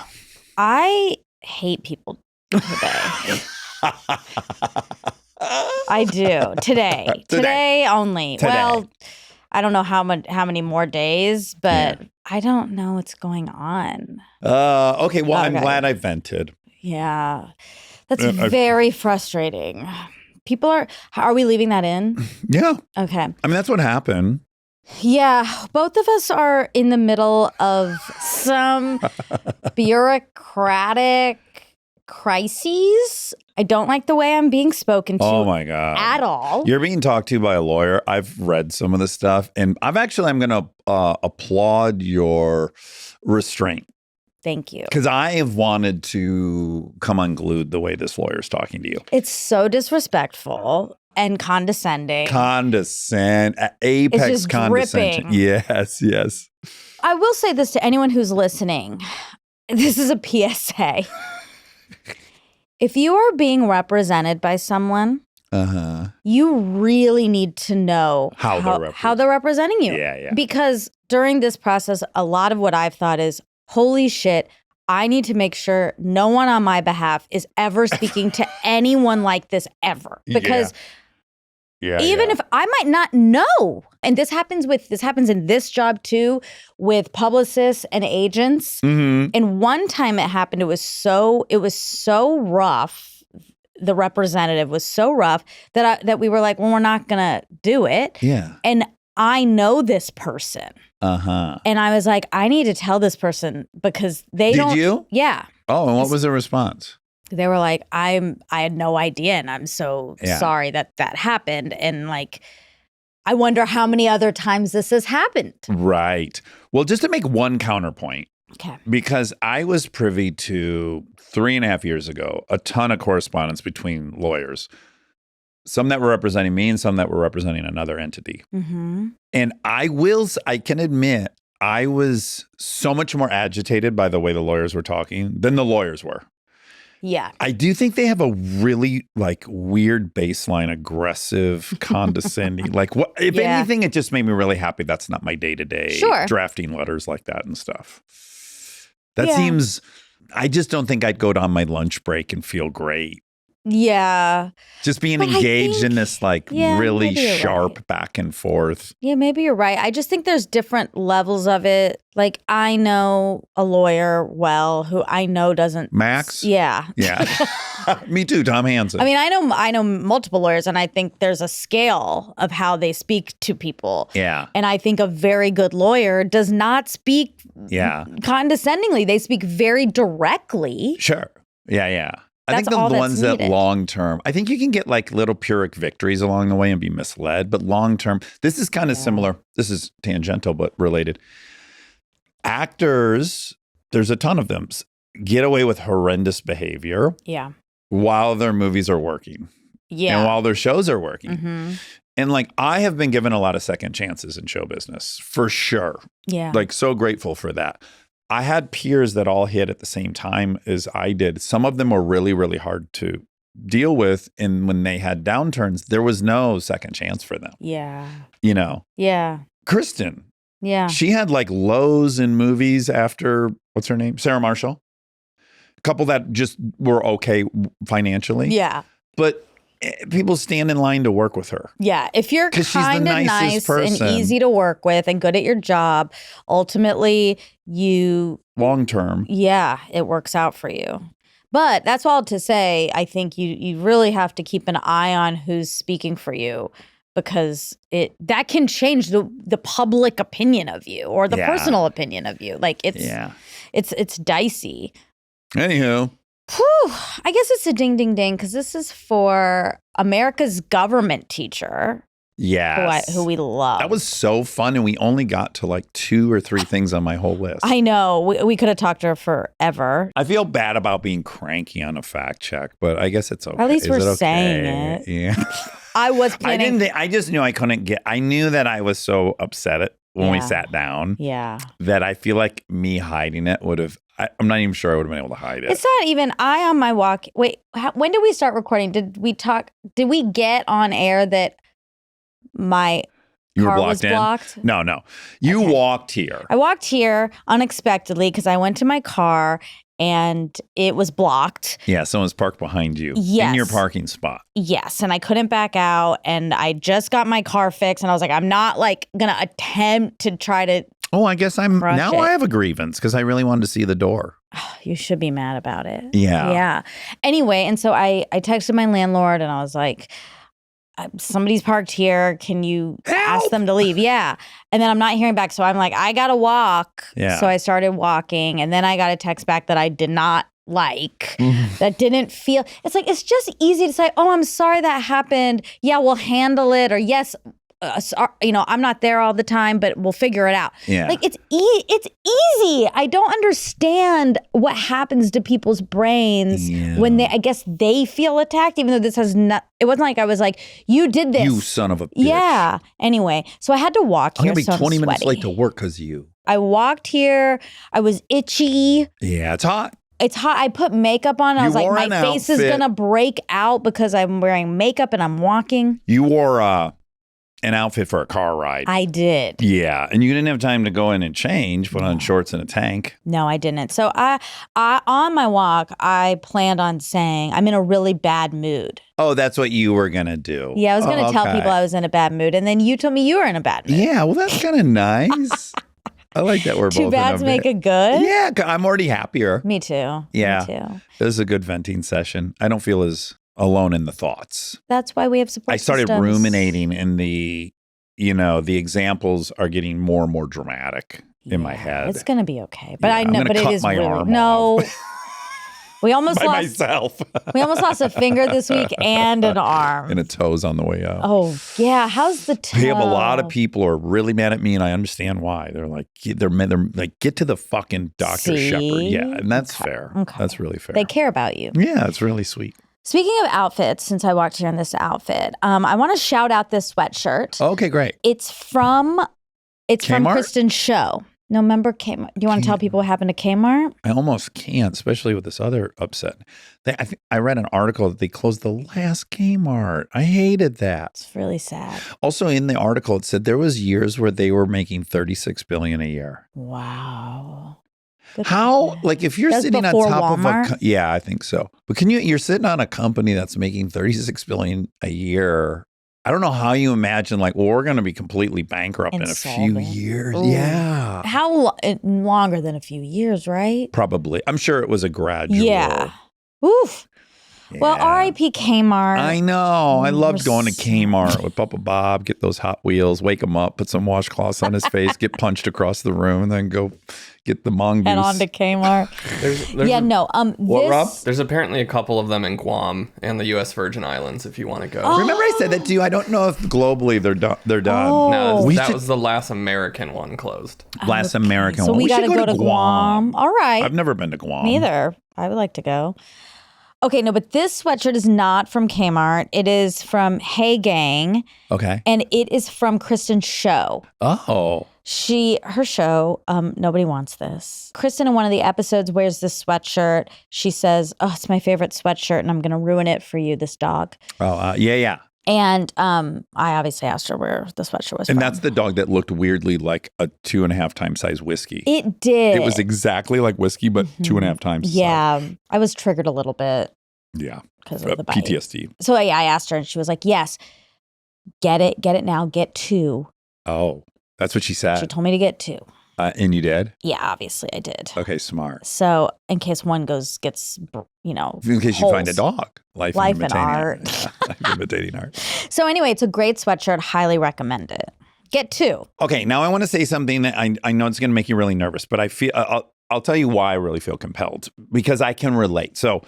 I hate people today. I do. Today only. Today. Well, I don't know how many more days, but I don't know what's going on. Okay, well, I'm Okay. glad I vented. Yeah. That's very frustrating. Are we leaving that in? Yeah. Okay. I mean, that's what happened. Yeah, both of us are in the middle of some bureaucratic crises. I don't like the way I'm being spoken to Oh my God. at all. You're being talked to by a lawyer. I've read some of the stuff, and I'm going to applaud your restraint. Thank you. Because I have wanted to come unglued the way this lawyer's talking to you. It's so disrespectful and condescending. Apex just condescension. dripping. Yes. I will say this to anyone who's listening. This is a PSA. If you are being represented by someone, you really need to know how they're representing you. Yeah. Because during this process, a lot of what I've thought is, holy shit, I need to make sure no one on my behalf is ever speaking to anyone like this ever. Because even if I might not know, and this happens in this job too, with publicists and agents. Mm-hmm. And one time it happened, it was so rough. The representative was so rough that we were like, well, we're not gonna do it. Yeah. And I know this person. And I was like, I need to tell this person because they don't. Did you? Yeah. Oh, and what was the response? They were like, I had no idea, and I'm so sorry that happened. And like, I wonder how many other times this has happened. Right. Well, just to make one counterpoint, Okay. because I was privy to 3.5 years ago, a ton of correspondence between lawyers, some that were representing me and some that were representing another entity. Mm-hmm. And I can admit, I was so much more agitated by the way the lawyers were talking than the lawyers were. Yeah. I do think they have a really like weird baseline, aggressive, condescending. Like, what? If anything, it just made me really happy. That's not my day to day drafting letters like that and stuff. That seems. I just don't think I'd go down my lunch break and feel great. Yeah. Just being But I engaged in think- this like yeah, really maybe you're sharp right. back and forth. Yeah, maybe you're right. I just think there's different levels of it. Like, I know a lawyer who I know doesn't. Max? Yeah. Yeah. Me too, Tom Hansen. I mean, I know multiple lawyers, and I think there's a scale of how they speak to people. Yeah. And I think a very good lawyer does not speak Yeah. condescendingly. They speak very directly. Sure. Yeah. I think That's all the that's ones that needed. long term, I think you can get like little Pyrrhic victories along the way and be misled. But long term, this is kind of similar. This is tangential, but related. Actors, there's a ton of them, get away with horrendous behavior Yeah. while their movies are working Yeah. and while their shows are working. Mhm. And like, I have been given a lot of second chances in show business for sure. Yeah. Like, so grateful for that. I had peers that all hit at the same time as I did. Some of them were really, really hard to deal with. And when they had downturns, there was no second chance for them. Yeah. You know, Yeah. Kristen, Yeah. she had like lows in movies after, what's her name? Sarah Marshall. A couple that just were okay financially. Yeah. But people stand in line to work with her. Yeah. If you're 'Cause she's the kind of nicest nice and person. easy to work with and good at your job, ultimately Long term. it works out for you. But that's all to say, I think you really have to keep an eye on who's speaking for you, because that can change the public opinion of you or the Yeah. personal opinion of you. Like it's dicey. Anywho. Whew, I guess it's a ding, ding, ding, because this is for America's government teacher, Yes. who we love. That was so fun. And we only got to like 2 or 3 things on my whole list. I know. We could have talked to her forever. I feel bad about being cranky on a fact check, but I guess it's okay. At least Is we're it okay? saying it. Yeah. I was planning. I just knew I couldn't I knew that I was so upset when we Yeah. sat down Yeah. that I feel like me hiding it would have, I'm not even sure I would have been able to hide it. It's not even I on my walk. Wait, when did we start recording? Did we get on air that my You were car blocked was in? blocked? No. You Okay. walked here. I walked here unexpectedly because I went to my car and it was blocked. Yeah, someone's parked behind you in Yes. your parking spot. Yes, and I couldn't back out, and I just got my car fixed, and I was like, I'm not like gonna attempt to try to. Oh, I guess Crush now it. I have a grievance because I really wanted to see the door. You should be mad about it. Yeah. Yeah. Anyway, and so I texted my landlord, and I was like, somebody's parked here. Can you ask them to leave? Yeah. And then I'm not hearing back. So I'm like, I got to walk. Yeah. So I started walking. And then I got a text back that I did not like, that didn't feel. It's like, it's just easy to say, oh, I'm sorry that happened. Yeah, we'll handle it. Or yes, I'm not there all the time, but we'll figure it out. Yeah. Like it's easy. I don't understand what happens to people's brains when I guess they feel attacked, even though this has not, it wasn't like I was like, you did this. You son of a bitch. Yeah. Anyway, so I had to walk I'm here. going to be so 20 I'm minutes sweaty. late to work because of you. I walked here. I was itchy. Yeah, it's hot. It's hot. I put makeup on. I You was like, wore my an face is outfit. going to break out because I'm wearing makeup and I'm walking. You wore an outfit for a car ride. I did. Yeah, and you didn't have time to go in and change, put on shorts and a tank. No, I didn't. So I on my walk, I planned on saying I'm in a really bad mood. Oh, that's what you were going to do. Yeah, I was going to tell okay. people I was in a bad mood, and then you told me you were in a bad mood. Yeah, well, that's kind of nice. I like that we're both Two bads in make a bit. good. Yeah, I'm already happier. Me too. Yeah. Me too. This is a good venting session. I don't feel as alone in the thoughts. That's why we have support I started systems. ruminating in the examples are getting more and more dramatic in my head. It's going to be okay. But Yeah, I I'm know, gonna but it cut is my really arm no. We almost by lost. myself. We almost lost a finger this week and an arm. And a toe's on the way out. Oh yeah, how's the toe? We have a lot of people who are really mad at me, and I understand why. They're like, they're like, get to the fucking Dr. See? Shepard. Yeah, and that's fair. Okay. That's really fair. They care about you. Yeah, it's really sweet. Speaking of outfits, since I walked here in this outfit, I want to shout out this sweatshirt. Okay, great. It's from Kmart? Kristen's show. No, remember Kmart? Do you want to tell people what happened to Kmart? I almost can't, especially with this other upset. I read an article that they closed the last Kmart. I hated that. It's really sad. Also, in the article, it said there was years where they were making $36 billion a year. Wow. Good How, for them. like, if you're That's sitting on before top Walmart? of yeah, I think so. But you're sitting on a company that's making $36 billion a year. I don't know how you imagine, like, well, we're going to be completely bankrupt in a few Insolvent. years. Ooh. Yeah. How longer than a few years, right? Probably. I'm sure it was a gradual. Yeah. Oof. Well, Yeah. R.I.P. Kmart. I know. I loved going to so- Kmart with Papa Bob, get those Hot Wheels, wake him up, put some washcloths on his face, get punched across the room, and then go get the mongoose. And on to Kmart. There's Yeah, no. What, Rob? There's apparently a couple of them in Guam and the U.S. Virgin Islands if you want to go. Remember I said that to you? I don't know if globally they're done. Oh. No, We that should- was the last American one closed. Last American So one. we got to should go to Guam. All right. I've never been to Guam. Neither. I would like to go. Okay, no, but this sweatshirt is not from Kmart. It is from Hey Gang, Okay. and it is from Kristen's show. Oh. Her show, nobody wants this. Kristen in one of the episodes wears this sweatshirt. She says, "Oh, it's my favorite sweatshirt, and I'm going to ruin it for you, this dog." Oh, yeah. And I obviously asked her where the sweatshirt was And from. that's the dog that looked weirdly like a 2.5 times size whiskey. It did. It was exactly like whiskey, but 2.5 times. the size. Yeah, I was triggered a little bit Yeah. because of the bite. PTSD. So I asked her, and she was like, "Yes, get it now, get 2." Oh, that's what she She said. told me to get 2. And you did? Yeah, obviously I did. Okay, smart. So in case one gets, In case you find a holes. dog. Life and imitating art. Life imitating art. So anyway, it's a great sweatshirt. Highly recommend it. Get 2. Okay, now I want to say something that I know it's going to make you really nervous, but I feel I'll tell you why I really feel compelled, because I can relate. So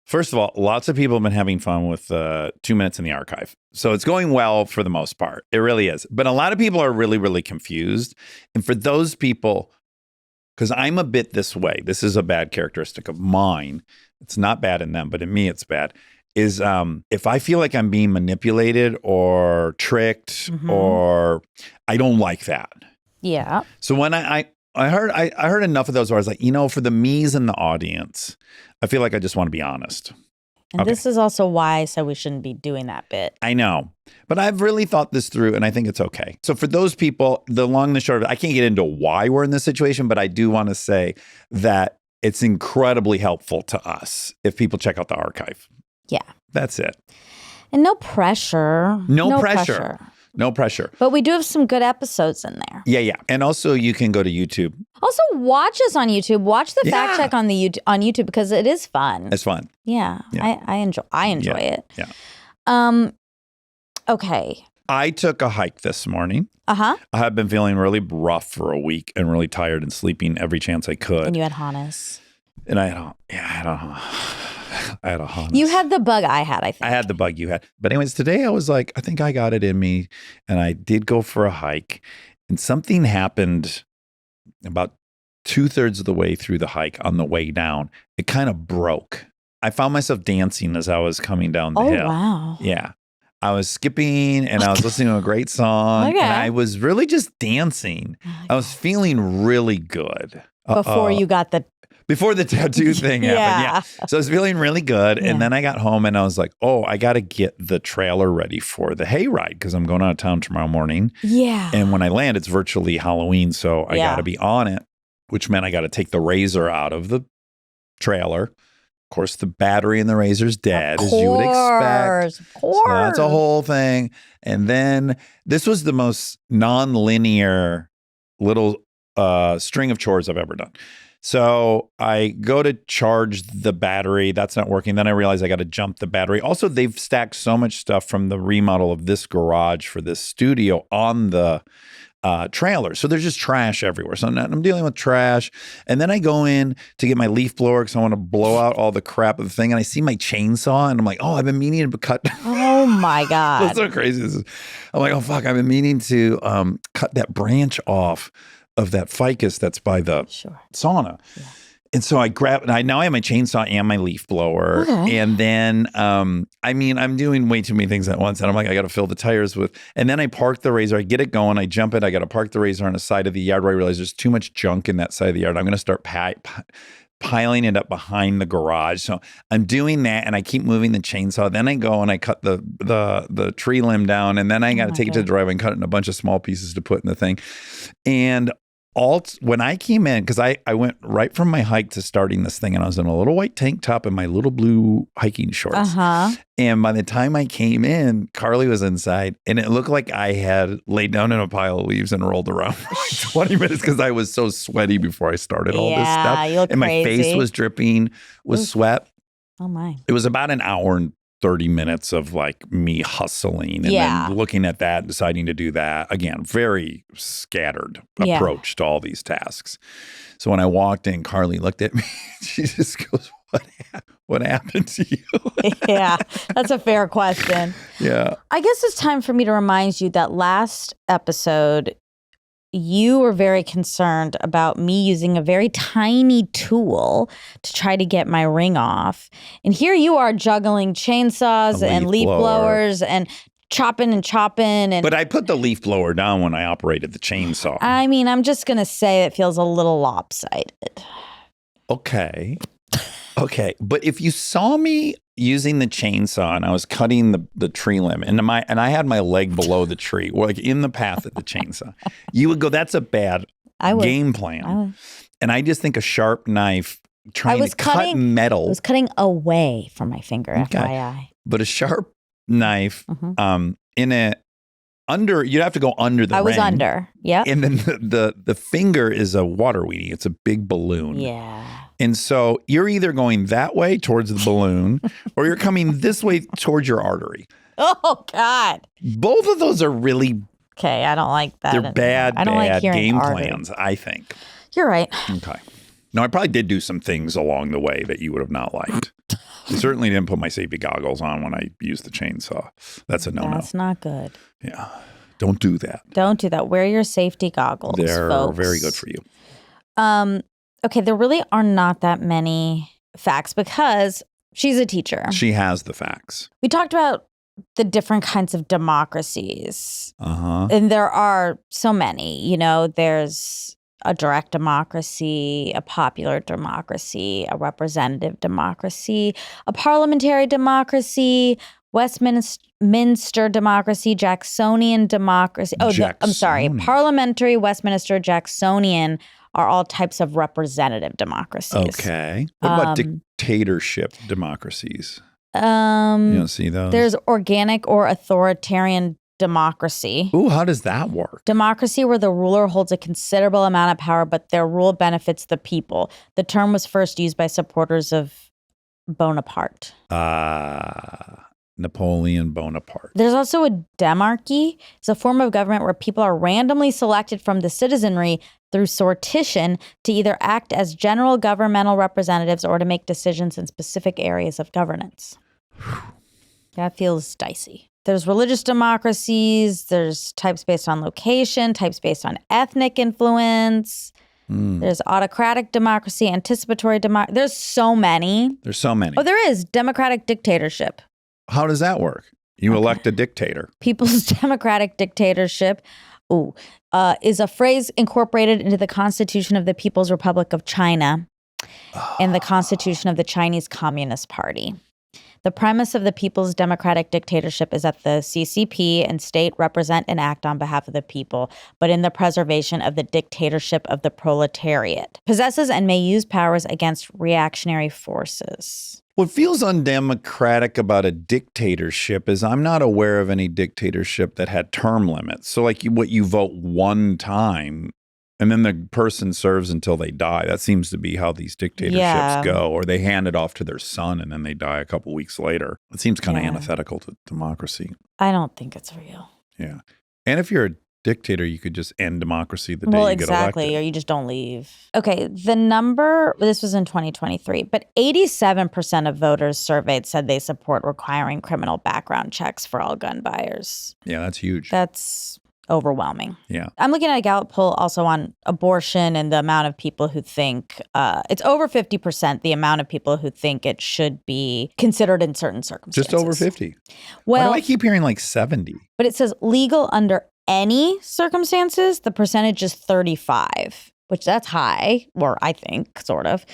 first of all, lots of people have been having fun with 2 Minutes in the Archive. So it's going well for the most part. It really is. But a lot of people are really, really confused. And for those people, because I'm a bit this way, this is a bad characteristic of mine. It's not bad in them, but in me it's bad, is if I feel like I'm being manipulated or tricked or I don't like that. Yeah. So when I heard enough of those where I was like, for the me's in the audience, I feel like I just want to be honest. And Okay. this is also why I said we shouldn't be doing that bit. I know, but I've really thought this through and I think it's okay. So for those people, the long and the short of it, I can't get into why we're in this situation, but I do want to say that it's incredibly helpful to us if people check out the archive. Yeah. That's it. And no pressure. No pressure. No pressure. But we do have some good episodes in there. Yeah. And also you can go to YouTube. Also, watch us on YouTube. Watch the fact Yeah. check on YouTube because it is fun. It's fun. Yeah. Yeah. I enjoy it. Yeah. Okay. I took a hike this morning. Uh-huh. I have been feeling really rough for a week and really tired and sleeping every chance I could. And you had harness. And I had a harness. You had the bug I had, I think. I had the bug you had. But anyways, today I was like, I think I got it in me. And I did go for a hike. And something happened about 2/3 of the way through the hike on the way down. It kind of broke. I found myself dancing as I was coming down the hill. Oh, wow. Yeah. I was skipping and I was listening to a great song. Okay. And I was really just dancing. I was feeling really good. Before you got the... Before the tattoo thing happened. Yeah. Yeah. So I was feeling really good. Yeah. And then I got home and I was like, oh, I got to get the trailer ready for the hayride because I'm going out of town tomorrow morning. Yeah. And when I land, it's virtually Halloween. So I Yeah. got to be on it, which meant I got to take the razor out of the trailer. Of course, the battery in the razor's dead, as you would expect. Of course. So that's a whole thing. And then this was the most non-linear little string of chores I've ever done. So I go to charge the battery. That's not working. Then I realize I got to jump the battery. Also, they've stacked so much stuff from the remodel of this garage for this studio on the trailer. So there's just trash everywhere. So I'm dealing with trash. And then I go in to get my leaf blower because I want to blow out all the crap of the thing. And I see my chainsaw and I'm like, oh, I've been meaning to cut. Oh, my God. That's so crazy. This is. I'm like, oh, fuck. I've been meaning to cut that branch off of that ficus that's by the sauna. Yeah. And so I grab, and now I have my chainsaw and my leaf blower. Okay. And then, I'm doing way too many things at once. And I'm like, I got to fill the tires with, and then I park the razor, I get it going, I jump it, I got to park the razor on the side of the yard where I realize there's too much junk in that side of the yard. I'm going to start piling it up behind the garage. So I'm doing that and I keep moving the chainsaw. Then I go and I cut the tree limb down, and then I got to take it to the driveway and cut it in a bunch of small pieces to put in the thing. And when I came in, because I went right from my hike to starting this thing, and I was in a little white tank top and my little blue hiking shorts. Uh-huh. And by the time I came in, Carly was inside, and it looked like I had laid down in a pile of leaves and rolled around for like 20 minutes because I was so sweaty before I started all this stuff. You look and my crazy. face was dripping with sweat. Oh my. It was about an hour and 30 minutes of like me hustling and then looking at that, deciding to do that. Again, very scattered approach to all these tasks. So when I walked in, Carly looked at me. She just goes, what happened to you? Yeah, that's a fair question. Yeah. I guess it's time for me to remind you that last episode, you were very concerned about me using a very tiny tool to try to get my ring off. And here you are juggling chainsaws and leaf blowers and chopping. And But I put the leaf blower down when I operated the chainsaw. I mean, I'm just going to say it feels a little lopsided. Okay. But if you saw me using the chainsaw and I was cutting the tree limb and I had my leg below the tree, or like in the path of the chainsaw, you would go, that's a bad game plan. And I just think a sharp knife trying to cut metal. I was cutting away from my finger, FYI. But a sharp knife you'd have to go under the ring. I was under, yeah. And then the finger is a water weenie. It's a big balloon. Yeah. And so you're either going that way towards the balloon or you're coming this way towards your artery. Oh, God. Both of those are really okay. I don't like that. They're bad game artery plans, I think. You're right. Okay. No, I probably did do some things along the way that you would have not liked. I certainly didn't put my safety goggles on when I used the chainsaw. That's a no-no. That's not good. Yeah. Don't do that. Don't do that. Wear your safety goggles, They're folks. very good for you. Okay, there really are not that many facts because she's a teacher. She has the facts. We talked about the different kinds of democracies. Uh-huh. And there are so many. You know, there's a direct democracy, a popular democracy, a representative democracy, a parliamentary democracy, Westminster democracy, Jacksonian democracy. I'm sorry. Parliamentary, Westminster, Jacksonian are all types of representative democracies. Okay. What about dictatorship democracies? You You don't see those? There's organic or authoritarian democracy. Ooh, how does that work? Democracy where the ruler holds a considerable amount of power, but their rule benefits the people. The term was first used by supporters of Bonaparte. Napoleon Bonaparte. There's also a demarchy. It's a form of government where people are randomly selected from the citizenry through sortition to either act as general governmental representatives or to make decisions in specific areas of governance. That feels dicey. There's religious democracies. There's types based on location, types based on ethnic influence. There's autocratic democracy, anticipatory democracy. There's so many. Oh, there is democratic dictatorship. How does that work? You elect a dictator. People's democratic dictatorship is a phrase incorporated into the Constitution of the People's Republic of China and the Constitution of the Chinese Communist Party. The premise of the People's Democratic Dictatorship is that the CCP and state represent and act on behalf of the people, but in the preservation of the dictatorship of the proletariat. Possesses and may use powers against reactionary forces. What feels undemocratic about a dictatorship is I'm not aware of any dictatorship that had term limits. So like you vote one time and then the person serves until they die. That seems to be how these dictatorships go. Or they hand it off to their son and then they die a couple weeks later. It seems kind of antithetical to democracy. I don't think it's real. Yeah. And if you're a dictator, you could just end democracy the day you get elected. Or you just don't leave. Okay, the number, this was in 2023, but 87% of voters surveyed said they support requiring criminal background checks for all gun buyers. Yeah, that's huge. That's overwhelming. Yeah. I'm looking at a Gallup poll also on abortion and the amount of people who think, it's over 50%, the amount of people who think it should be considered in certain circumstances. Just over 50. Well, why do I keep hearing like 70? But it says legal under any circumstances, the percentage is 35, which that's high, or I think, sort of.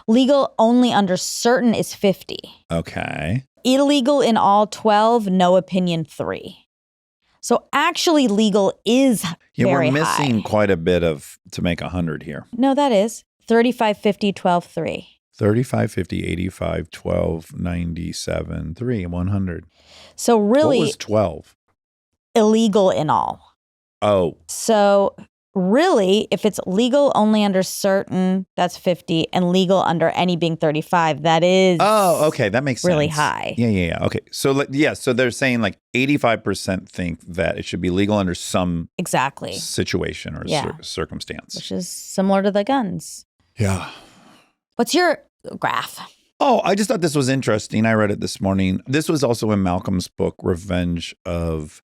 Legal only under certain is 50. Okay. Illegal in all 12, no opinion 3. So actually legal is very we're missing high. Quite a bit to make 100 here. No, that is 35, 50, 12, 3. 35, 50, 85, 12, 97, 3, 100. So really What was 12? illegal in all. Oh. So really, if it's legal only under certain, that's 50, and legal under any being 35, that is Oh, okay. That makes really sense. high. Yeah. Okay. So, so they're saying like 85% think that it should be legal under some Exactly. situation or Yeah. circumstance. Which is similar to the guns. Yeah. What's your graph? Oh, I just thought this was interesting. I read it this morning. This was also in Malcolm's book, Revenge of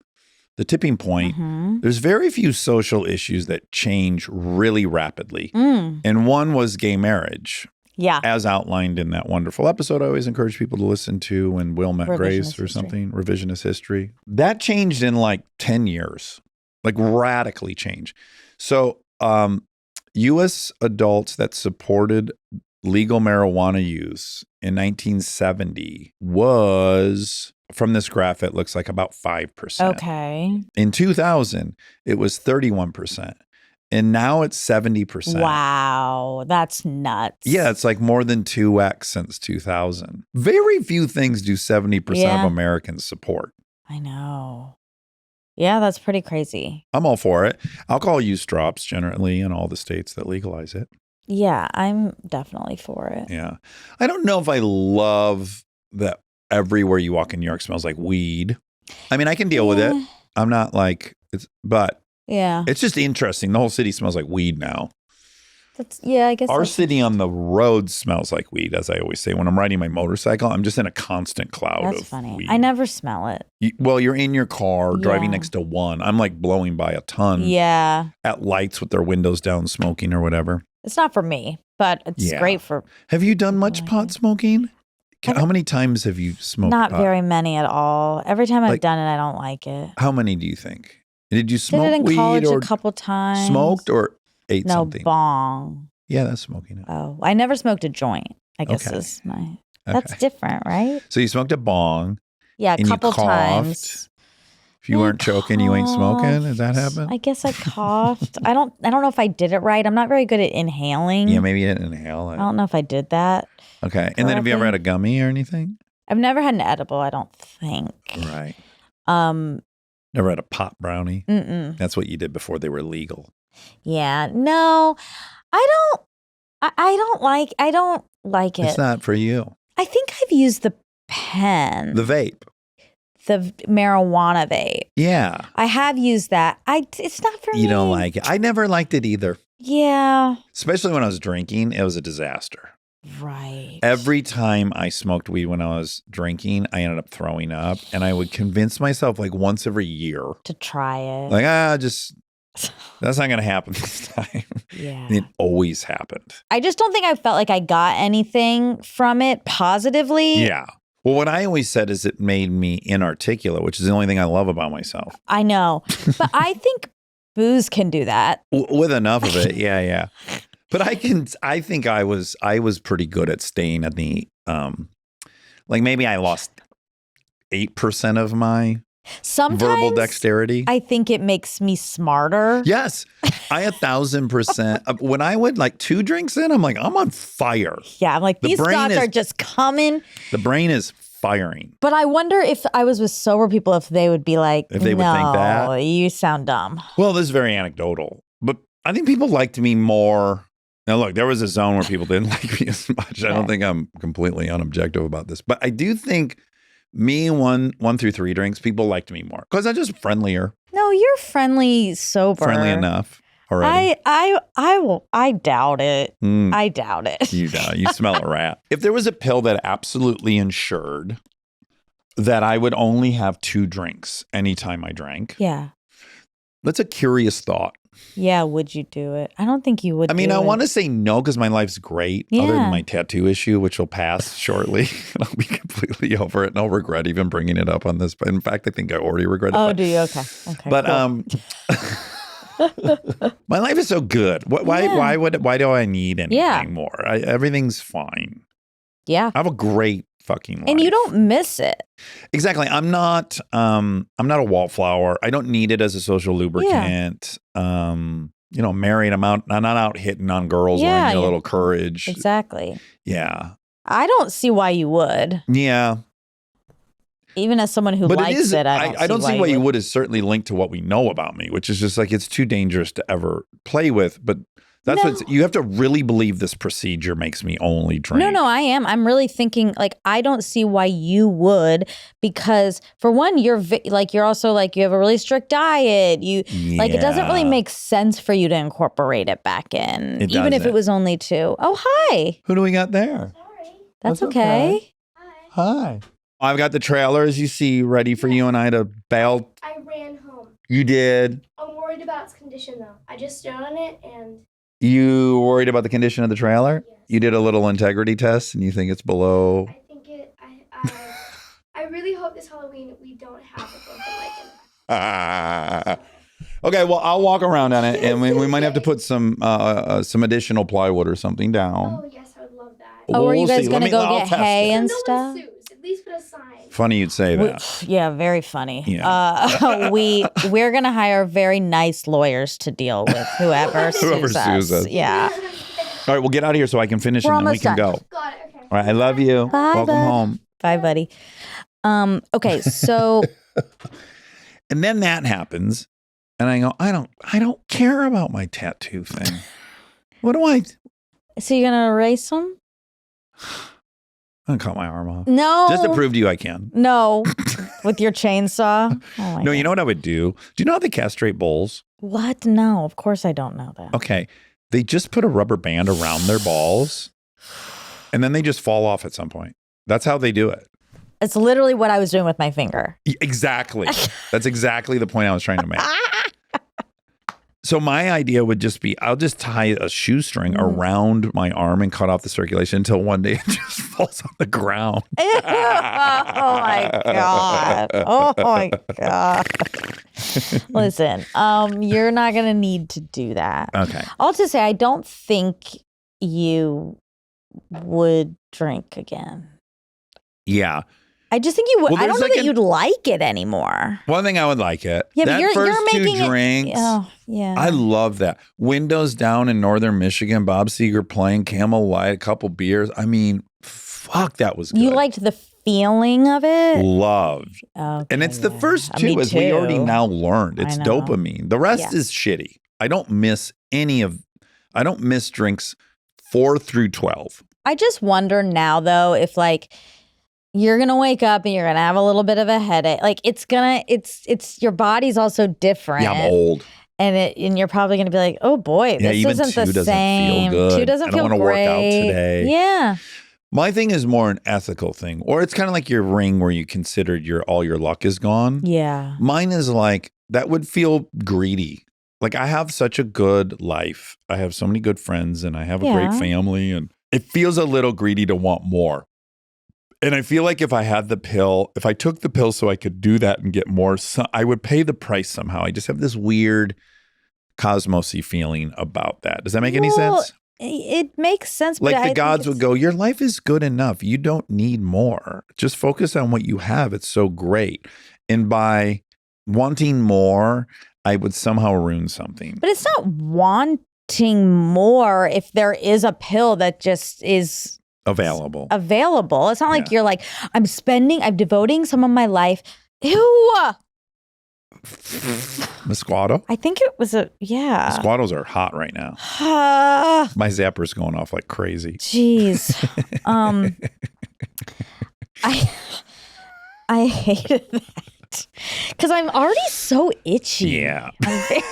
the Tipping Point. Mhm. There's very few social issues that change really rapidly. Mm. And one was gay marriage, Yeah. as outlined in that wonderful episode I always encourage people to listen to when Will met Revisionist Grace or history. something, Revisionist History. That changed in like 10 years, like radically changed. So U.S. adults that supported legal marijuana use in 1970 was, from this graph, it looks like about 5%. Okay. In 2000, it was 31%. And now it's 70%. Wow. That's nuts. Yeah, it's like more than 2x since 2000. Very few things do 70% Yeah. of Americans support. I know. Yeah, that's pretty crazy. I'm all for it. Alcohol use drops generally in all the states that legalize it. Yeah, I'm definitely for it. Yeah. I don't know if I love that everywhere you walk in New York smells like weed. I mean, I can deal with it. Yeah. I'm not like, but Yeah. it's just interesting. The whole city smells like weed now. I guess Our that's- city on the road smells like weed, as I always say. When I'm riding my motorcycle, I'm just in a constant cloud That's of funny. weed. I never smell it. You're in your car driving Yeah. next to one. I'm like blowing by a ton Yeah. at lights with their windows down smoking or whatever. It's not for me, but it's Yeah. great for Have you done much like pot it. smoking? How many times have you smoked not pot? very many at all. Every time I've Like- done it, I don't like it. How many do you think? Did you Did smoke it in weed college or a couple times. smoked or ate No, something? bong. Yeah, that's smoking it. Oh, I never smoked a joint. I guess Okay. is my. That's Okay. different, right? So you smoked a bong. Yeah, a And you couple coughed. times. If you I weren't choking, you ain't smoking. Did that coughed. happen? I guess I coughed. I don't know if I did it right. I'm not very good at inhaling. Yeah, maybe you didn't inhale I it. don't know if I did that. Okay. And then have you ever correctly. had a gummy or anything? I've never had an edible, I don't think. Right. Um, Never had a pot brownie? mm-mm. That's what you did before they were legal. Yeah. No, I don't I don't like it. It's not for you. I think I've used the pen. The vape. the marijuana vape. Yeah. I have used that. It's not for me. You don't like it. I never liked it either. Yeah. Especially when I was drinking, it was a disaster. Right. Every time I smoked weed when I was drinking, I ended up throwing up. And I would convince myself like once every year, to try it. like, just that's not going to happen this time. Yeah. And it always happened. I just don't think I felt like I got anything from it positively. Yeah. Well, what I always said is it made me inarticulate, which is the only thing I love about myself. I know. But I think booze can do that. With enough of it. Yeah. But I think I was pretty good at staying at the, like maybe I lost 8% of my Sometimes verbal dexterity. I think it makes me smarter. Yes, I 1,000%. When I would like 2 drinks in, I'm like, I'm on fire. Yeah, I'm like, The these brain thoughts is- are just coming. The brain is firing. But I wonder if I was with sober people, if they would be like, If they would think that. "No, you sound dumb." Well, this is very anecdotal, but I think people liked me more. Now, look, there was a zone where people didn't like me as much. I don't think I'm completely unobjective about this, but I do think me 1 through 3 drinks, people liked me more because I'm just friendlier, No, you're friendly sober. friendly enough already. I doubt it. Mm, I doubt it. you smell a rat. If there was a pill that absolutely ensured that I would only have 2 drinks anytime I drank, Yeah. that's a curious thought. Yeah, would you do it? I don't think you would. I mean, do I it. want to say no because my life's great, other Yeah. than my tattoo issue, which will pass shortly. And I'll be completely over it. And I'll regret even bringing it up on this. But in fact, I think I already regret it. Oh, but, do you? Okay. Okay. But cool. my life is so good. Why do I need anything Yeah. more? Everything's fine. Yeah. I have a great fucking life. And you don't miss it. Exactly. I'm not a wallflower. I don't need it as a social lubricant. Married, I'm not out hitting on girls when I need a Yeah. little courage. Exactly. Yeah. I don't see why you would. Yeah. Even as someone who But likes it, I don't see why you would. Is certainly linked to what we know about me, which is just like it's too dangerous to ever play with. But that's what you have to really believe. This procedure makes me only drink. No, I am. I'm really thinking like I don't see why you would, because for one, you're also like you have a really strict diet. Like it doesn't really make sense for you to incorporate it back in, even if it was only 2. Oh, hi. Who do we got there? That's okay. Hi. I've got the trailer, as you see, ready for you and I to bail. I ran home. You did. I'm worried about its condition though. I just stood on it and You worried about the condition of the trailer? Yes. You did a little integrity test and you think it's below. I think I really hope this Halloween we don't have a broken leg in it. Okay, well, I'll walk around on it, and we might have to put some additional plywood or something down. Oh yes, I would love that. Oh, are you We'll guys see. going to go I'll get test hay it. and No stuff? one sues. At least put a sign. Funny you'd say that. Yeah, very funny. Yeah. We're gonna hire very nice lawyers to deal with whoever sues us. Yeah. All right, we'll get out of here so I can finish We're and then we almost can done. go. Got it. Okay. All right, I love you. Bye, Welcome bud. home. Bye, buddy. Okay, so And then that happens, and I go, I don't care about my tattoo thing. What do I? so you're gonna erase them? I'm gonna cut my arm off. No. Just to prove to you I can. No. With your chainsaw? Oh my No, you God. know what I would do? Do you know how they castrate bulls? What? No, of course I don't know that. Okay. They just put a rubber band around their balls and then they just fall off at some point. That's how they do it. It's literally what I was doing with my finger. Exactly. That's exactly the point I was trying to make. So my idea would just be, I'll just tie a shoestring around my arm and cut off the circulation until one day it just falls on the ground. Oh my God. Oh my God. Listen, you're not going to need to do that. Okay. I'll just say, I don't think you would drink again. Yeah. I just think you would. Well, I don't there's know like that you'd like it anymore. One thing I would like it. Yeah, that but you're first making two it. drinks. Oh, yeah. I love that. Windows down in northern Michigan, Bob Seger playing Camel Light, a couple beers. I mean, fuck, that was good. You liked the feeling of it? Loved. Okay, And it's the yeah. first Me two, as we already too. now learned. It's know. dopamine. The rest Yeah. is shitty. I don't miss drinks 4 through 12. I just wonder now, though, if like you're gonna wake up and you're gonna have a little bit of a headache. Like it's your body's also different. Yeah, I'm old. And you're probably gonna be like, oh boy, Yeah, this even isn't the 2 doesn't same. feel good. 2 doesn't I don't feel wanna great. work out today. Yeah. My thing is more an ethical thing, or it's kind of like your ring where you considered all your luck is gone. Yeah. Mine is like, that would feel greedy. Like I have such a good life. I have so many good friends and I have a great family, and it feels a little greedy to want more. And I feel like if I had the pill, if I took the pill so I could do that and get more, I would pay the price somehow. I just have this weird cosmosy feeling about that. Does that make any sense? It makes sense. Like but I the think gods would it's- go, your life is good enough. You don't need more. Just focus on what you have. It's so great. And by wanting more, I would somehow ruin something. But it's not wanting more if there is a pill that just is Available. available. It's not like Yeah. you're like, I'm devoting some of my life. Ew. Mosquito? I think it was yeah. Mosquitoes are hot right now. My zapper's going off like crazy. Jeez. I hated that because I'm already so itchy. Yeah. I'm very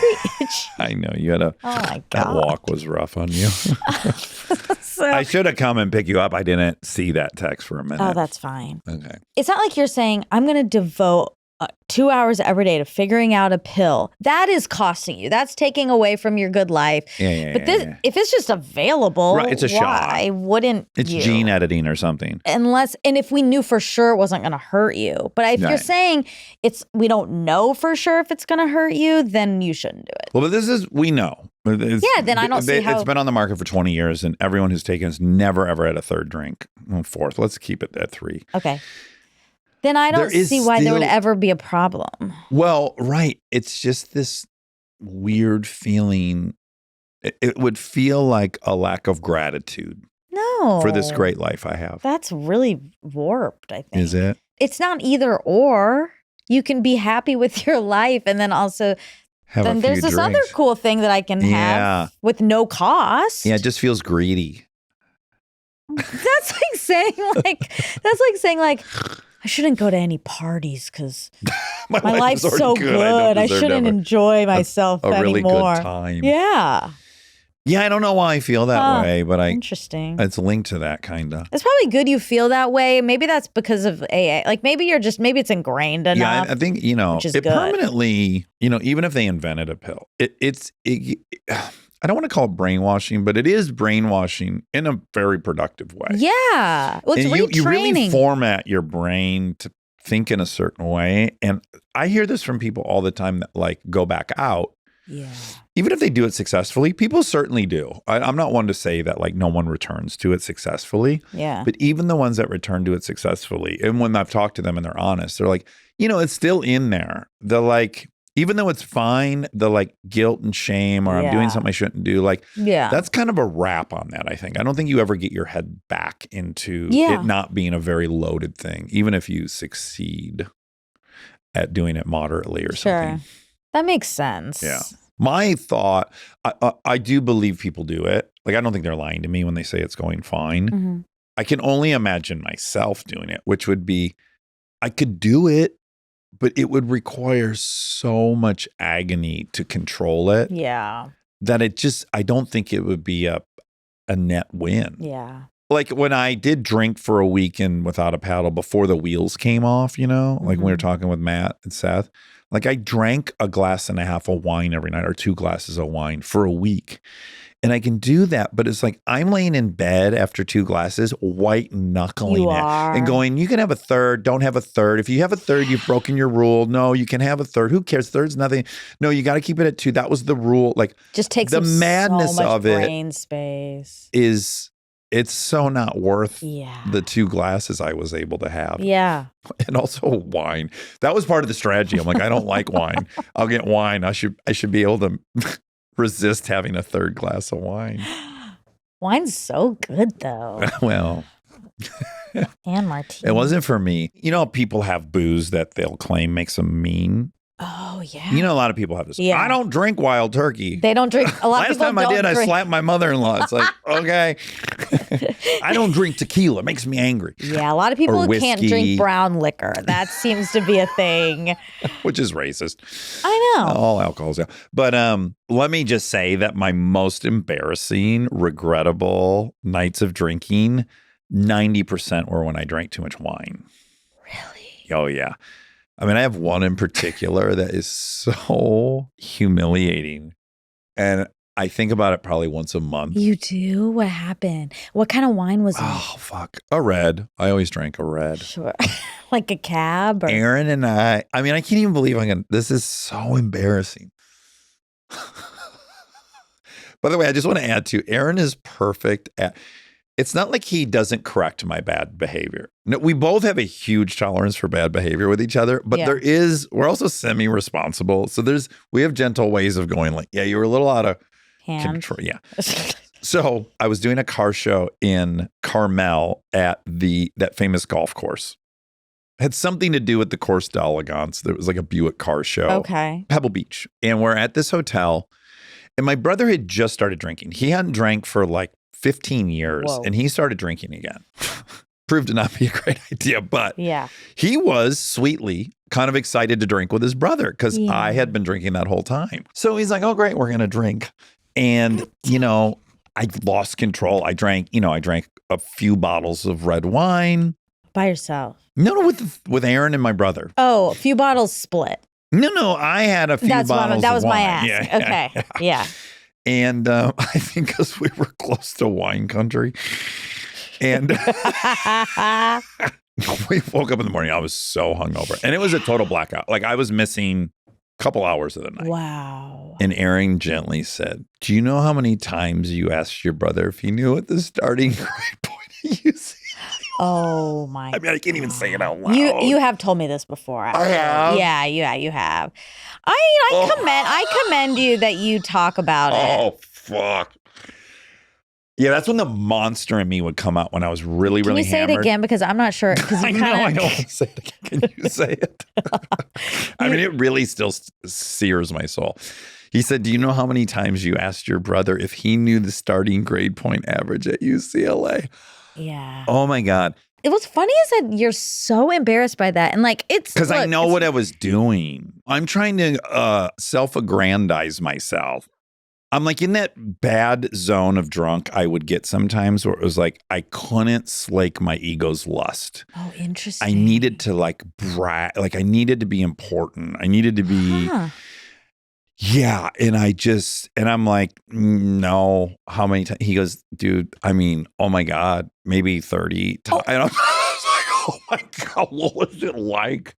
itchy. I know. You had Oh my that God. walk was rough on you. So, I should have come and pick you up. I didn't see that text for a minute. oh, that's fine. okay. It's not like you're saying, I'm going to devote 2 hours every day to figuring out a pill. That is costing you. That's taking away from your good life. Yeah. But this, if it's just available, Right, it's a shot. why wouldn't It's you? gene editing or something. And if we knew for sure it wasn't going to hurt you. But if you're Right. saying we don't know for sure if it's going to hurt you, then you shouldn't do it. Well, but we know. Yeah, then I don't see how- It's been on the market for 20 years, and everyone who's taken it's never, ever had a third drink. Well, fourth. Let's keep it at 3. Okay. Then I don't There is see why there would still- ever be a problem. Well, right. It's just this weird feeling. It would feel like a lack of gratitude No. for this great life I have. That's really warped, I think. Is it? it's not either or. You can be happy with your life and then also Have a then few there's this other drinks. cool thing that I can Yeah. have with no cost. Yeah, it just feels greedy. That's like saying like I shouldn't go to any parties because my life's is already so good. good. I deserve to shouldn't have enjoy myself a really anymore. good time. Yeah. Yeah, I don't know why I feel that Huh. way, but Interesting. it's linked to that kind of. It's probably good you feel that way. Maybe that's because of AA. Like maybe it's ingrained enough. Yeah, I think, which is it good. permanently, even if they invented a pill, it's I don't want to call it brainwashing, but it is brainwashing in a very productive way. Yeah. Well, it's And you really retraining. format your brain to think in a certain way. And I hear this from people all the time that like go back out. Yeah. Even if they do it successfully, people certainly do. I'm not one to say that like no one returns to it successfully. Yeah. But even the ones that return to it successfully, and when I've talked to them and they're honest, they're like, it's still in there. The like, even though it's fine, the like guilt and shame or I'm doing Yeah. something I shouldn't do, like Yeah. that's kind of a wrap on that, I think. I don't think you ever get your head back into Yeah. it not being a very loaded thing, even if you succeed at doing it moderately or Sure. something. That makes sense. Yeah. My thought, I do believe people do it. Like, I don't think they're lying to me when they say it's going fine. Mhm. I can only imagine myself doing it, which would be, I could do it, but it would require so much agony to control it Yeah. that I don't think it would be a net win. Yeah. Like when I did drink for a weekend without a paddle before the wheels came off, like when we were talking with Matt and Seth, like I drank a glass and a half of wine every night or 2 glasses of wine for a week. And I can do that, but it's like I'm laying in bed after 2 glasses, white knuckling You it are. and going, you can have a third, don't have a third. If you have a third, you've broken your rule. No, you can have a third. Who cares? Third's nothing. No, you got to keep it at 2. That was the rule. Like Just takes the up madness so much of it brain space. it's so not worth Yeah. the 2 glasses I was able to have. Yeah. And also wine. That was part of the strategy. I'm like, I don't like wine. I'll get wine. I should be able to resist having a 3rd glass of wine. Wine's so good though. Well, And martini. it wasn't for me. People have booze that they'll claim makes them mean. Oh yeah. A lot of people have this. Yeah. I don't drink wild turkey. They don't drink. A lot of Last people time I don't did, I drink. slapped my mother-in-law. It's like, okay. I don't drink tequila. It makes me angry. Yeah, a lot of people Or who can't whiskey. drink brown liquor. That seems to be a thing. Which is racist. I know. All alcohol's out. But let me just say that my most embarrassing, regrettable nights of drinking, 90% were when I drank too much wine. Really? Oh, yeah. I mean, I have one in particular that is so humiliating. And I think about it probably once a month. You do? What happened? What kind of wine was it? Oh, fuck. A red. I always drank a red. Sure. Like a cab or Aaron and I mean, I can't even believe this is so embarrassing. By the way, I just want to add to Aaron is perfect at, it's not like he doesn't correct my bad behavior. No, we both have a huge tolerance for bad behavior with each other, but Yeah. we're also semi-responsible. So we have gentle ways of going like, yeah, you were a little out of hand. control. Yeah. So I was doing a car show in Carmel at that famous golf course. It had something to do with the Course d'Elegance. There was like a Buick car show. Okay. Pebble Beach. And we're at this hotel. And my brother had just started drinking. He hadn't drank for like 15 years. Whoa. And he started drinking again. Proved to not be a great idea. But Yeah. he was sweetly kind of excited to drink with his brother because Yeah. I had been drinking that whole time. So he's like, oh, great, we're going to drink. And, I lost control. I drank a few bottles of red wine. By yourself. No, with Aaron and my brother. Oh, a few bottles split. No, I had a few That bottles was of my wine. ask. Yeah, Okay. Yeah. And I think because we were close to wine country. And we woke up in the morning. I was so hungover. And it was a total blackout. Like I was missing a couple hours of the night. Wow. And Aaron gently said, do you know how many times you asked your brother if he knew what the starting grade point of UC? Oh my. I mean, I can't even say it out loud. You have told me this before. I have? Yeah, you have. I commend you that you talk about it. Oh, fuck. Yeah, that's when the monster in me would come out when I was really, Can really you say hammered. it again? Because I'm not sure. Because I know, I don't want to say it again. Can you say it? I mean, it really still sears my soul. He said, do you know how many times you asked your brother if he knew the starting grade point average at UCLA? Yeah. Oh my God. It was funny is that you're so embarrassed by that. And like, it's Because I look, know it's- what I was doing. I'm trying to self-aggrandize myself. I'm like in that bad zone of drunk I would get sometimes where it was like I couldn't slake my ego's lust. Oh, interesting. I needed to like brag, like I needed to be important. I needed to be, Huh. yeah. And I'm like, no, how many times? He goes, dude, I mean, oh my God, maybe 30 times. And I was like, oh my God, what was it like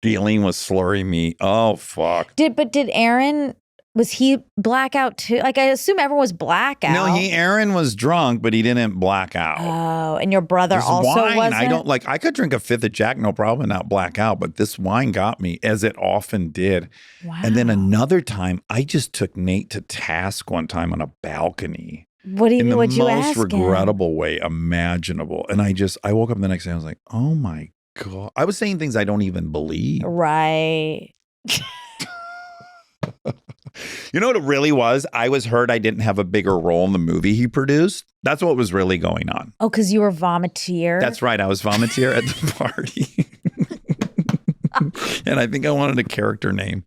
dealing with slurry meat? Oh, fuck. Did Aaron, was he blackout too? Like, I assume everyone was blackout. No, Aaron was drunk, but he didn't black out. Oh, and your brother This also wine, wasn't? I don't like. I could drink a fifth of Jack, no problem, and not black out. But this wine got me, as it often did. Wow. And then another time, I just took Nate to task one time on a balcony What in the what'd you most ask him? regrettable way imaginable. And I woke up the next day. I was like, oh my God, I was saying things I don't even believe. Right. You know what it really was? I was hurt I didn't have a bigger role in the movie he produced. That's what was really going on. Oh, because you were vomiteer? That's right. I was vomiteer at the party. And I think I wanted a character name.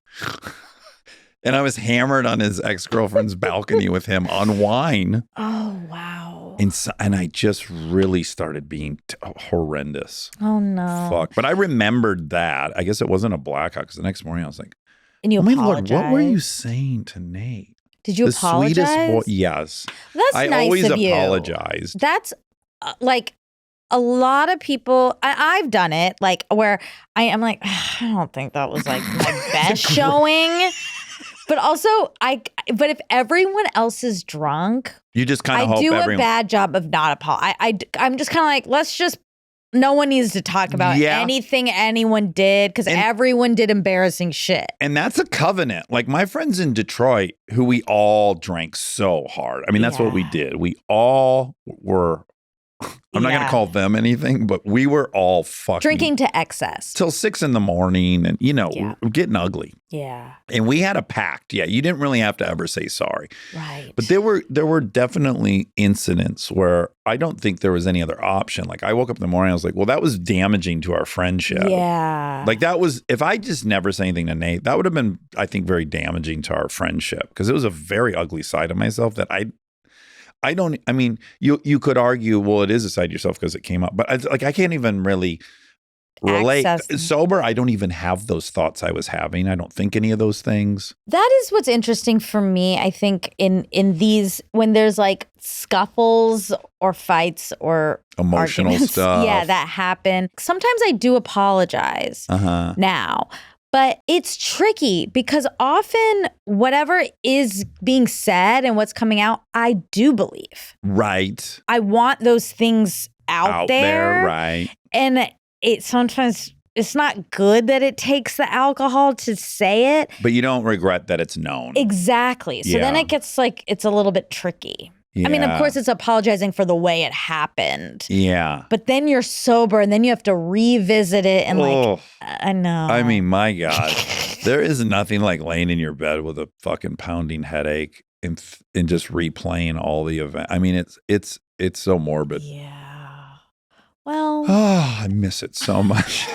And I was hammered on his ex-girlfriend's balcony with him on wine. Oh, wow. And I just really started being horrendous. Oh, no. Fuck. But I remembered that. I guess it wasn't a blackout because the next morning I was like, And you oh my apologized. Lord, what were you saying to Nate? Did you The apologize? sweetest boy. Yes. That's I nice always of you. apologized. That's like a lot of people. I've done it, like where I'm like, I don't think that was like my best showing. But also, but if everyone else is drunk, You just kind of I hope do everyone. a bad job of not apologizing. I'm just kind of like, let's just. No one needs to talk about Yeah. anything anyone did because everyone did embarrassing shit. And that's a covenant. Like my friends in Detroit, who we all drank so hard. I mean, that's what we Yeah. did. We all were, I'm not going Yeah. to call them anything, but we were all fucking Drinking to excess. till 6 a.m. and, Yeah. we're getting ugly. Yeah. And we had a pact. Yeah. You didn't really have to ever say sorry. Right. But there were definitely incidents where I don't think there was any other option. Like I woke up in the morning, I was like, well, that was damaging to our friendship. Yeah. Like that was, if I just never said anything to Nate, that would have been, I think, very damaging to our friendship because it was a very ugly side of myself that I mean, you could argue, well, it is a side of yourself because it came up, but I can't even really relate. Access. Sober, I don't even have those thoughts I was having. I don't think any of those things. That is what's interesting for me. I think in these when there's like scuffles or fights or Emotional arguments, stuff. yeah, that happen. Sometimes I do apologize Uh-huh. now, but it's tricky because often whatever is being said and what's coming out, I do believe. Right. I want those things out there, right. and it sometimes. It's not good that it takes the alcohol to say it. But you don't regret that it's known. Exactly. So then Yeah. it gets like, it's a little bit tricky. I mean, of Yeah. course, it's apologizing for the way it happened. Yeah. But then you're sober and then you have to revisit it and Oh. I know. I mean, my God, there is nothing like laying in your bed with a fucking pounding headache and just replaying all the event. I mean, it's so morbid. Yeah. Well, Oh, I miss it so much.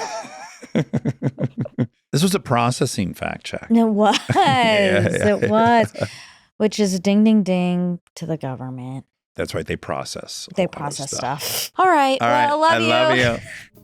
This was a processing fact check. it was. Yeah. It was. Which is ding, ding, ding to the government. That's right. They process. a They lot of process stuff. All right. All right. Well, I love I you. love you.